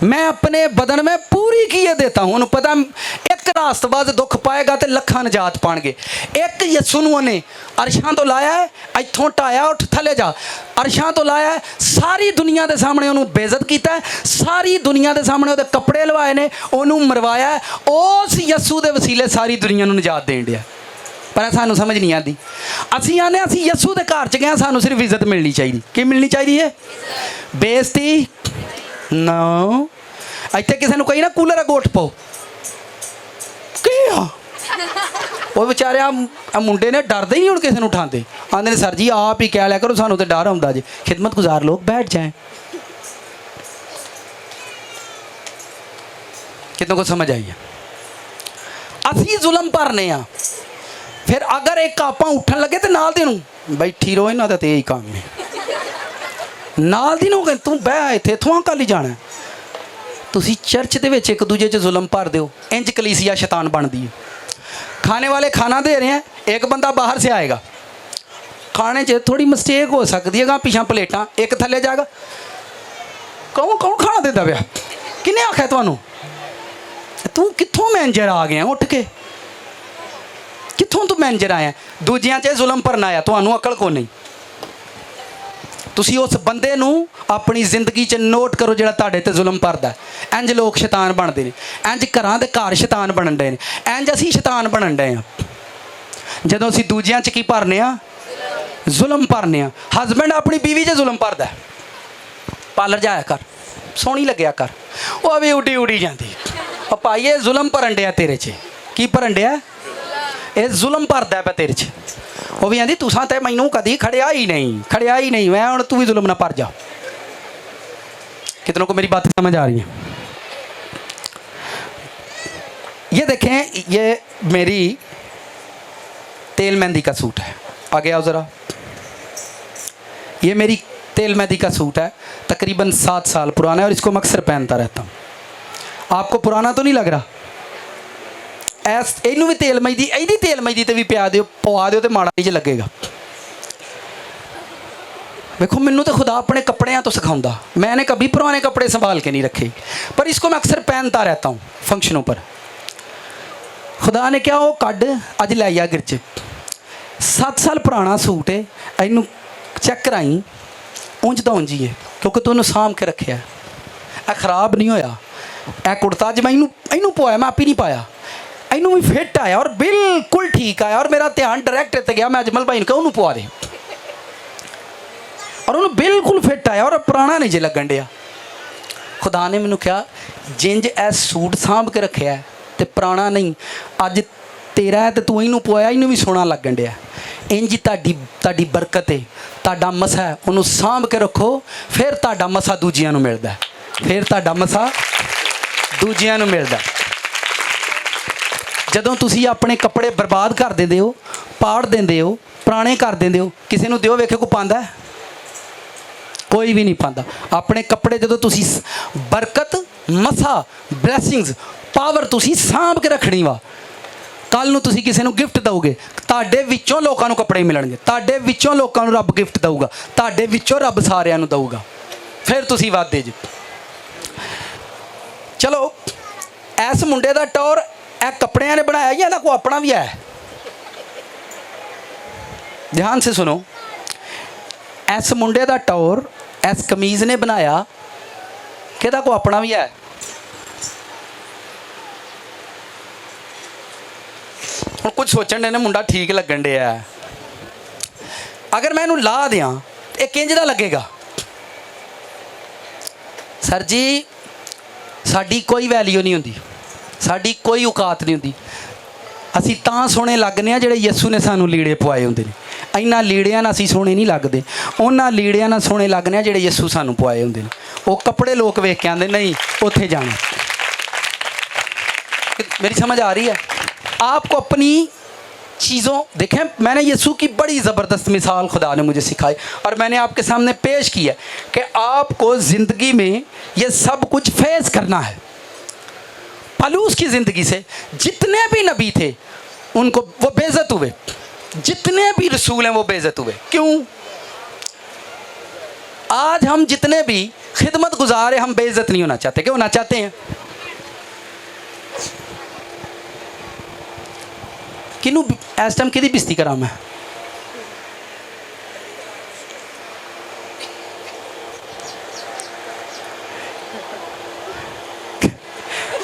मैं अपने बदन में पूरी किए देता हूँ। उन्हें पता एक रास्तबाज दुख पाएगा तो लखां निजात पाएंगे। एक यस्सू नूं उन्हें अरशां तो लाया है, इत्थों ढाया उठ थले जा, अरशां तो लाया है, सारी दुनिया के सामने उन्होंने बेइज्जत किया है, सारी दुनिया के सामने वो कपड़े लवाए ने, उन्होंने मरवाया है, उस यस्सू के वसीले सारी दुनिया को निजात देन दिया। पर सानू समझ नहीं आती। असी आने असी यस्सू के घर च गए, सानू सिर्फ इज्जत मिलनी चाहिए। कि मिलनी चाहिए? बेइज्जती नो। इतने किसी कोई ना कूलर गोठ पाओ वो बेचारे आ मुंडे ने डरते ही नहीं, हूँ किसी को उठाते, आते ने सर जी आप ही कह लिया करो, सानू तो डर आउंदा जी। खिदमत गुजार लोग बैठ जाए। कितनों को समझ आई है? असी जुल्म भरने आ, फिर अगर एक आपां उठन लगे तो नाल दी नूं बैठी रहो, इन्हां दा ते यही काम है। नाल दी नूं तू बह इत्थे इत्थों कल ही जाना। तुसी चर्च दे विच एक दूजे च जुल्म भर दिओ, इंज कलीसिया शैतान बनदी है। खाने वाले खाना दे रहे हैं, एक बंदा बाहर से आएगा, खाने च थोड़ी मिस्टेक हो सकती है, पिछा प्लेटां एक थले जाएगा, कौन कौन खाना देता पिया? किन्ने आख्या तुहानूं? तू कित्थों मैनेजर आ गया उठ के? कित्थों तू मैनेजर आया? दूजियां च जुल्म भरना आया, तुहानूं अकल को नहीं। तुसी उस बंदे नूं अपनी जिंदगी च नोट करो जिहड़ा तुहाडे ते जुल्म भरदा। इंज लोग शैतान बनते हैं, इंज घरां दे घर शैतान बनन डे ने, इंज असीं शैतान बनन डे आ जदों असीं दूजियां च की भरने आ? जुल्म भरने आ। हसबैंड अपनी बीवी च जुल्म भरदा, पार्लर जाया कर, सोहनी लग्या कर, वो भी उडी उडी जाती। भाई ये जुल्म भरन डिया तेरे च। की भरन डिया? ये जुल्म भरदा पे तेरे च। वो भी आंदी तुसां ते मैनूं कदी खड़िया ही नहीं, मैं हुण तू भी जुल्म ना भर जा। कितनों को मेरी बात समझ आ रही है? ये देखें, ये मेरी तेल मेहंदी का सूट है, आगे आओ ज़रा। ये मेरी तेल मेहंदी का सूट है, तकरीबन 7 साल पुराना है और इसको मैं अक्सर पहनता रहता हूँ। आपको पुराना तो नहीं लग रहा? इनू भी तेल मेहंदी, यही तेल मेहंदी ते भी पवा दिओ तो माड़ा नहीं लगेगा। देखो मैनू तो खुदा अपने कपड़ियाँ तो सिखाऊंगा, मैंने कभी पुराने कपड़े संभाल के नहीं रखे, पर इसको मैं अक्सर पहनता रहता हूँ फंक्शनों पर। खुदा ने क्या वो कड अज लै आ गिरज 7 साल पुराना सूट है, इनू चेक कराई, उंज तो उंज ही है क्योंकि तू इन्हूं साम के रखे है, खराब नहीं होया। ए कुर्ता अज मैं इनू पवाया, मैं आप ही नहीं पाया, इनू भी फिट आया और बिल्कुल ठीक आया और मेरा ध्यान डायरैक्ट इत्ते गया, मैं अजमल भाई ने कहा उन्होंने पवा दे और उन्होंने बिल्कुल फिट आया और पुराना नहीं जे लगन दिया। खुदा ने मैनू कहा जिंज ए सूट सांभ के रखे है तो पुराना नहीं, अज तेरा है तो तू इनू पवाया, इनू भी सोहना लगन दिया। इंज ताडी बरकत है, ताडा मसा है, उन्होंने सांभ के रखो, फिर ताडा मसा दूजियां नूं मिलदा है, फिर ताडा मसा दूजियां नूं मिलदा है। जदों तुसी अपने कपड़े बर्बाद कर देंदे हो, पाड़ देंदे हो, पुराने कर देंदे हो, किसी नूं दिओ वेखे को पांदा है? कोई भी नहीं पांदा। अपने कपड़े जदों तुसी बरकत, मसा, ब्लैसिंग्स, पावर तुसी सांभ के रखनी वा, कल नूं तुसी किसी नूं गिफ्ट दोगे, तुहाडे विचों लोकां नूं कपड़े मिलणगे, तुहाडे विचों लोकां नूं रब गिफ्ट दऊगा, तुहाडे विचों रब सारिआं नूं दऊगा, फिर तुसी वादे जी। चलो इस मुंडे का टौर ए कपड़िया ने बनाया या इहदा कोई अपना भी है? ध्यान से सुनो, इस मुंडे का टौर इस कमीज़ ने बनाया कि इहदा कोई अपना भी है? हुण कुछ सोचण दे ने मुंडा ठीक लगन डे है, अगर मैं इहनूं ला दियां ये किंज दा लगेगा? सर जी साडी कोई वैल्यू नहीं हुंदी, साडी कोई औकात नहीं हुंदी। असी तां सोहणे लगने आ जिहड़े यस्सू ने सानूं लीड़े पवाए हुंदे ने। इन्हां लीड़ियां नाल असी सोहणे नहीं लगदे, उन्हां लीड़ियां नाल सोहणे लगने आ जिहड़े यस्सू सानूं पवाए हुंदे ने। वो कपड़े लोग वेख के आंदे नहीं उत्थे जाना। मेरी समझ आ रही है? आपको अपनी चीज़ों देखें, मैंने यीशु की बड़ी ज़बरदस्त मिसाल खुदा ने मुझे सिखाई और मैंने आपके सामने पेश की है कि आपको ज़िंदगी में ये सब कुछ फेस करना है। पलूस की ज़िंदगी से जितने भी नबी थे उनको वो बेइज्जत हुए, जितने भी रसूल हैं वो बेइज्जत हुए। क्यों? आज हम जितने भी खिदमत गुजार हैं हम बेइज्जत नहीं होना चाहते। क्यों होना चाहते हैं? किनू इस टाइम कि बेइज्जती करा मैं?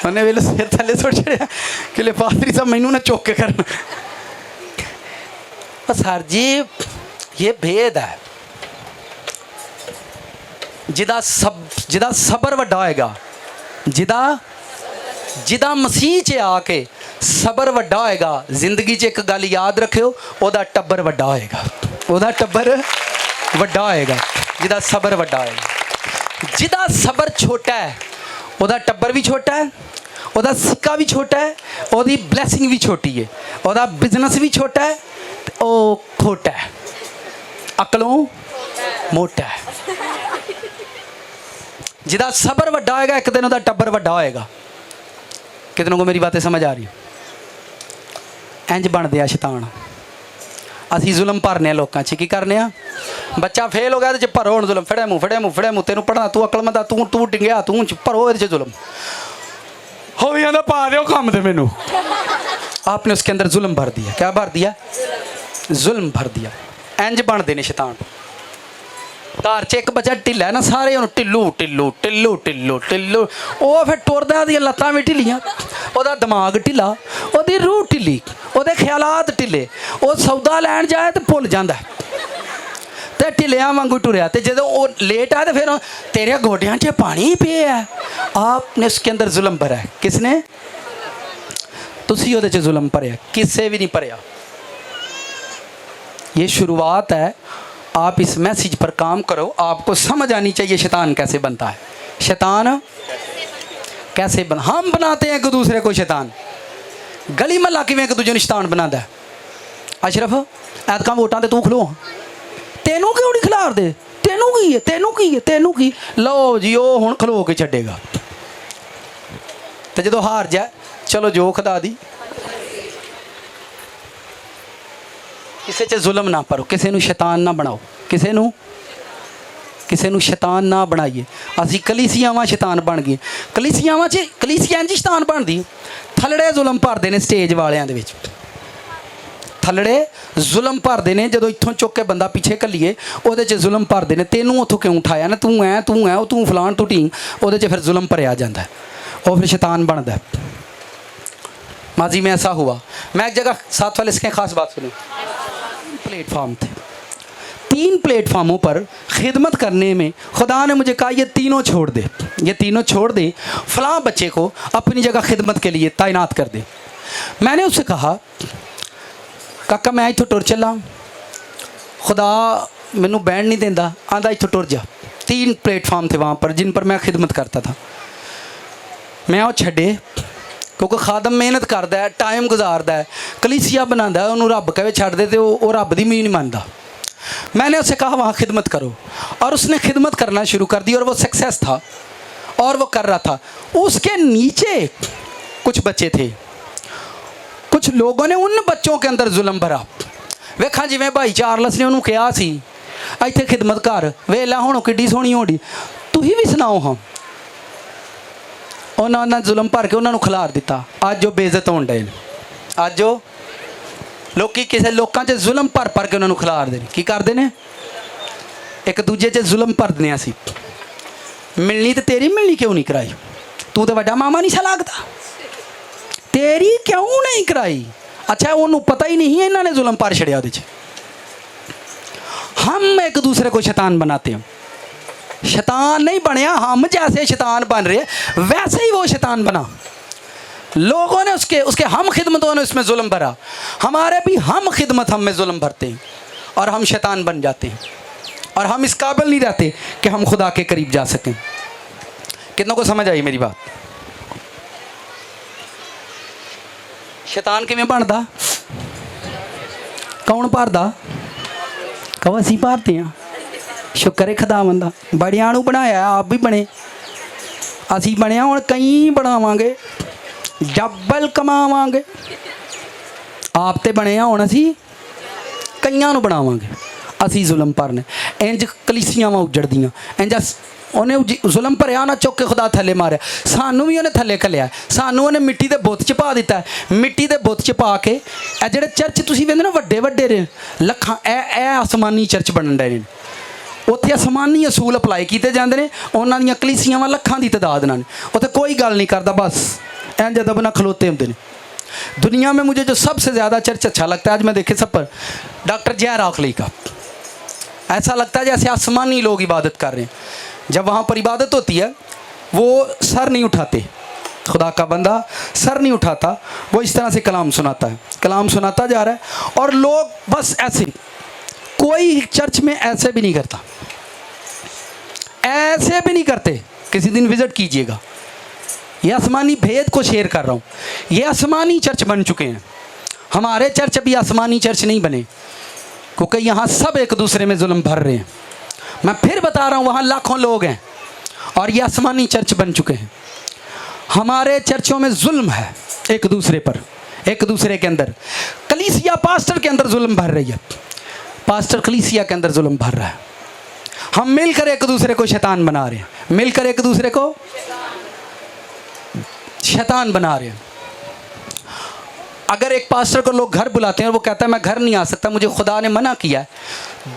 उन्हें वेले सिर थले सुट छड़िया कि पादरी साहब मैनू ना चुक के करना। सर जी ये भेद है, जिदा सबर वड्डा होएगा, जिदा मसीह च आके सबर वड्डा होएगा, जिंदगी च एक गल याद रखियो, ओदा टब्बर वड्डा होएगा, ओदा टब्बर वड्डा होएगा। जिदा सबर वड्डा होएगा, जिदा सबर छोटा है ओदा टब्बर भी छोटा है, ओदा सिक्का भी छोटा है, ओदी ब्लैसिंग भी छोटी है, ओदा बिजनेस भी छोटा है, ओ खोटा है, अकलों मोटा है। जिदा सबर वड्डा होएगा एक दिन ओदा टब्बर वड्डा होएगा। कितनों को मेरी बातें समझ आ रही? इंज बनते आ शैतान। असी जुल्म भरने लोगों च की करने आ? बच्चा फेल हो गया तो भरो हुण जुल्म, फड़े मुँह फड़े मुँह फड़े मुँह, तेनू पढ़ना तू अकलमंद आ, तू डिंगया तू भरो ये जुल्म हो भी जाता, पा दो काम दे मैनू। आपने उसके अंदर जुल्म भर दिया। क्या भर दिया? जुल्म भर दिया। इंज बनते ने शैतान। घर च एक बच्चा ढिला है ना, सारे उन्होंने ढिल्लू ढिल्लू ढिल्लू ढिल्लू ढिल्लू, वो फिर टुरदा ओहदियां लत्तां भी ढिल्लियां, ओहदा दिमाग ढिला, ओहदी रूह ढिल्ली, ओहदे ख्यालात ढिले, वो सौदा लैन जाए तो भुल जाता है तो ढिलिया वांगू टुरिया, तो जो वो लेट आए तो फिर तेरे गोडियां च पानी पे है। आपने उसके अंदर जुल्म भरा है। किसने? तुसी ओहदे च जुल्म भरिया, किसे भी नहीं भरिया। ये शुरुआत है। आप इस मैसेज पर काम करो, आपको समझ आनी चाहिए शैतान कैसे बनता है। शैतान कैसे बन, हम बनाते हैं एक दूसरे को शैतान। गली महला किवें एक दूजे शैतान बनाता है। अशरफ ऐतकां वोटां ते तू खलो, तेनू क्यों नहीं खिलार दे, तेनू की है, तेनू की है, तेनू की। लो जी वो हुण खलो के छड्डेगा, तो जो हार जाए चलो जो खुदा दी। किसी च जुल्म ना करो, किसी नू शैतान ना बनाओ, किसी नू शैतान ना बनाइए। असी कलीसियावां शैतान बन गए। कलीसियावां च कलीसिया इंज शैतान बनदी, थलड़े जुल्म भरदे ने स्टेज वालियां दे विच, थलड़े जुल्म भरदे ने। जो इत्थों चुक के बंदा पिछे घल्लीए उहदे च जुल्म भरदे ने, तेनू उत्थों क्यों उठाया ना, तू है तू फलान तू ढींग, उहदे च फिर जुल्म भरिया जाता है, और फिर शैतान बनता है। माजी में ऐसा हुआ, मैं एक जगह साथ वाले इसके खास बात सुनी, प्लेटफॉर्म थे, 3 प्लेटफॉर्मों पर खिदमत करने में खुदा ने मुझे कहा ये तीनों छोड़ दे, ये तीनों छोड़ दे, फलां बच्चे को अपनी जगह खिदमत के लिए तैनात कर दे। मैंने उससे कहा काका मैं इत्थों टुर चला, खुदा मैनू बैठ नहीं देंदा, आंदा इत्थों टुर जा। 3 प्लेटफॉर्म थे वहाँ पर जिन पर मैं खिदमत करता था। मैं वो छड्डे, क्योंकि खादम मेहनत करता है, टाइम गुजारता है, कलीसिया बनाता है, उन्होंने रब कहे छड़ दे तो वो रब की नहीं मानता। मैंने उससे कहा वहाँ खिदमत करो, और उसने खिदमत करना शुरू कर दी और वो सक्सेस था और वो कर रहा था। उसके नीचे कुछ बच्चे थे, कुछ लोगों ने उन बच्चों के अंदर जुल्म भरा। वेखा जिवें भाई चार्लस ने उन्होंने कहा सी इत्थे खिदमत कर, वेला हुण किड्डी सोहनी होनी, तुसीं भी सुनाओ। हाँ उन्होंने जुल्म भर के उन्होंने खिलार दिता। अज वो बेइज्जत होण डे, अज वो लोग किसी लोगों से जुल्म भर भर के उन्होंने खिलार दे। की करते हैं? एक दूजे से जुल्म भर दें। असी मिलनी तो तेरी, मिलनी क्यों नहीं कराई? तू तो वड्डा मामा नहीं सा लगता, तेरी क्यों नहीं कराई? अच्छा उन्होंने पता ही नहीं है इन्होंने जुल्म भर छड़िया। हम एक दूसरे को शैतान बनाते हैं। शैतान नहीं बनया, हम जैसे शैतान बन रहे वैसे ही वो शैतान बना। लोगों ने उसके हम खिदमतों ने उसमें जुल्म भरा, हमारे भी हम खिदमत हम में जुल्म भरते हैं और हम शैतान बन जाते हैं और हम इस काबिल नहीं रहते कि हम खुदा के करीब जा सकें। कितनों को समझ आई मेरी बात? शैतान किवें बनदा? कौन भरदा? कहो असीं भरते हैं। शुक्र है खुदावंद दा, बड़ियां नूं बनाया, आप भी बने, असीं बने हुण कई बनावांगे, डबल कमावांगे। आप तो बने हुण असीं कईयां नूं बनावांगे। असीं जुल्म भरने, इंज कलीसियावां उजड़दियां, इंज उन्हें जुल्म भरिया, उन्हें चुक के खुदा थले मारिया, सानू भी उन्हें थले घलिया, सानू उन्हें मिट्टी के बुत च पा दिता है। मिट्टी के बुत च पा के ए जिहड़े चर्च तुसीं वेंदे ना वड्डे वड्डे ने लखां, ए आसमानी चर्च बनन डे ने, उत्थे आसमानी असूल अपलाई किए जाते हैं। उन्हां दीयां कलीसियावां लखां की तादाद नाल, उत्थे कोई गल नहीं करता, बस इंज दबना खलोते होंदे ने। दुनिया में मुझे जो सबसे ज़्यादा चर्च अच्छा लगता है, आज मैं देखे सब पर, डॉक्टर जय राखली का। ऐसा लगता है जैसे आसमानी लोग इबादत कर रहे हैं। जब वहाँ पर इबादत होती है वो सर नहीं उठाते, खुदा का बंदा सर नहीं उठाता, वो इस तरह से कलाम सुनाता है, कलाम सुनाता जा रहा है और लोग बस ऐसे। कोई चर्च में ऐसे भी नहीं करता, ऐसे भी नहीं करते। किसी दिन विज़िट कीजिएगा, ये आसमानी भेद को शेयर कर रहा हूँ। ये आसमानी चर्च बन चुके हैं। हमारे चर्च अभी आसमानी चर्च नहीं बने, क्योंकि यहाँ सब एक दूसरे में जुल्म भर रहे हैं। मैं फिर बता रहा हूँ, वहाँ लाखों लोग हैं और ये आसमानी चर्च बन चुके हैं। हमारे चर्चों में जुल्म है एक दूसरे पर, एक दूसरे के अंदर। कलीसिया पास्टर के अंदर जुल्म भर रही है, पास्टर कलीसिया के अंदर जुल्म भर रहा है। हम मिलकर एक दूसरे को शैतान बना रहे हैं, मिलकर एक दूसरे को शैतान बना रहे हैं। अगर एक पास्टर को लोग घर बुलाते हैं और वो कहता है मैं घर नहीं आ सकता, मुझे खुदा ने मना किया है,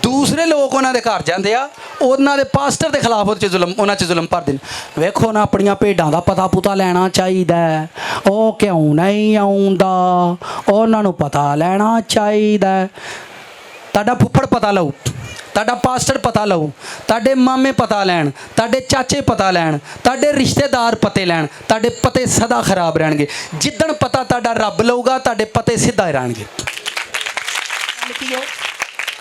दूसरे लोग उन्होंने घर जाते आ, उन्होंने पास्टर के खिलाफ उन्होंने जुल्म भर दें। वेखो ना अपनिया भेडां दा पता पुता लेना चाहिए, वो क्यों नहीं आउंदा, उन्होंने पता लेना चाहिए। तुहाडा फुफड़ पता लऊ, तुहाडा पास्टर पता लऊ, तुहाडे मामे पता लैन, तुहाडे चाचे पता लैन, तुहाडे रिश्तेदार पते लैन, तुहाडे पते सदा खराब रहणगे। जिद्दण पता तुहाडा रब लऊगा, तुहाडे पते सीधा रहणगे।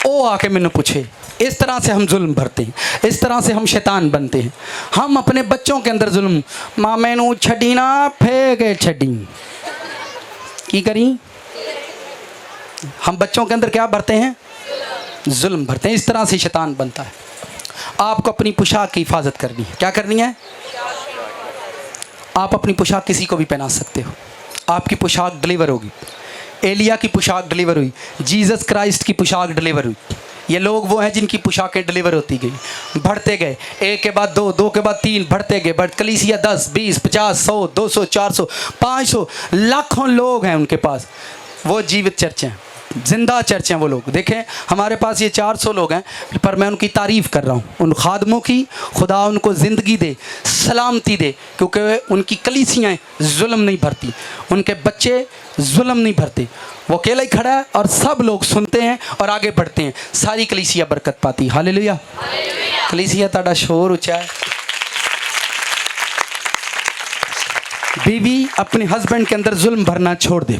वो आके मैनू पूछे। इस तरह से हम जुल्म भरते हैं, इस तरह से हम शैतान बनते हैं। हम अपने बच्चों के अंदर जुल्म, मामे नू छड्डी ना फेंके छड्डी, की करी? हम बच्चों के अंदर क्या भरते हैं? जुल्म भरते हैं। इस तरह से शैतान बनता है। आपको अपनी पोशाक की हिफाजत करनी है। क्या करनी है? आप अपनी पोशाक किसी को भी पहना सकते हो, आपकी पोशाक डिलीवर होगी। एलिया की पोशाक डिलीवर हुई, जीसस क्राइस्ट की पोशाक डिलीवर हुई। ये लोग वो हैं जिनकी पोशाकें डिलीवर होती गई, बढ़ते गए, एक के बाद दो, दो के बाद तीन, बढ़ते गए, कलीसिया 10, 20, 50, 100, 200, 400, 500, लाखों लोग हैं उनके पास। वो जीवित चर्च हैं, जिंदा चर्च हैं वो लोग। देखें हमारे पास ये 400 लोग हैं, पर मैं उनकी तारीफ़ कर रहा हूँ, उन खादमों की। खुदा उनको ज़िंदगी दे, सलामती दे, क्योंकि उनकी कलीसियाँ जुल्म नहीं भरती, उनके बच्चे जुल्म नहीं भरते। वो अकेला ही खड़ा है और सब लोग सुनते हैं और आगे बढ़ते हैं। सारी कलीसिया बरकत पाती। हालेलुया। कलीसिया ताड़ा शोर ऊँचा है। बीवी अपने हस्बैंड के अंदर जुल्म भरना छोड़ दे।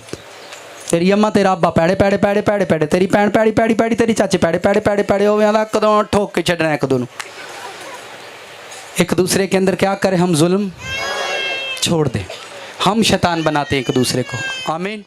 तेरी अम्मा तेरा अब्बा पैड़े पैड़े पैड़े पैड़े पैड़े, तेरी भैन पैड़ी पैड़ी पैड़ी, तेरी चाची पैड़े पैड़े पैड़े पैड़े हो गया, कदों ठोक के छड़ना एक दो। एक दूसरे के अंदर क्या करें? हम जुल्म छोड़ दें। हम शैतान बनाते हैं एक दूसरे को। आमीन।